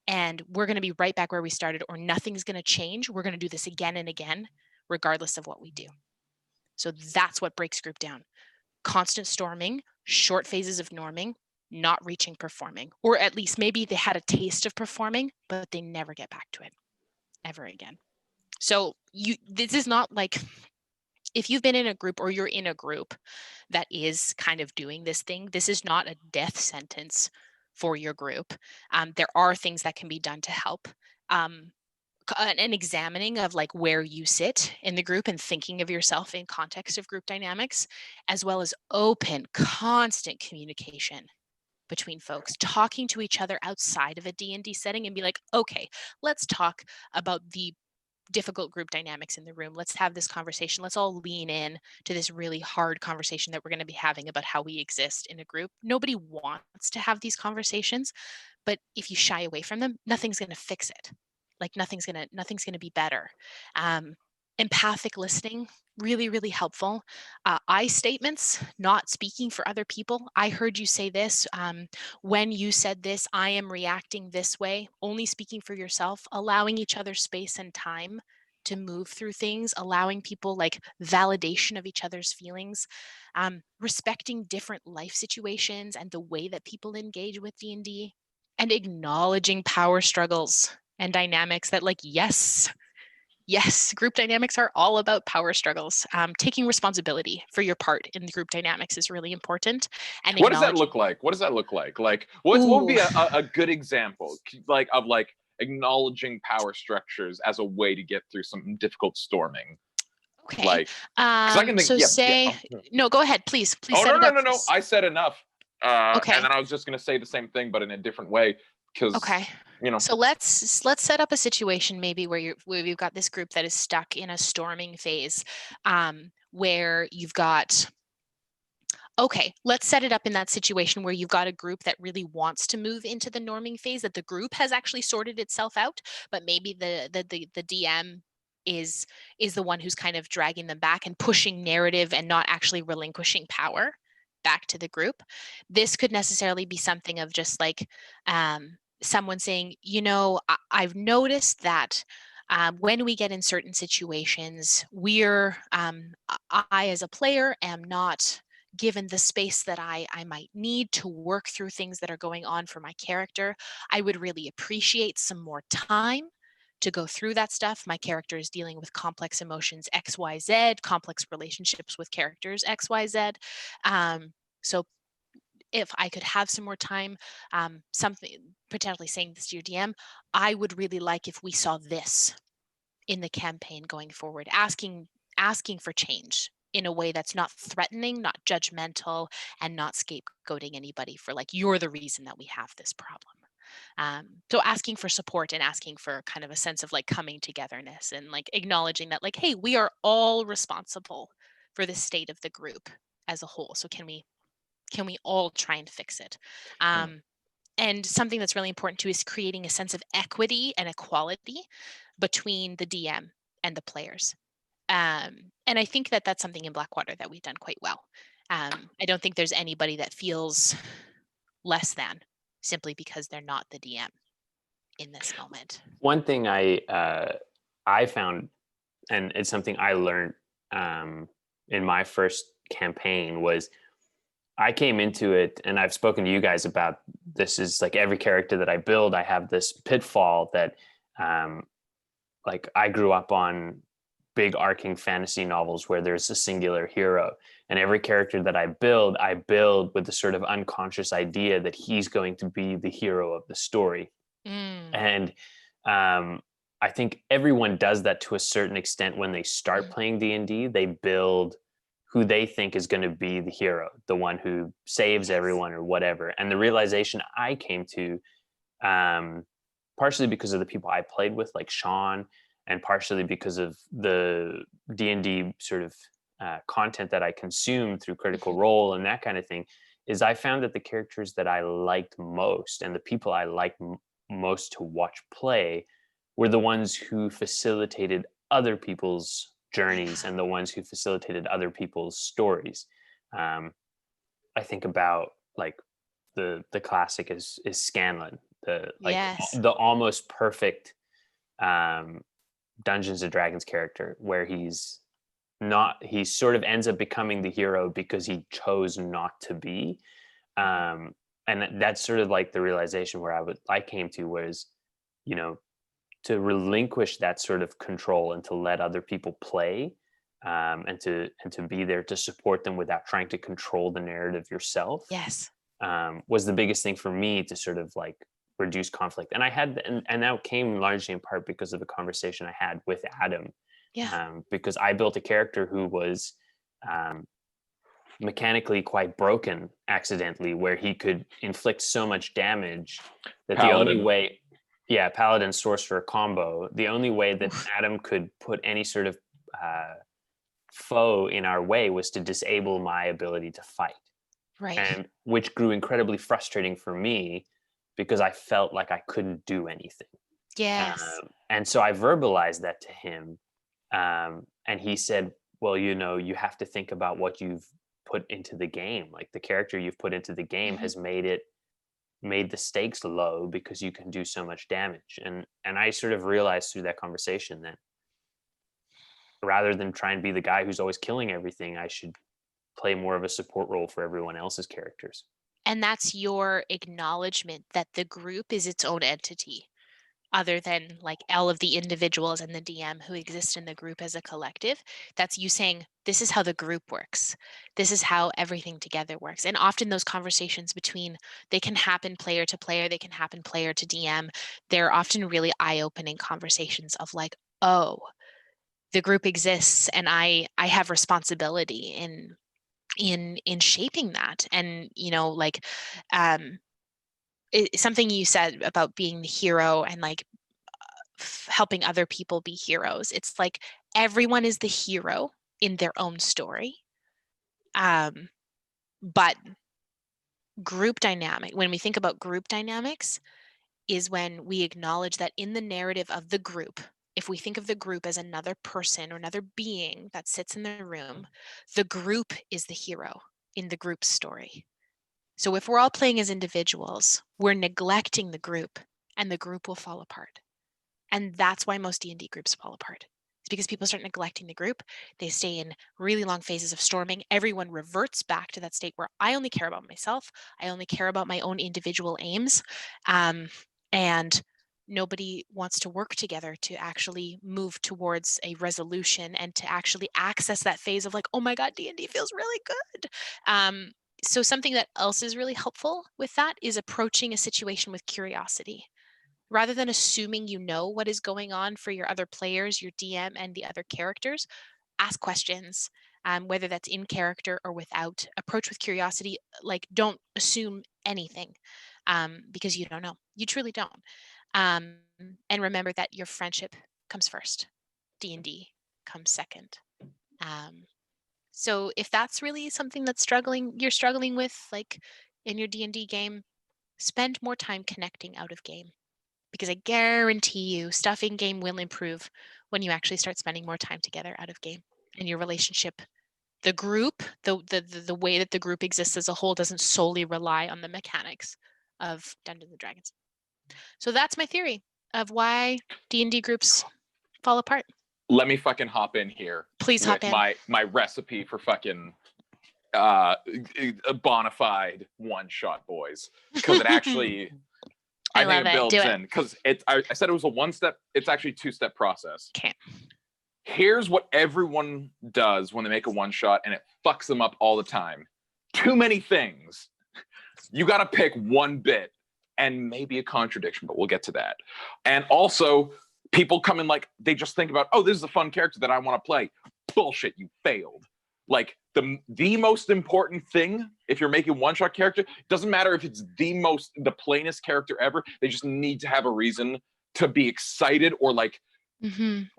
And we're going to be right back where we started, or nothing's going to change. We're going to do this again and again, regardless of what we do. So that's what breaks group down. Constant storming, short phases of norming, not reaching performing, or at least maybe they had a taste of performing, but they never get back to it ever again. So this is not like, if you've been in a group or you're in a group that is kind of doing this thing, this is not a death sentence for your group. There are things that can be done to help. An examining of like where you sit in the group and thinking of yourself in context of group dynamics, as well as open, constant communication between folks, talking to each other outside of a D&D setting and be like, okay, let's talk about the difficult group dynamics in the room. Let's have this conversation. Let's all lean in to this really hard conversation that we're going to be having about how we exist in a group. Nobody wants to have these conversations, but if you shy away from them, nothing's going to fix it. Like nothing's going to be better. Empathic listening, really, really helpful. I statements, not speaking for other people. I heard you say this. When you said this, I am reacting this way. Only speaking for yourself, allowing each other space and time to move through things, allowing people like validation of each other's feelings, respecting different life situations and the way that people engage with D&D, and acknowledging power struggles and dynamics that like, yes, group dynamics are all about power struggles. Taking responsibility for your part in the group dynamics is really important. And what does that look like? Like, what would be a good example, like of like acknowledging power structures as a way to get through some difficult storming? Okay. Like, I can think, no, go ahead, please. Oh, set no. I said enough. Okay. And then I was just going to say the same thing, but in a different way. Okay. So let's set up a situation maybe where we've got this group that is stuck in a storming phase, where you've got. Okay, let's set it up in that situation where you've got a group that really wants to move into the norming phase, that the group has actually sorted itself out, but maybe the DM is the one who's kind of dragging them back and pushing narrative and not actually relinquishing power back to the group. This could necessarily be something of just like someone saying, I've noticed that when we get in certain situations, I as a player am not given the space that I might need to work through things that are going on for my character, I would really appreciate some more time to go through that stuff. My character is dealing with complex emotions XYZ, complex relationships with characters XYZ. So if I could have some more time, something potentially saying this to your DM, I would really like if we saw this in the campaign going forward, asking for change in a way that's not threatening, not judgmental, and not scapegoating anybody for like, you're the reason that we have this problem. So asking for support and asking for kind of a sense of like coming togetherness and like acknowledging that like, hey, we are all responsible for the state of the group as a whole. So can we all try and fix it? And something that's really important too is creating a sense of equity and equality between the DM and the players. And I think that that's something in Blackwater that we've done quite well. I don't think there's anybody that feels less than simply because they're not the DM in this moment. One thing I found, and it's something I learned in my first campaign, was I came into it, and I've spoken to you guys about this, is like every character that I build, I have this pitfall that like I grew up on big arcing fantasy novels where there's a singular hero, and every character that I build with the sort of unconscious idea that he's going to be the hero of the story. And I think everyone does that to a certain extent when they start playing D&D. They build who they think is going to be the hero, the one who saves everyone or whatever. And the realization I came to, partially because of the people I played with, like Sean, and partially because of the D&D sort of content that I consumed through Critical Role and that kind of thing, is I found that the characters that I liked most and the people I liked most to watch play were the ones who facilitated other people's journeys and the ones who facilitated other people's stories. I think about like the classic is Scanlan, the almost perfect Dungeons and Dragons character, where he sort of ends up becoming the hero because he chose not to be. And that's sort of like the realization where I came to, was, to relinquish that sort of control and to let other people play, and to be there to support them without trying to control the narrative yourself. Yes. Was the biggest thing for me to sort of like reduce conflict. And I had, and that came largely in part because of the conversation I had with Adam. Yeah. Because I built a character who was mechanically quite broken accidentally, where he could inflict so much damage that Paladin. the only way, Paladin Sorcerer combo, the only way that Adam could put any sort of foe in our way was to disable my ability to fight. Right. And which grew incredibly frustrating for me because I felt like I couldn't do anything. Yes. And so I verbalized that to him. And he said, well, you have to think about what you've put into the game. Like the character you've put into the game has made the stakes low because you can do so much damage. And I sort of realized through that conversation that rather than try and be the guy who's always killing everything, I should play more of a support role for everyone else's characters. And that's your acknowledgement that the group is its own entity, other than like all of the individuals and the DM who exist in the group as a collective. That's you saying, this is how the group works. This is how everything together works. And often those conversations they can happen player to player, they can happen player to DM. They're often really eye-opening conversations of like, oh, the group exists and I have responsibility in shaping that. And something you said about being the hero and like helping other people be heroes. It's like everyone is the hero in their own story. But group dynamic, when we think about group dynamics, is when we acknowledge that in the narrative of the group, if we think of the group as another person or another being that sits in the room, the group is the hero in the group's story. So if we're all playing as individuals, we're neglecting the group and the group will fall apart. And that's why most D&D groups fall apart, It's because people start neglecting the group. They stay in really long phases of storming. Everyone reverts back to that state where I only care about myself. I only care about my own individual aims. And nobody wants to work together to actually move towards a resolution and to actually access that phase of like, oh my God, D&D feels really good. So something that else is really helpful with that is approaching a situation with curiosity. Rather than assuming you know what is going on for your other players, your DM and the other characters, ask questions, whether that's in character or without. Approach with curiosity, like don't assume anything because you don't know. You truly don't. And remember that your friendship comes first. D&D comes second. So if that's really something that's you're struggling with, like in your D&D game, spend more time connecting out of game. Because I guarantee you stuff in game will improve when you actually start spending more time together out of game. And your relationship, the group, the way that the group exists as a whole doesn't solely rely on the mechanics of Dungeons and Dragons. So that's my theory of why D&D groups fall apart. Let me fucking hop in here. Please hop in. My recipe for fucking bona fide one-shot, boys. Because it actually... I think it builds in because I said it was a one-step. It's actually a two-step process. Okay. Here's what everyone does when they make a one-shot, and it fucks them up all the time. Too many things. You got to pick one bit, and maybe a contradiction, but we'll get to that. And also, people come in like they just think about, oh, this is a fun character that I want to play. Bullshit, you failed. Like the most important thing, if you're making one-shot character, doesn't matter if it's the plainest character ever. They just need to have a reason to be excited or like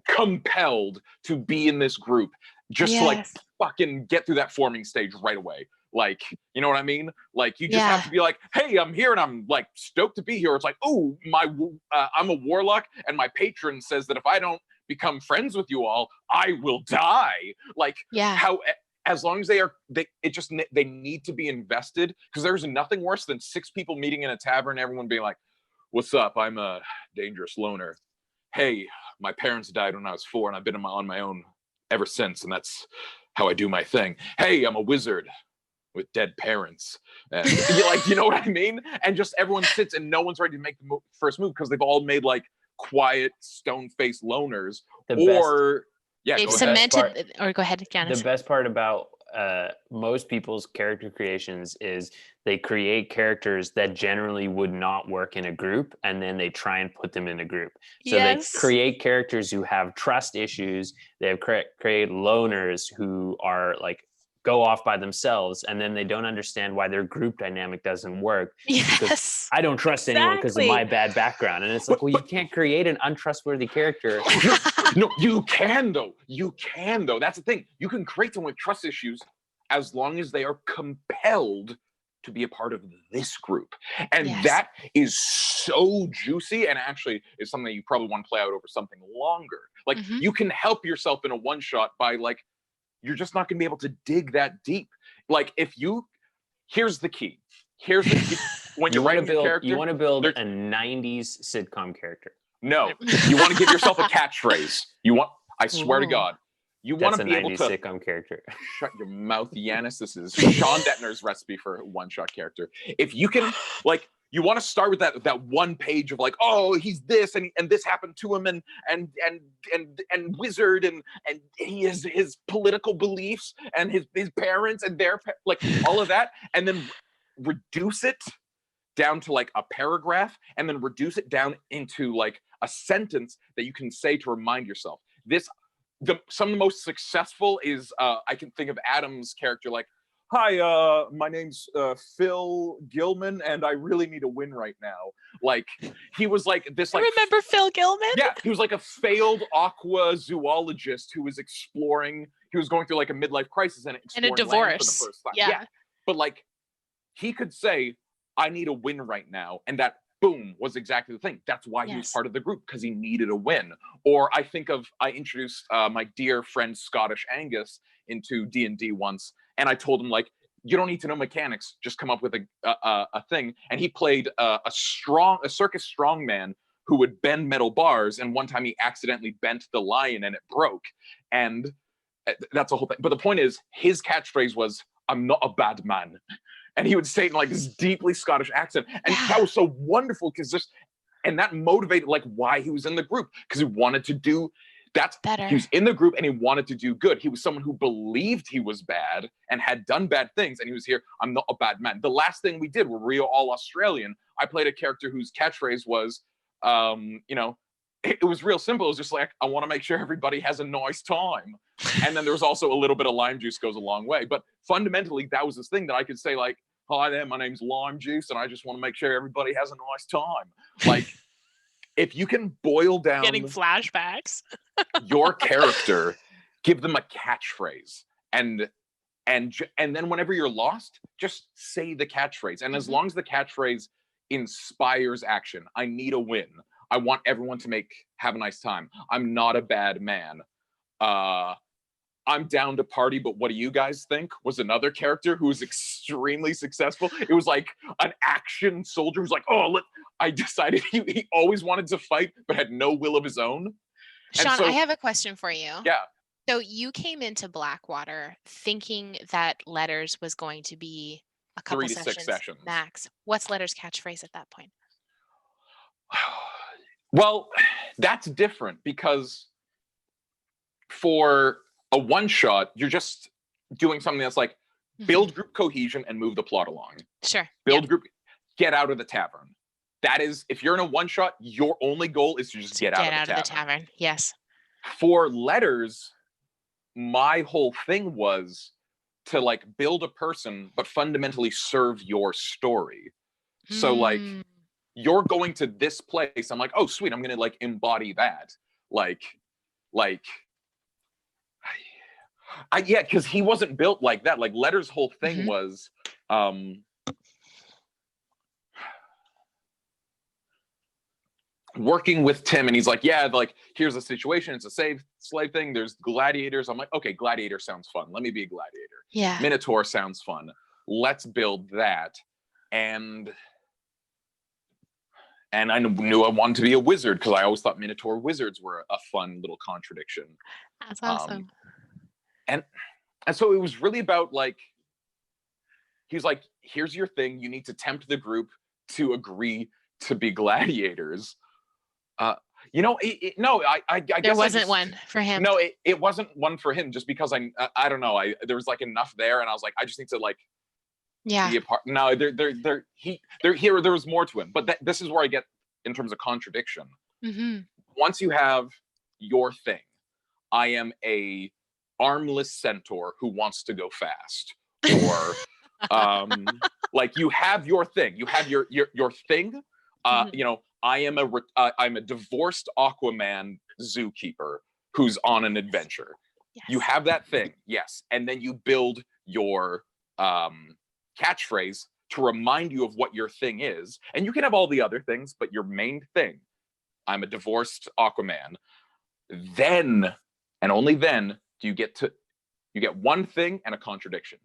compelled to be in this group, just to like fucking get through that forming stage right away. Like, you know what I mean? Like, you just have to be like, hey, I'm here and I'm like stoked to be here. It's like, oh, I'm a warlock and my patron says that if I don't become friends with you all, I will die. Like, how, as long as they need to be invested, because there's nothing worse than 6 people meeting in a tavern, everyone being like, what's up? I'm a dangerous loner. Hey, my parents died when I was 4 and I've been on my own ever since, and that's how I do my thing. Hey, I'm a wizard with dead parents. And you know what I mean? And just everyone sits and no one's ready to make the first move because they've all made like quiet, stone-faced loners. They've cemented, or go ahead, Janice. The best part about most people's character creations is they create characters that generally would not work in a group, and then they try and put them in a group. So they create characters who have trust issues. They have create loners who are like go off by themselves, and then they don't understand why their group dynamic doesn't work. Because I don't trust anyone because of my bad background. And it's like, well, you can't create an untrustworthy character. No, you can though. You can though. That's the thing. You can create someone with trust issues as long as they are compelled to be a part of this group. And that is so juicy, and actually is something that you probably want to play out over something longer. Like you can help yourself in a one shot by like, you're just not going to be able to dig that deep. Like here's the key. When you want to build character, you want to build a 90s sitcom character. No, you want to give yourself a catchphrase. I swear to God, you want to be able to sitcom character. Shut your mouth, Yanis. This is Sean Detner's recipe for a one-shot character. If you can, like, you want to start with that one page of like, oh, he's this and this happened to him and wizard and he has his political beliefs and his parents and their like all of that, and then reduce it down to like a paragraph, and then reduce it down into like a sentence that you can say to remind yourself. Some of the most successful is I can think of Adam's character like, hi, my name's Phil Gilman, and I really need a win right now. Like, he was like this, like... Remember Phil Gilman? Yeah, he was like a failed aqua zoologist who was exploring... He was going through like a midlife crisis and exploring a divorce. land for the first time. Yeah. But like, he could say, I need a win right now, and that, boom, was exactly the thing. That's why he was part of the group, because he needed a win. Or I introduced my dear friend Scottish Angus into D&D once, and I told him, like, you don't need to know mechanics, just come up with a thing. And he played a circus strongman who would bend metal bars, and one time he accidentally bent the lion and it broke. And that's a whole thing. But the point is, his catchphrase was, "I'm not a bad man." And he would say it in like this deeply Scottish accent. And that was so wonderful and that motivated like why he was in the group, because he wanted to do that's better. He was in the group and he wanted to do good. He was someone who believed he was bad and had done bad things, and he was here, "I'm not a bad man." The last thing we did, we're Rio All Australian, I played a character whose catchphrase was, it was real simple. It was just like, "I want to make sure everybody has a nice time." And then there was also a little bit of lime juice goes a long way. But fundamentally, that was this thing that I could say like, "Hi there, my name's Lime Juice, and I just want to make sure everybody has a nice time." Like, if you can boil down Getting flashbacks. your character, give them a catchphrase, and then whenever you're lost, just say the catchphrase. And as long as the catchphrase inspires action, "I need a win. I want everyone to have a nice time. I'm not a bad man. I'm down to party, but what do you guys think?" was another character who was extremely successful. It was like an action soldier who's like, I decided he always wanted to fight, but had no will of his own. Sean, I have a question for you. Yeah. So you came into Blackwater thinking that Letters was going to be a couple 3 to 6 sessions max. What's Letters' catchphrase at that point? Well, that's different, because for a one-shot, you're just doing something that's like, build group cohesion and move the plot along. Sure. Build group, get out of the tavern. That is, if you're in a one-shot, your only goal is to just get out of the tavern. Yes. For Letters, my whole thing was to like build a person, but fundamentally serve your story. So like, you're going to this place. I'm like, "Oh, sweet. I'm going to like embody that." Yeah, because he wasn't built like that. Like, Letters' whole thing was, working with Tim, and he's like, "Yeah, like, here's the situation. It's a slave thing. There's gladiators." I'm like, "Okay, gladiator sounds fun. Let me be a gladiator." Yeah. Minotaur sounds fun. Let's build that. And I knew I wanted to be a wizard, because I always thought Minotaur wizards were a fun little contradiction. That's awesome. And so it was really about like, he's like, "Here's your thing. You need to tempt the group to agree to be gladiators." I guess there wasn't one for him. No, it wasn't one for him, just because I don't know. There was like enough there, and I was like, I just need to like be a part. No, there was more to him, but this is where I get in terms of contradiction. Once you have your thing, I am a armless centaur who wants to go fast, or like, you have your thing. You have your thing. I'm a divorced Aquaman zookeeper who's on an adventure. Yes. You have that thing, yes, and then you build your catchphrase to remind you of what your thing is, and you can have all the other things, but your main thing, I'm a divorced Aquaman. Then, and only then, do you get one thing and a contradiction.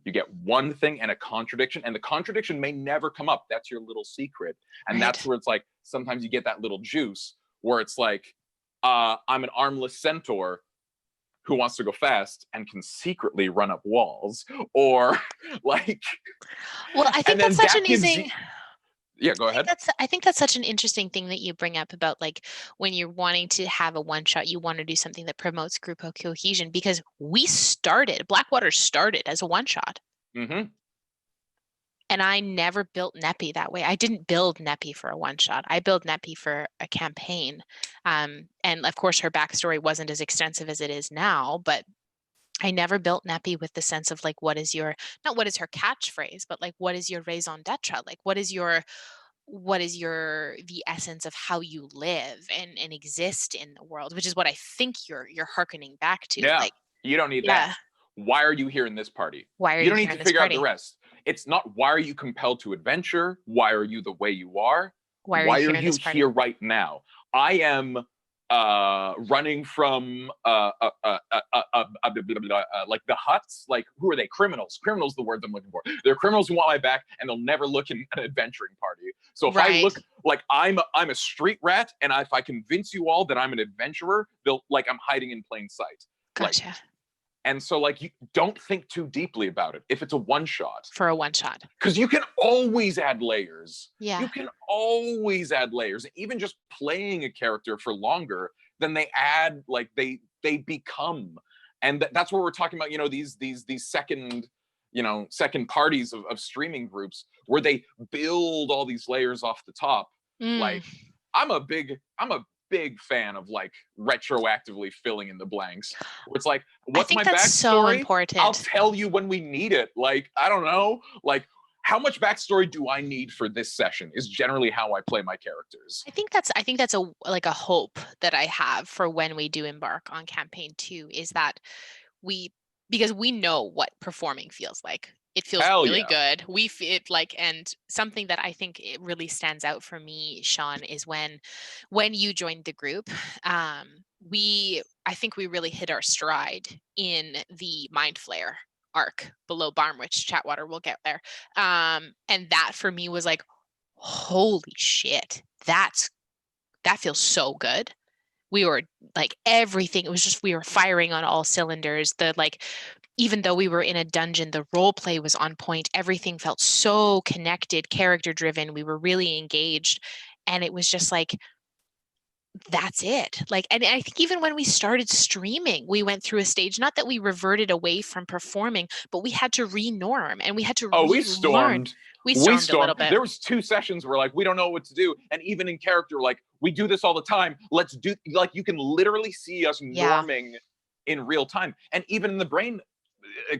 You get one thing and a contradiction, and the contradiction may never come up. That's your little secret. And that's where it's like, sometimes you get that little juice where it's like, I'm an armless centaur who wants to go fast and can secretly run up walls, or like. Well, I think that's such an easy. Yeah, go ahead. I think that's such an interesting thing that you bring up about, like, when you're wanting to have a one shot, you want to do something that promotes group cohesion, because Blackwater started as a one shot. And I never built Neppy that way. I didn't build Neppy for a one shot. I built Neppy for a campaign. And of course, her backstory wasn't as extensive as it is now, but I never built Neppy with the sense of like, not what is her catchphrase, but like, what is your raison d'etre? Like, what is the essence of how you live and exist in the world, which is what I think you're hearkening back to. Yeah, like, you don't need that. Why are you here in this party? You don't need to figure out the rest. It's not, why are you compelled to adventure? Why are you the way you are? Why are you here right now? I am running from like the huts. Like, who are they? Criminals. Criminals, the word I'm looking for. They're criminals who want my back, and they'll never look in an adventuring party. So if I like I'm a street rat, and if I convince you all that I'm an adventurer, they'll like I'm hiding in plain sight. Gotcha. Like, and so like you don't think too deeply about it if it's a one shot. For a one shot. Because you can always add layers. Yeah. You can always add layers. Even just playing a character for longer, then they add, like they become. And that's what we're talking about, you know, these second, you know, second parties of streaming groups where they build all these layers off the top. Like I'm a big fan of like retroactively filling in the blanks. Where it's like, what's my that's backstory? so important. I'll tell you when we need it. Like, I don't know, like how much backstory do I need for this session is generally how I play my characters. I think that's a like a hope that I have for when we do embark on campaign 2 is that because we know what performing feels like. It feels really good. We feel like, and something that I think it really stands out for me, Sean, is when you joined the group, I think we really hit our stride in the Mind Flayer arc below Barmwich. Chatwater, we'll get there. And that for me was like, holy shit, that feels so good. We were like everything. It was just, we were firing on all cylinders. Even though we were in a dungeon, the role play was on point. Everything felt so connected, character driven. We were really engaged. And it was just like, that's it. Like, and I think even when we started streaming, we went through a stage, not that we reverted away from performing, but we had to re-norm and we had to we stormed. We stormed a little bit. There was 2 sessions where like we don't know what to do, and even in character, like we do this all the time. Let's do, like, you can literally see us norming in real time, and even in the brain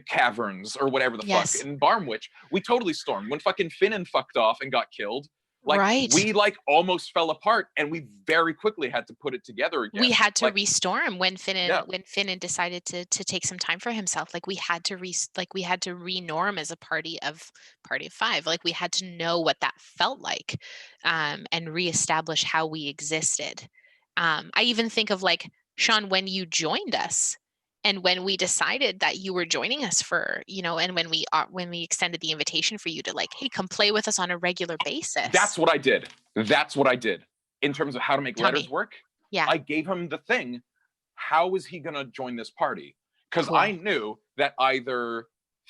caverns or whatever the fuck in Barmwich, we totally stormed. When fucking Finnan fucked off and got killed, like we like almost fell apart, and we very quickly had to put it together again. We had to restorm when Finnan decided to take some time for himself. Like we had to re-norm as a party of 5. Like we had to know what that felt like, and reestablish how we existed. I even think of like, Sean, when you joined us, and when we decided that you were joining us for, you know, and when we extended the invitation for you to like, hey, come play with us on a regular basis. That's what I did. In terms of how to make letters work. Yeah. I gave him the thing. How is he going to join this party? Because I knew that either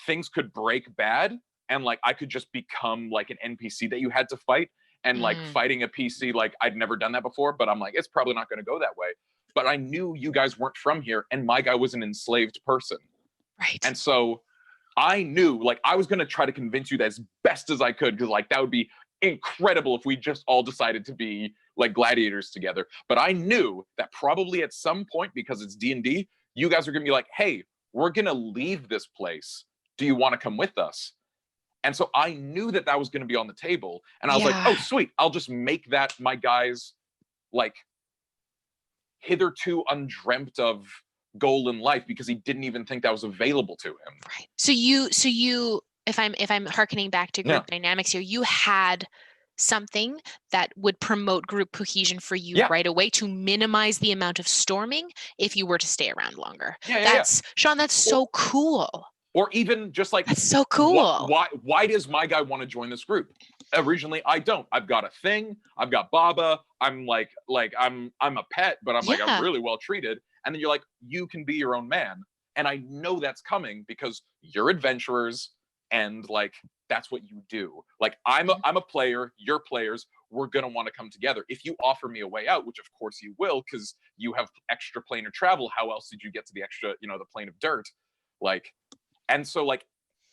things could break bad and like I could just become like an NPC that you had to fight, and like fighting a PC, like I'd never done that before, but I'm like, it's probably not going to go that way. But I knew you guys weren't from here, and my guy was an enslaved person. Right. And so I knew, like, I was going to try to convince you that as best as I could, because, like, that would be incredible if we just all decided to be, like, gladiators together. But I knew that probably at some point, because it's D&D, you guys are going to be like, hey, we're going to leave this place. Do you want to come with us? And so I knew that was going to be on the table. And I was like, oh, sweet. I'll just make that my guy's, like, hitherto undreamt of goal in life, because he didn't even think that was available to him. Right. So you, if I'm hearkening back to group dynamics here, you had something that would promote group cohesion for you right away to minimize the amount of storming if you were to stay around longer. Sean, that's so cool. Or even just like, that's so cool. Why does my guy want to join this group? Originally, I don't. I've got a thing. I've got Baba. I'm like I'm a pet, but I'm like, I'm really well treated. And then you're like, you can be your own man. And I know that's coming because you're adventurers, and like that's what you do. Like I'm a player, you're players. We're gonna want to come together. If you offer me a way out, which of course you will, because you have extra planar travel. How else did you get to the extra, you know, the plane of dirt? Like, and so like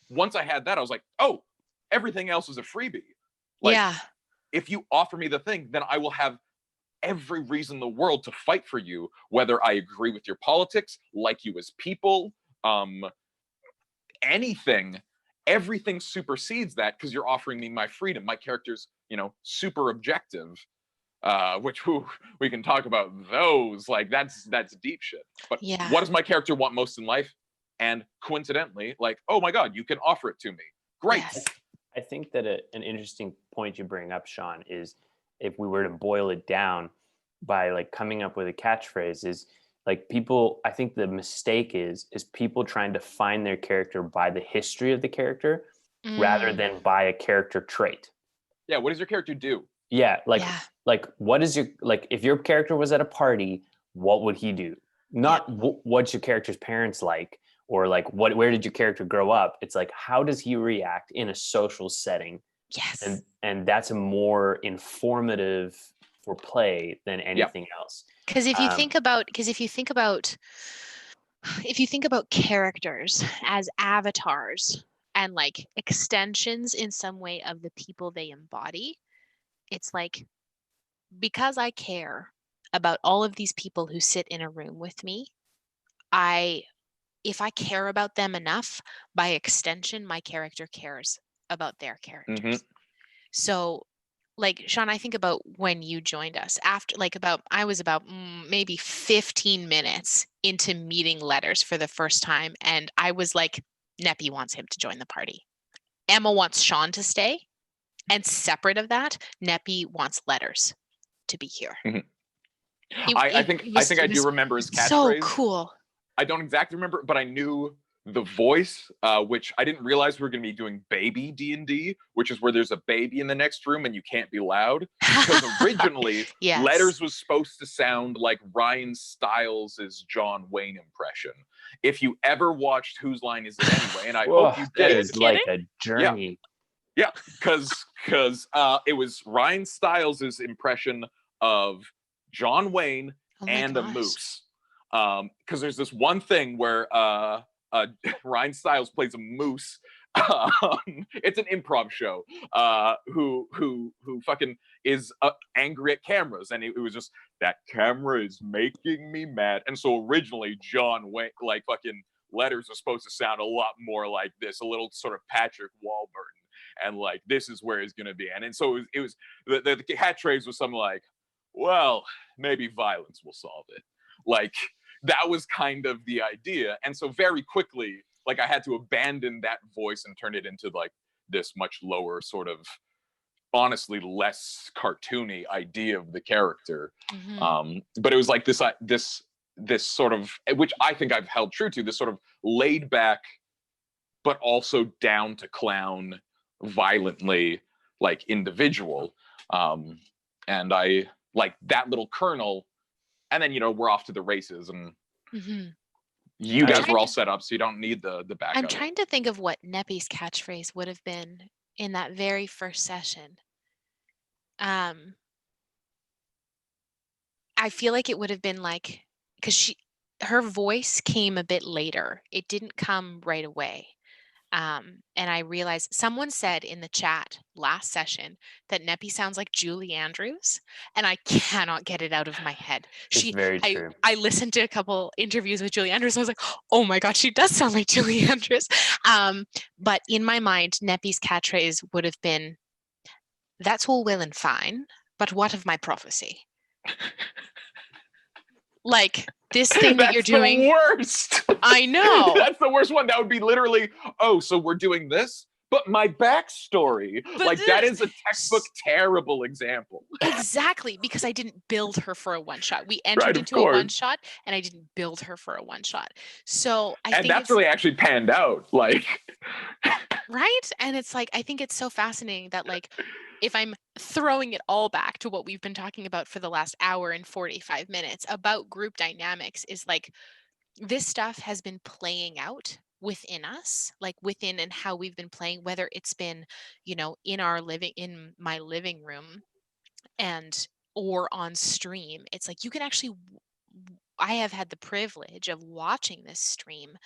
once I had that, I was like, oh, everything else is a freebie. Like, if you offer me the thing, then I will have every reason in the world to fight for you, whether I agree with your politics, like you as people, anything. Everything supersedes that because you're offering me my freedom. My character's, you know, super objective, which we can talk about those. Like that's deep shit. But what does my character want most in life? And coincidentally, like, oh my God, you can offer it to me. Great. Yes. I think that an interesting point you bring up, Sean, is if we were to boil it down by like coming up with a catchphrase, is like people, I think the mistake is people trying to find their character by the history of the character rather than by a character trait. Yeah, what does your character do? Yeah, Yeah. like what is your, like if your character was at a party, what would he do? Not what's your character's parents like, or like where did your character grow up? It's like, how does he react in a social setting? Yes. And that's a more informative for play than anything else. Because if you think about characters as avatars and like extensions in some way of the people they embody, it's like, because I care about all of these people who sit in a room with me, if I care about them enough, by extension, my character cares about their characters. So, like, Sean, I think about when you joined us after, like, I was about maybe 15 minutes into meeting Letters for the first time. And I was like, Neppy wants him to join the party. Emma wants Sean to stay. And separate of that, Neppy wants Letters to be here. I think I do remember his catchphrase. So cool. I don't exactly remember, but I knew the voice, which I didn't realize we were going to be doing baby D&D, which is where there's a baby in the next room and you can't be loud. Because originally, Yes. Letters was supposed to sound like Ryan Stiles' John Wayne impression. If you ever watched Whose Line Is It Anyway, and I hope you did. That is like a journey. Yeah, because it was Ryan Stiles' impression of John Wayne and a moose. Because there's this one thing where Ryan Stiles plays a moose. It's an improv show. Who fucking is angry at cameras, and it was just, that camera is making me mad. And so originally John Wayne, like fucking Letters, was supposed to sound a lot more like this, a little sort of Patrick Warburton. And like, this is where he's gonna be. And so it was the catchphrase was something like, well, maybe violence will solve it. Like, that was kind of the idea. And so very quickly, like, I had to abandon that voice and turn it into like this much lower, sort of, honestly, less cartoony idea of the character. But it was like this sort of, which I think I've held true to, this sort of laid back, but also down to clown, violently, like, individual. And I like that little kernel. And then, we're off to the races, and you guys were all set up, so you don't need the backup. I'm trying to think of what Neppy's catchphrase would have been in that very first session. I feel like it would have been like, because her voice came a bit later. It didn't come right away. And I realized someone said in the chat last session that Neppy sounds like Julie Andrews, and I cannot get it out of my head. It's very true. I listened to a couple interviews with Julie Andrews, and I was like, oh my God, she does sound like Julie Andrews. But in my mind, Neppy's catchphrase would have been, that's all well and fine, but what of my prophecy? Like, this thing that you're doing. That's the worst. I know. That's the worst one. That would be literally, oh, so we're doing this, but my backstory. Like, that is a textbook terrible example. Exactly, because I didn't build her for a one shot. We entered into a one shot, and I didn't build her for a one shot. So I think that's really actually panned out. Like, right? And it's like, I think it's so fascinating that, like, if I'm throwing it all back to what we've been talking about for the last hour and 45 minutes about group dynamics, is like, this stuff has been playing out within us, like within and how we've been playing, whether it's been, in my living room or on stream. It's like, you can actually, I have had the privilege of watching this stream,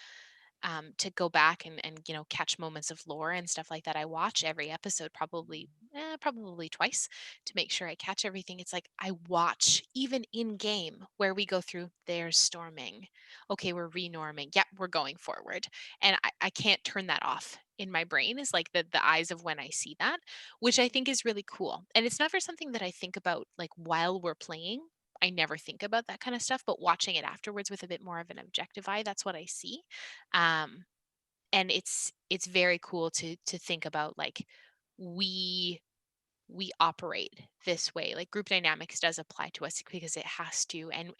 to go back and catch moments of lore and stuff like that. I watch every episode probably twice to make sure I catch everything. It's like, I watch even in game where we go through, there's storming. Okay, we're renorming. Yep, we're going forward. And I can't turn that off in my brain, is like the eyes of when I see that, which I think is really cool. And it's never something that I think about like while we're playing. I never think about that kind of stuff, but watching it afterwards with a bit more of an objective eye, that's what I see. And it's very cool to think about, like, we operate this way. Like, group dynamics does apply to us because it has to. And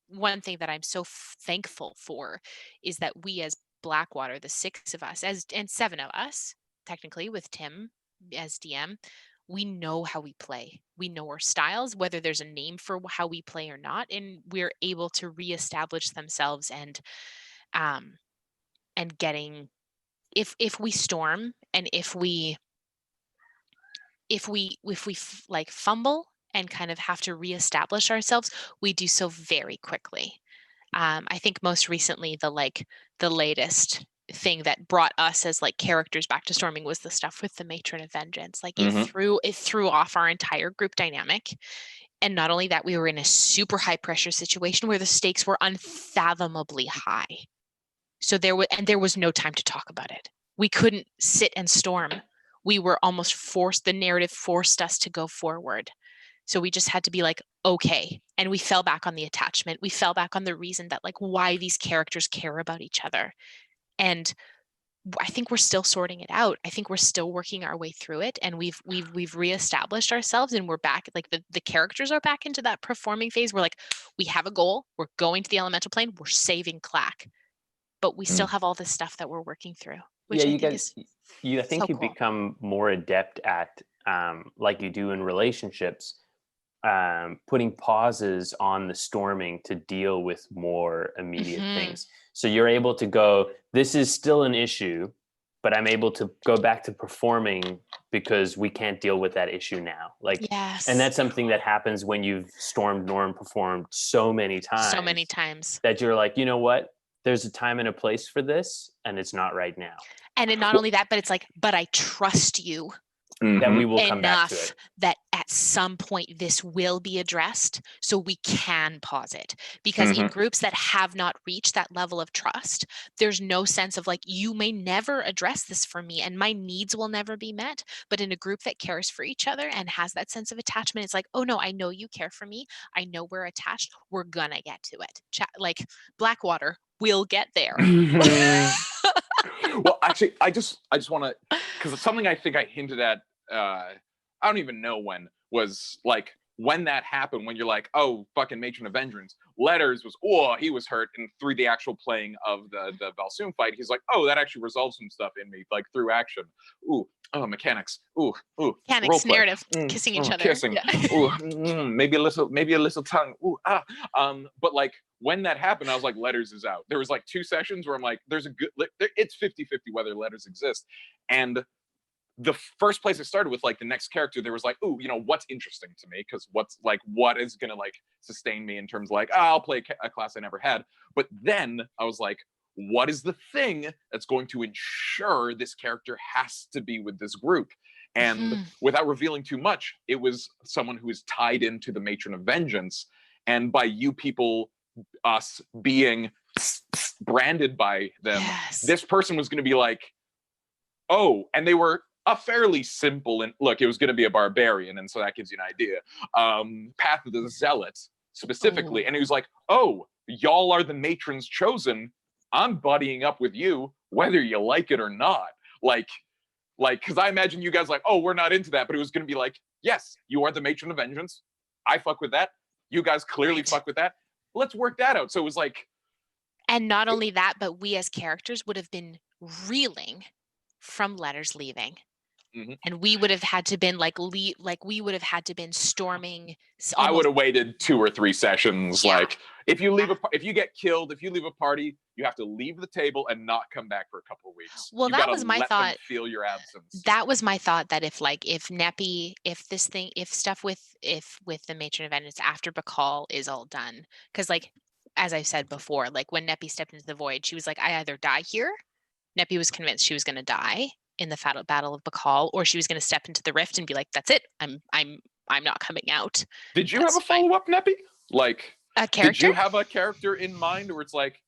one thing that I'm so thankful for is that we, as Blackwater, the 6 of us, and 7 of us, technically with Tim as DM, we know how we play. We know our styles, whether there's a name for how we play or not, and we're able to reestablish themselves and getting, if we storm and if we like fumble and kind of have to reestablish ourselves, we do so very quickly. I think most recently the latest thing that brought us as like characters back to storming was the stuff with the Matron of Vengeance. Like it threw off our entire group dynamic. And not only that, we were in a super high pressure situation where the stakes were unfathomably high. So there was no time to talk about it. We couldn't sit and storm. We were almost forced, the narrative forced us to go forward. So we just had to be like, okay. And we fell back on the attachment. We fell back on the reason that like why these characters care about each other. And I think we're still sorting it out. I think we're still working our way through it. And we've reestablished ourselves, and we're back, like the characters are back into that performing phase. We're like, we have a goal. We're going to the elemental plane. We're saving Clack. But we still have all this stuff that we're working through. Which Yeah, I you think guys, is I think so you cool. become more adept at, like you do in relationships, putting pauses on the storming to deal with more immediate things. So you're able to go, this is still an issue, but I'm able to go back to performing because we can't deal with that issue now. Like, Yes. And that's something that happens when you've stormed nor performed so many times. So many times. That you're like, you know what? There's a time and a place for this, and it's not right now. And not only that, but it's like, but I trust you that we will come back to enough it. that at some point this will be addressed, so we can pause it. Because in groups that have not reached that level of trust, there's no sense of like, you may never address this for me and my needs will never be met. But in a group that cares for each other and has that sense of attachment, it's like, oh no, I know you care for me. I know we're attached. We're gonna get to it. Like Blackwater, we'll get there. Well, actually, I just want to, because it's something I think I hinted at, I don't even know when, was like when that happened, when you're like, oh, fucking Matron of Vengeance. Letters was, oh, he was hurt, and through the actual playing of the Valsoon fight, he's like, oh, that actually resolves some stuff in me, like through action. Ooh, oh, mechanics. Ooh, mechanics, narrative, kissing each other. Kissing. Yeah. Ooh, maybe a little tongue. Ooh, but like, when that happened, I was like, Letters is out. There was like 2 sessions where I'm like, there's a good, it's 50-50 whether Letters exist. And the first place I started with, like, the next character, there was like, ooh, you know, what's interesting to me? Because what is going to like sustain me in terms of like, I'll play a class I never had. But then I was like, what is the thing that's going to ensure this character has to be with this group? And without revealing too much, it was someone who is tied into the Matron of Vengeance. And by you people, us being branded by them, this person was going to be like, oh, and they were a fairly simple, and look, it was going to be a barbarian, and so that gives you an idea. Path of the Zealot specifically, and he was like, oh, y'all are the matrons chosen. I'm buddying up with you, whether you like it or not. Like, because I imagine you guys like, oh, we're not into that, but it was going to be like, yes, you are the Matron of Vengeance. I fuck with that. You guys clearly fuck with that. Let's work that out. So it was like, and not only that, but we as characters would have been reeling from Letters leaving. And we would have had to been we would have had to been storming. I would have waited 2 or 3 sessions. Yeah. Like, if you leave if you get killed, if you leave a party, you have to leave the table and not come back for a couple of weeks. Well, that was my thought. Feel your absence. That was my thought, that if stuff with the Matron of Vengeance after Bacall is all done, because like, as I said before, like when Neppy stepped into the void, she was like, I either die here. Neppy was convinced she was going to die in the battle of Bacall, or she was going to step into the rift and be like, that's it, I'm not coming out. Did you have a follow-up, Neppy? Like, a character? Did you have a character in mind where it's like,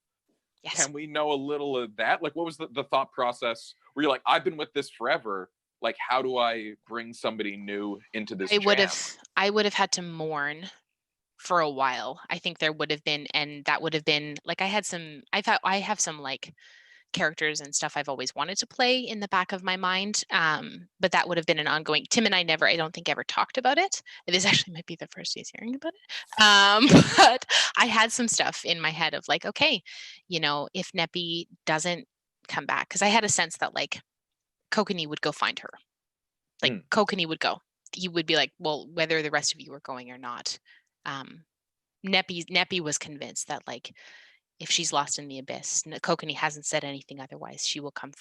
yes, can we know a little of that? Like, what was the thought process where you're like, I've been with this forever, like, how do I bring somebody new into this I would have had to mourn for a while. I think there would have been, and that would have been like, I have some like characters and stuff I've always wanted to play in the back of my mind, but that would have been an ongoing. Tim and I I don't think ever talked about it. This actually might be the first he's hearing about it, but I had some stuff in my head of like, okay, you know, if Neppy doesn't come back, because I had a sense that like Kokanee would go find her, like Kokanee would go, he would be like, well, whether the rest of you are going or not. Neppy was convinced that like if she's lost in the abyss, Kokanee hasn't said anything otherwise, he will come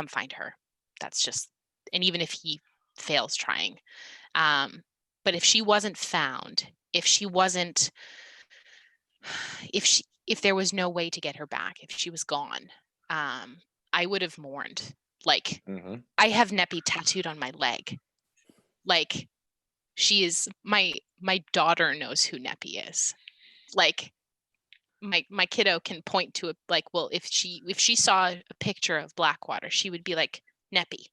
find her. That's just, and even if he fails trying. But if she wasn't found, if there was no way to get her back, if she was gone, I would have mourned. Like, I have Neppy tattooed on my leg. Like, she is my daughter knows who Neppy is. Like, my kiddo can point to it. Like, well, if she saw a picture of Blackwater, she would be like, Neppy.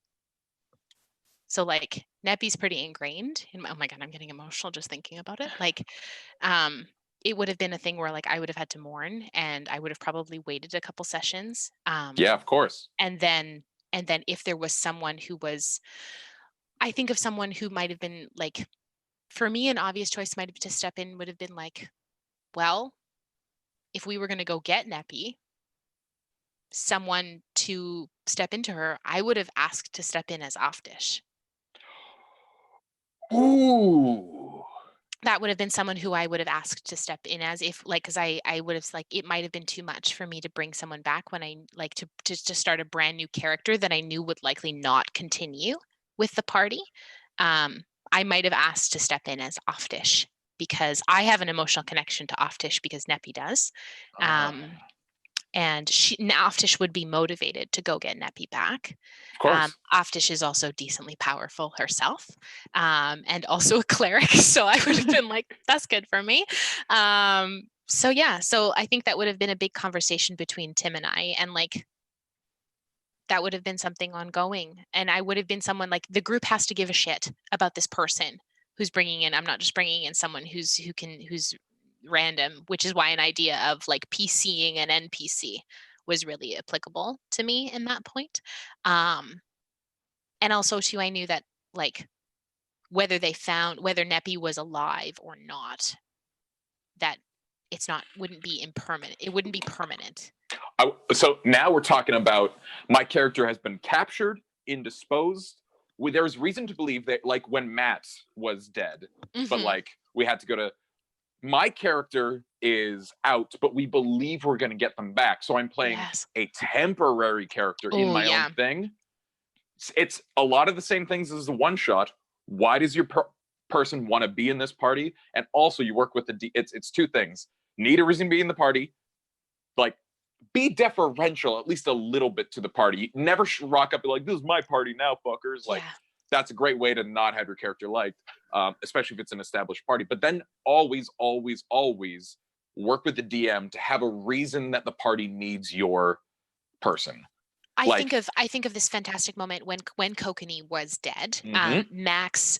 So like Neppy's pretty ingrained in my, oh my God, I'm getting emotional just thinking about it. Like, it would have been a thing where like I would have had to mourn, and I would have probably waited a couple sessions. Yeah, of course. And then if there was someone who was, I think of someone who might have been like, for me, an obvious choice might have to step in would have been like, well, if we were going to go get Neppy, someone to step into her, I would have asked to step in as Offdish. Ooh. That would have been someone who I would have asked to step in as, if like, because I would have like, it might have been too much for me to bring someone back when I like to start a brand new character that I knew would likely not continue with the party. I might have asked to step in as Offdish because I have an emotional connection to Offdish because Neppy does. And Offdish would be motivated to go get Neppy back. Of course. Offdish is also decently powerful herself, and also a cleric. So I would have been like, that's good for me. So yeah, so I think that would have been a big conversation between Tim and I, and like that would have been something ongoing. And I would have been someone like, the group has to give a shit about this person who's bringing in. I'm not just bringing in someone who's random, which is why an idea of like PCing an NPC was really applicable to me in that point. And also too, I knew that like whether Neppy was alive or not, that wouldn't be impermanent. It wouldn't be permanent. So now we're talking about my character has been captured, indisposed. There's reason to believe that like when Matt was dead, but like we had to go to, my character is out, but we believe we're going to get them back. So I'm playing a temporary character in my own thing. It's a lot of the same things as the one shot. Why does your person want to be in this party? And also you work with it's two things. Need a reason to be in the party. Like, be deferential at least a little bit to the party. Never rock up and be like, this is my party now, fuckers. Like, that's a great way to not have your character liked, especially if it's an established party. But then always, always, always work with the DM to have a reason that the party needs your person. I think of this fantastic moment when Kokanee was dead. Matt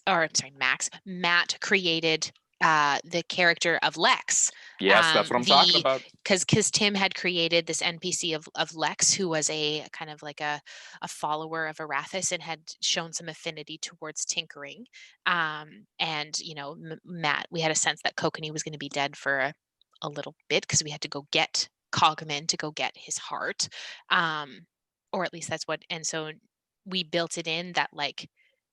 created the character of Lex. Yes, that's what I'm talking about. Because Tim had created this NPC of Lex, who was a kind of like a follower of Arathis and had shown some affinity towards tinkering. And you know, Matt, we had a sense that Kokanee was going to be dead for a little bit because we had to go get Cogman to go get his heart. Or at least that's what, and so we built it in that like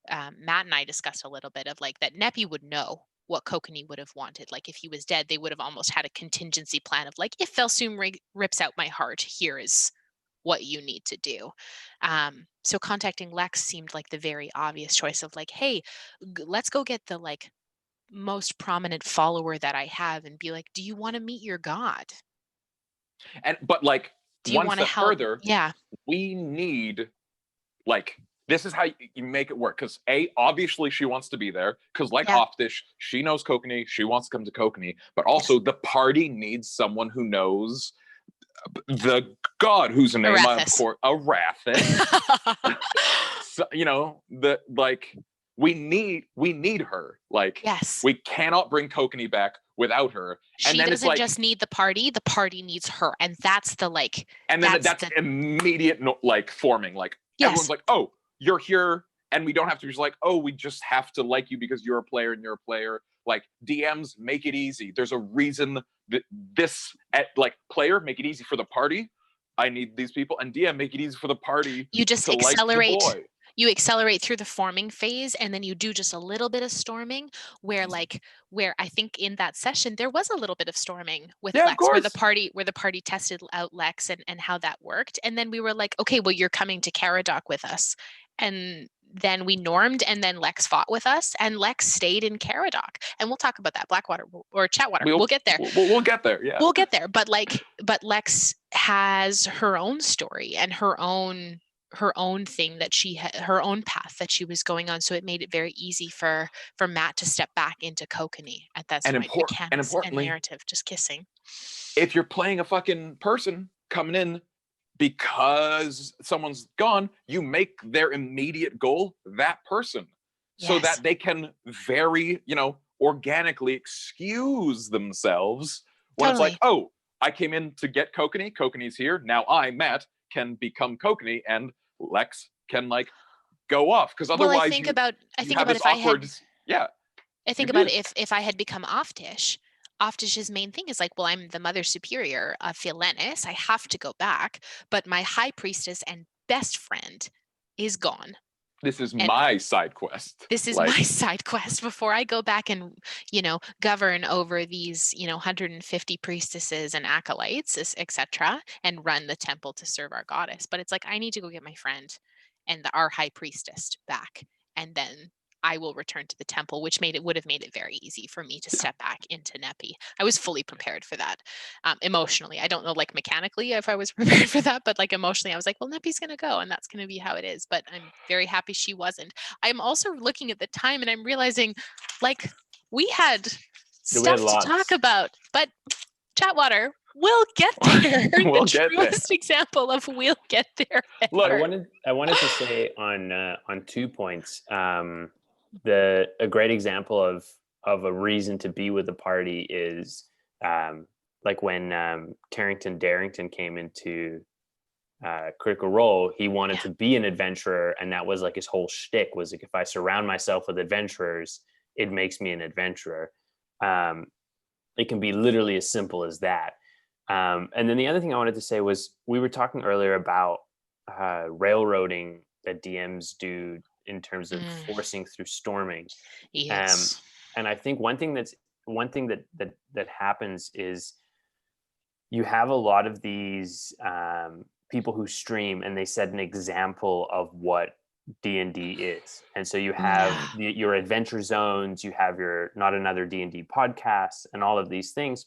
Matt and I discussed a little bit of like that Neppy would know what Kokanee would have wanted. Like if he was dead, they would have almost had a contingency plan of like, if Felsoom rips out my heart, here is what you need to do. So contacting Lex seemed like the very obvious choice of like, hey, let's go get the like most prominent follower that I have and be like, do you want to meet your god? But like, do you one step further, yeah, we need like, this is how you make it work. Because obviously she wants to be there. Because like Offdish, she knows Kokanee. She wants to come to Kokanee. But also the party needs someone who knows the god, whose name of course Arathis. So, you know, we need her. Like, we cannot bring Kokanee back without her. She doesn't just need the party needs her. And that's the like, and then that's immediate like forming. Like everyone's like, oh, you're here, and we don't have to be just like, oh, we just have to like you because you're a player and you're a player. Like, DMs, make it easy. There's a reason that like, player, make it easy for the party. I need these people, and DM, make it easy for the party. You just accelerate. Like the boy. you accelerate through the forming phase, and then you do just a little bit of storming, where I think in that session there was a little bit of storming with Yeah, of Lex, where the course. party tested out Lex and how that worked. And then we were like, okay, well, you're coming to Caradoc with us. And then we normed, and then Lex fought with us, and Lex stayed in Caradoc. And we'll talk about that, Blackwater or Chatwater. We'll get there. We'll get there. Yeah. We'll get there. But Lex has her own story and her own thing that she had, her own path that she was going on. So it made it very easy for Matt to step back into Kokanee at that point. Mechanics and narrative, just kissing. If you're playing a fucking person coming in because someone's gone, you make their immediate goal that person, so that they can very, organically excuse themselves when it's like, oh, I came in to get Kokanee. Kokanee's here. Now I, Matt, can become Kokanee, and Lex can go off. Because otherwise, I think about if I had, I think about if I had become Oftish. Oftish's main thing is well, I'm the Mother Superior of Philenis. I have to go back, but my High Priestess and best friend is gone. This is my side quest. This is my side quest before I go back and, govern over these, 150 priestesses and acolytes, etc., and run the temple to serve our goddess. But it's I need to go get my friend and our high priestess back, and then I will return to the temple, which would have made it very easy for me to step back into Nepi. I was fully prepared for that. Emotionally, I don't know, mechanically if I was prepared for that, but emotionally, I was well, Nepi's going to go, and that's going to be how it is. But I'm very happy she wasn't. I'm also looking at the time, and I'm realizing, we had stuff to talk about, but Chatwater, we'll get there. We'll the get truest there. example of we'll get there. Look, I wanted to say on 2 points. A great example of a reason to be with the party is when Carrington Darrington came into Critical Role, he wanted to be an adventurer, and that was his whole shtick was if I surround myself with adventurers, it makes me an adventurer. It can be literally as simple as that. And then the other thing I wanted to say was we were talking earlier about railroading that DMs do in terms of forcing through storming. Yes. And I think one thing that happens is you have a lot of these people who stream, and they set an example of what D&D is. And so you have your adventure zones, you have your Not Another D&D podcast, and all of these things.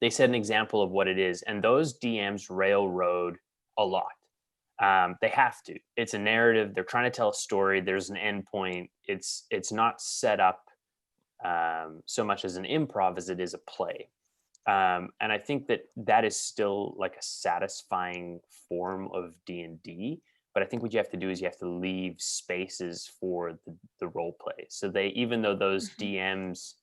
They set an example of what it is, and those DMs railroad a lot. They have to. It's a narrative. They're trying to tell a story. There's an end point. It's not set up so much as an improv as it is a play. And I think that is still a satisfying form of D&D. But I think what you have to do is you have to leave spaces for the role play. So even though those DMs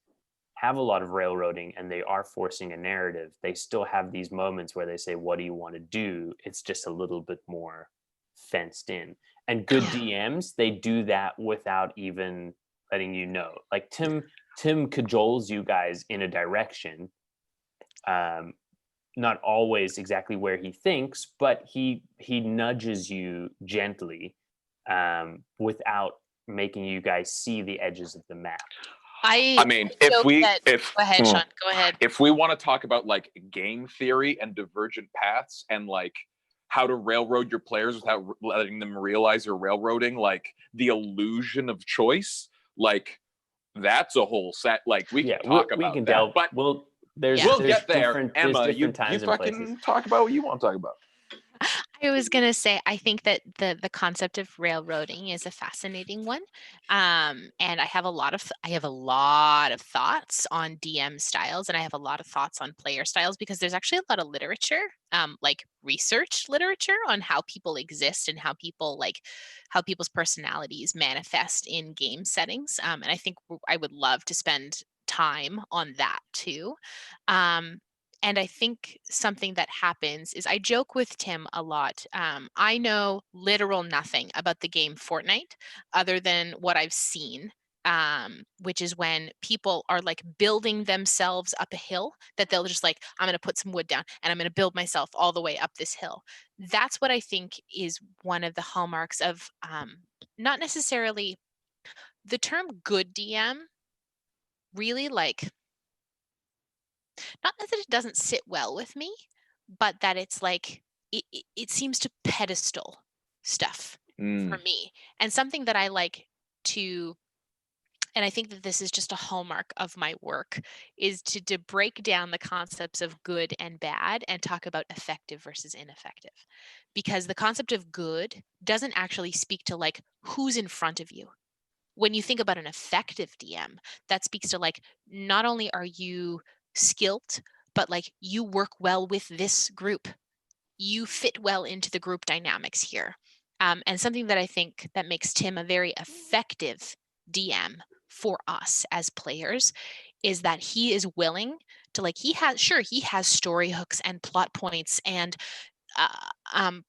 have a lot of railroading and they are forcing a narrative, they still have these moments where they say, what do you want to do? It's just a little bit more fenced in. And good DMs, they do that without even letting you know. Tim cajoles you guys in a direction, not always exactly where he thinks, but he nudges you gently without making you guys see the edges of the map. I mean, go ahead, Sean. Go ahead. If we want to talk about game theory and divergent paths and how to railroad your players without letting them realize you're railroading, the illusion of choice, that's a whole set. We can talk about can that, delve, but we'll get there. Emma, you times fucking talk about what you want to talk about. I was going to say, I think that the concept of railroading is a fascinating one. And I have a lot of thoughts on DM styles, and I have a lot of thoughts on player styles, because there's actually a lot of literature, research literature on how people exist and how people's personalities manifest in game settings. And I think I would love to spend time on that too. And I think something that happens is I joke with Tim a lot. I know literal nothing about the game Fortnite other than what I've seen which is when people are like building themselves up a hill, that they'll just like, I'm going to put some wood down and I'm going to build myself all the way up this hill. That's what I think is one of the hallmarks of not necessarily the term good DM, really, like, not that it doesn't sit well with me, but that it's like it seems to pedestal stuff for me. And something that I like to, and I think that this is just a hallmark of my work, is to break down the concepts of good and bad and talk about effective versus ineffective. Because the concept of good doesn't actually speak to like who's in front of you. When you think about an effective DM, that speaks to like, not only are you skilled, but like you work well with this group. You fit well into the group dynamics here. And something that I think that makes Tim a very effective DM for us as players is that he is willing to, like, he has story hooks and plot points and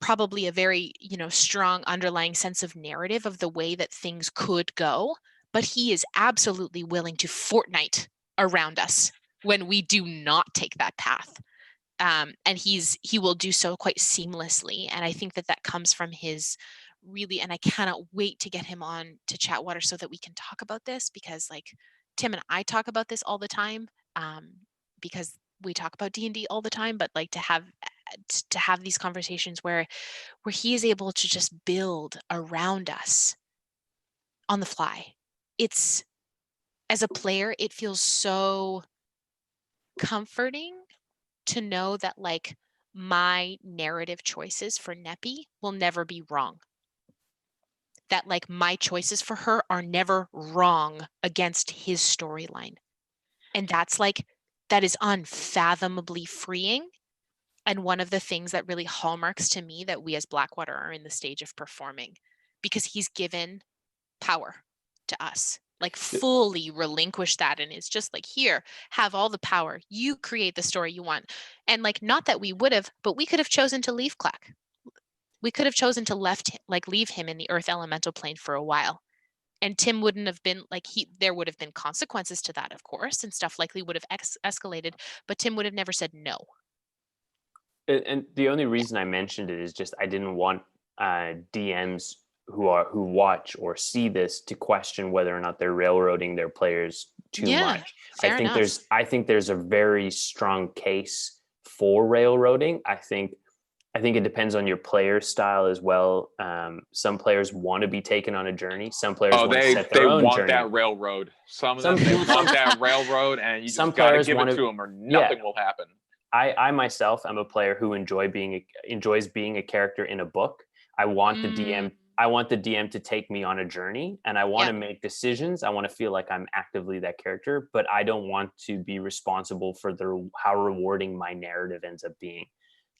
probably a very, strong underlying sense of narrative of the way that things could go, but he is absolutely willing to Fortnite around us when we do not take that path. And he will do so quite seamlessly. And I think that that comes from his really, and I cannot wait to get him on to Chatwater so that we can talk about this, because like Tim and I talk about this all the time, because we talk about D&D all the time, but like to have these conversations where he is able to just build around us on the fly. It's, as a player, it feels so comforting to know that like my narrative choices for Neppy will never be wrong. That like my choices for her are never wrong against his storyline. And that's like, that is unfathomably freeing. And one of the things that really hallmarks to me that we as Blackwater are in the stage of performing, because he's given power to us, like fully relinquish that, and it's just like, here, have all the power, you create the story you want. And like, not that we would have, but we could have chosen to leave Clack. We could have chosen to leave him in the earth elemental plane for a while, and Tim wouldn't have been like, there would have been consequences to that, of course, and stuff likely would have escalated, but Tim would have never said no. And the only reason I mentioned it is just I didn't want DMs who watch or see this to question whether or not they're railroading their players too much. Fair enough. I think there's a very strong case for railroading. I think it depends on your player style as well. Some players want to be taken on a journey. Some players want to set their own journey. That railroad. Some of them they want that railroad, and you just got to give it to them, or nothing will happen. I myself am a player who enjoys being a character in a book. I want the DM to take me on a journey, and I want to make decisions. I want to feel like I'm actively that character, but I don't want to be responsible for how rewarding my narrative ends up being.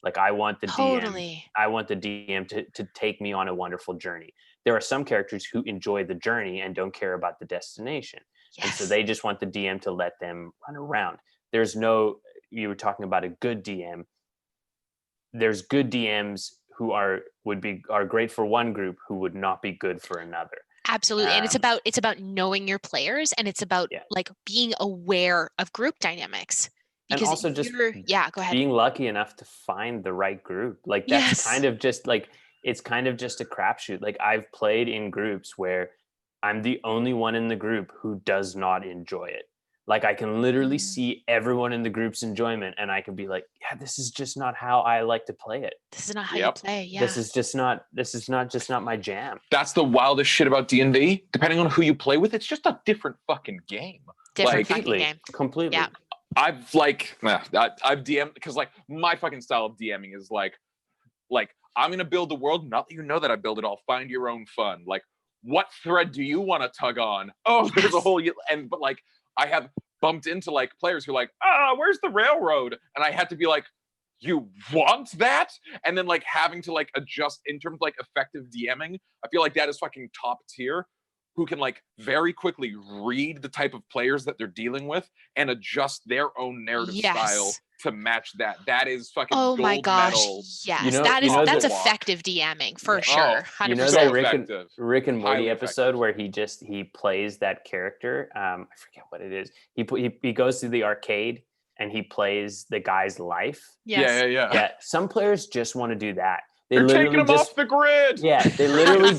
Like, I want the DM to take me on a wonderful journey. There are some characters who enjoy the journey and don't care about the destination. Yes. And so they just want the DM to let them run around. You were talking about a good DM. There's good DMs who are great for one group who would not be good for another. Absolutely. And it's about knowing your players, and it's about like being aware of group dynamics. Because and also just go ahead. Being lucky enough to find the right group. Like, that's kind of just like, it's kind of just a crapshoot. Like, I've played in groups where I'm the only one in the group who does not enjoy it. Like, I can literally see everyone in the group's enjoyment, and I can be like, yeah, this is just not how I like to play it. This is not how you play. Yeah. This is not my jam. That's the wildest shit about D&D. Depending on who you play with, it's just a different fucking game. Completely. Yeah. I've DM'd, because like my fucking style of DMing is like I'm gonna build the world, not that you know that I build it all. Find your own fun. Like, what thread do you want to tug on? Oh, there's a whole but like I have bumped into like players who are like, where's the railroad? And I had to be like, you want that? And then like having to like adjust in terms of like effective DMing. I feel like that is fucking top tier. who can like very quickly read the type of players that they're dealing with and adjust their own narrative style Yes. to match that. That is fucking Oh my gold gosh. medal. Yes. know- That you is know that's that- effective DMing for Yeah. sure. Oh, 100%. You know So that effective. Rick and Morty Highly episode effective. where he plays that character. I forget what it is. He goes to the arcade and he plays the guy's life. Yes. Yeah, some players just want to do that. They They're literally taking them just off the grid. yeah, they literally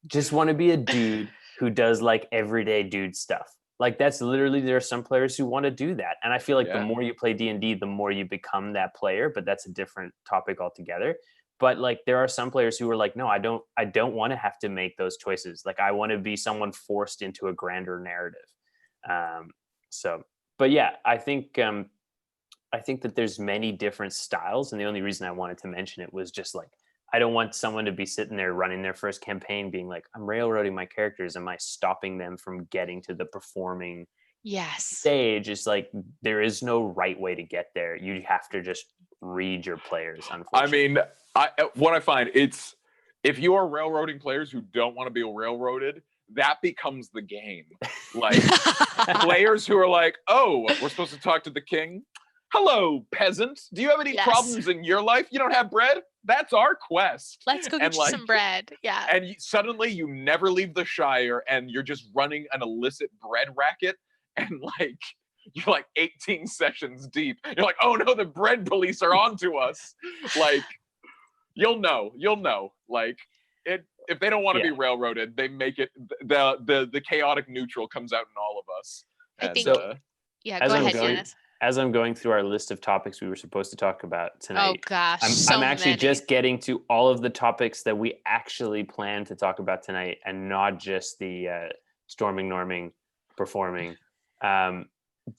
just want to be a dude who does like everyday dude stuff. Like that's literally, there are some players who want to do that, and I feel like the Yeah. more you play D&D, the more you become that player. But that's a different topic altogether. But like there are some players who are like, no, I don't want to have to make those choices. Like I want to be someone forced into a grander narrative. But yeah, I think that there's many different styles, and the only reason I wanted to mention it was just like, I don't want someone to be sitting there running their first campaign being like, I'm railroading my characters. Am I stopping them from getting to the performing Yes. stage? It's like, there is no right way to get there. You have to just read your players, unfortunately. I mean, what I find, it's if you are railroading players who don't want to be railroaded, that becomes the game. Like players who are like, oh, we're supposed to talk to the king. Hello, peasant. Do you have any Yes. problems in your life? You don't have bread? That's our quest. Let's go get And, you like, some bread. Yeah. And suddenly you never leave the Shire and you're just running an illicit bread racket. And like, you're like 18 sessions deep. You're like, oh no, the bread police are onto us. Like, you'll know. Like, if they don't want to be railroaded, they make it, the chaotic neutral comes out in all of us. I think, yeah, as go I'm ahead, going- Janice. As I'm going through our list of topics we were supposed to talk about tonight, Oh gosh, I'm actually just getting to all of the topics that we actually plan to talk about tonight, and not just the storming, norming, performing.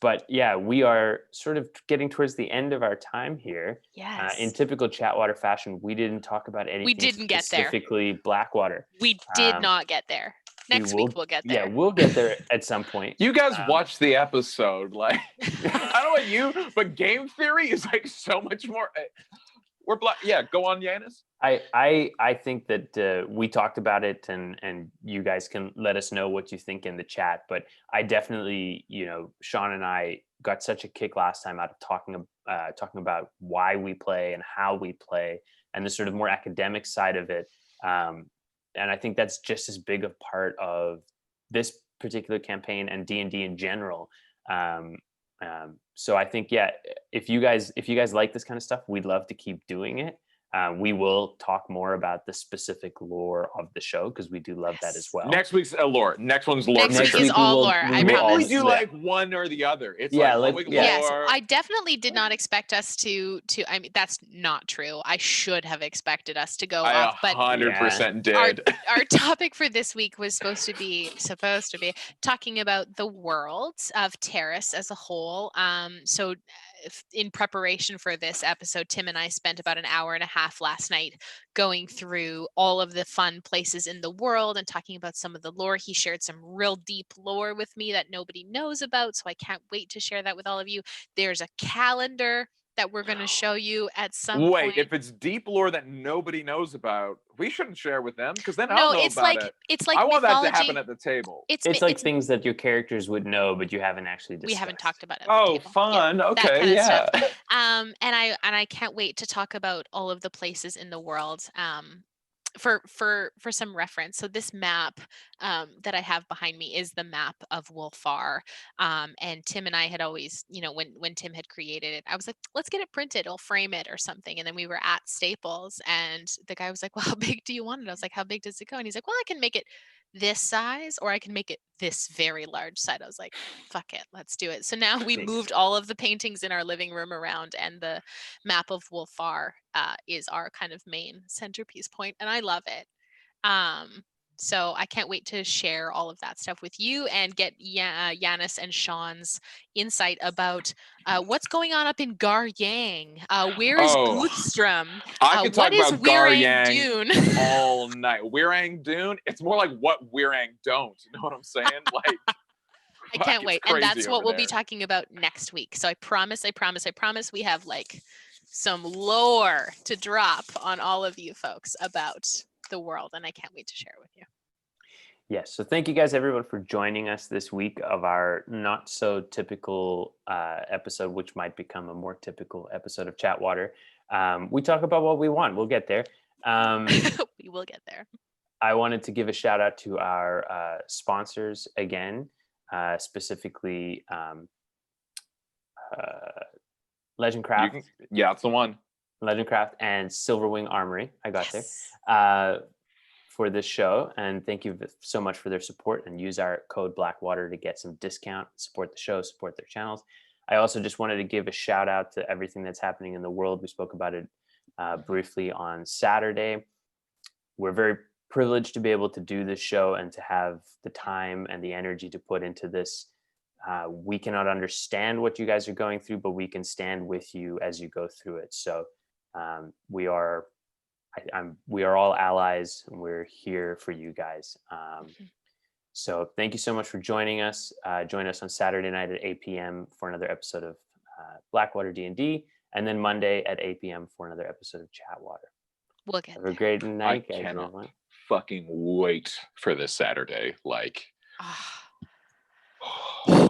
But yeah, we are sort of getting towards the end of our time here. Yes. In typical Chatwater fashion, we didn't talk about anything. We didn't get there. Specifically Blackwater. We did not get there. Next week we'll get there. Yeah, we'll get there at some point. You guys watch the episode. Like, I don't know about you, but game theory is like so much more. Yeah, go on, Yanis. I think that we talked about it, and you guys can let us know what you think in the chat. But I definitely, Sean and I got such a kick last time out of talking about why we play and how we play, and the sort of more academic side of it. And I think that's just as big a part of this particular campaign and D&D in general. So I think, yeah, if you guys like this kind of stuff, we'd love to keep doing it. We will talk more about the specific lore of the show, because we do love that as well. Next week's lore. Next one's lore. Next week is all lore. I Maybe promise. we do like one or the other. It's like 1 week lore. Yes, I definitely did not expect us to. I mean, that's not true. I should have expected us to go off, but 100% did. Our topic for this week was supposed to be talking about the world of Teris as a whole. So in preparation for this episode, Tim and I spent about an hour and a half last night going through all of the fun places in the world and talking about some of the lore. He shared some real deep lore with me that nobody knows about, so I can't wait to share that with all of you. There's a calendar that we're going to show you at some point. Wait, if it's deep lore that nobody knows about, we shouldn't share with them, because then I'll know about it. It's like I want mythology. that to happen at the table. It's like things that your characters would know, but you haven't actually discussed. We haven't talked about it. Oh, fun. Yeah, okay, yeah. And I can't wait to talk about all of the places in the world. For some reference, so this map that I have behind me is the map of Wolfar, and Tim and I had always, when Tim had created it, I was like, let's get it printed, I'll frame it or something. And then we were at Staples, and the guy was like, well, how big do you want it? I was like, how big does it go? And he's like, well, I can make it this size, or I can make it this very large size. I was like, fuck it, let's do it. So now we moved all of the paintings in our living room around, and the map of Wolfar is our kind of main centerpiece point, and I love it. So I can't wait to share all of that stuff with you and get Yanis and Sean's insight about what's going on up in Gar Yang. Where is Guthstrom? I could talk about Gar Yang Dune? all night. Wirang Dune? It's more like what Wirang don't. You know what I'm saying? Like, I can't wait. And that's what we'll be there. talking about next week. So I promise we have like some lore to drop on all of you folks about the world, and I can't wait to share it with you. Yes. So thank you guys, everyone, for joining us this week of our not so typical episode, which might become a more typical episode of Chatwater. We talk about what we want. We'll get there. We will get there. I wanted to give a shout out to our sponsors again, specifically Legendcraft. Yeah, that's the one. Legendcraft and Silverwing Armory. I got Yes. there for this show, and thank you so much for their support. And use our code Blackwater to get some discount, support the show, support their channels. I also just wanted to give a shout out to everything that's happening in the world. We spoke about it briefly on Saturday. We're very privileged to be able to do this show and to have the time and the energy to put into this. We cannot understand what you guys are going through, but we can stand with you as you go through it. So we are all allies, and we're here for you guys. So thank you so much for joining us. Join us on Saturday night at 8 p.m. for another episode of Blackwater D&D, and then Monday at 8 p.m. for another episode of Chatwater. We'll get Have there. a great night, I guys. cannot fucking wait for this Saturday. Like, It's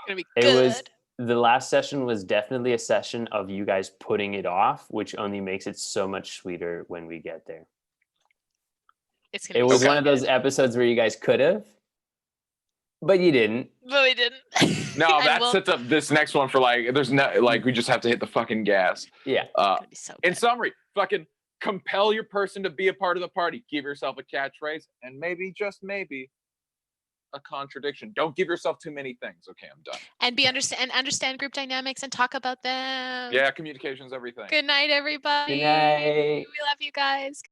gonna be good. It was the last session was definitely a session of you guys putting it off, which only makes it so much sweeter when we get there. It's gonna It be was so one of those good. episodes where you guys could have, but you didn't. But we didn't. no, And that we'll- sets up this next one for like, there's no, like, we just have to hit the fucking gas. Yeah. It's gonna be so In good. summary, fucking compel your person to be a part of the party. Give yourself a catchphrase and maybe, just maybe, a contradiction. Don't give yourself too many things. Okay, I'm done. And understand group dynamics and talk about them. Yeah, communication's everything. Good night, everybody. Good night. We love you guys.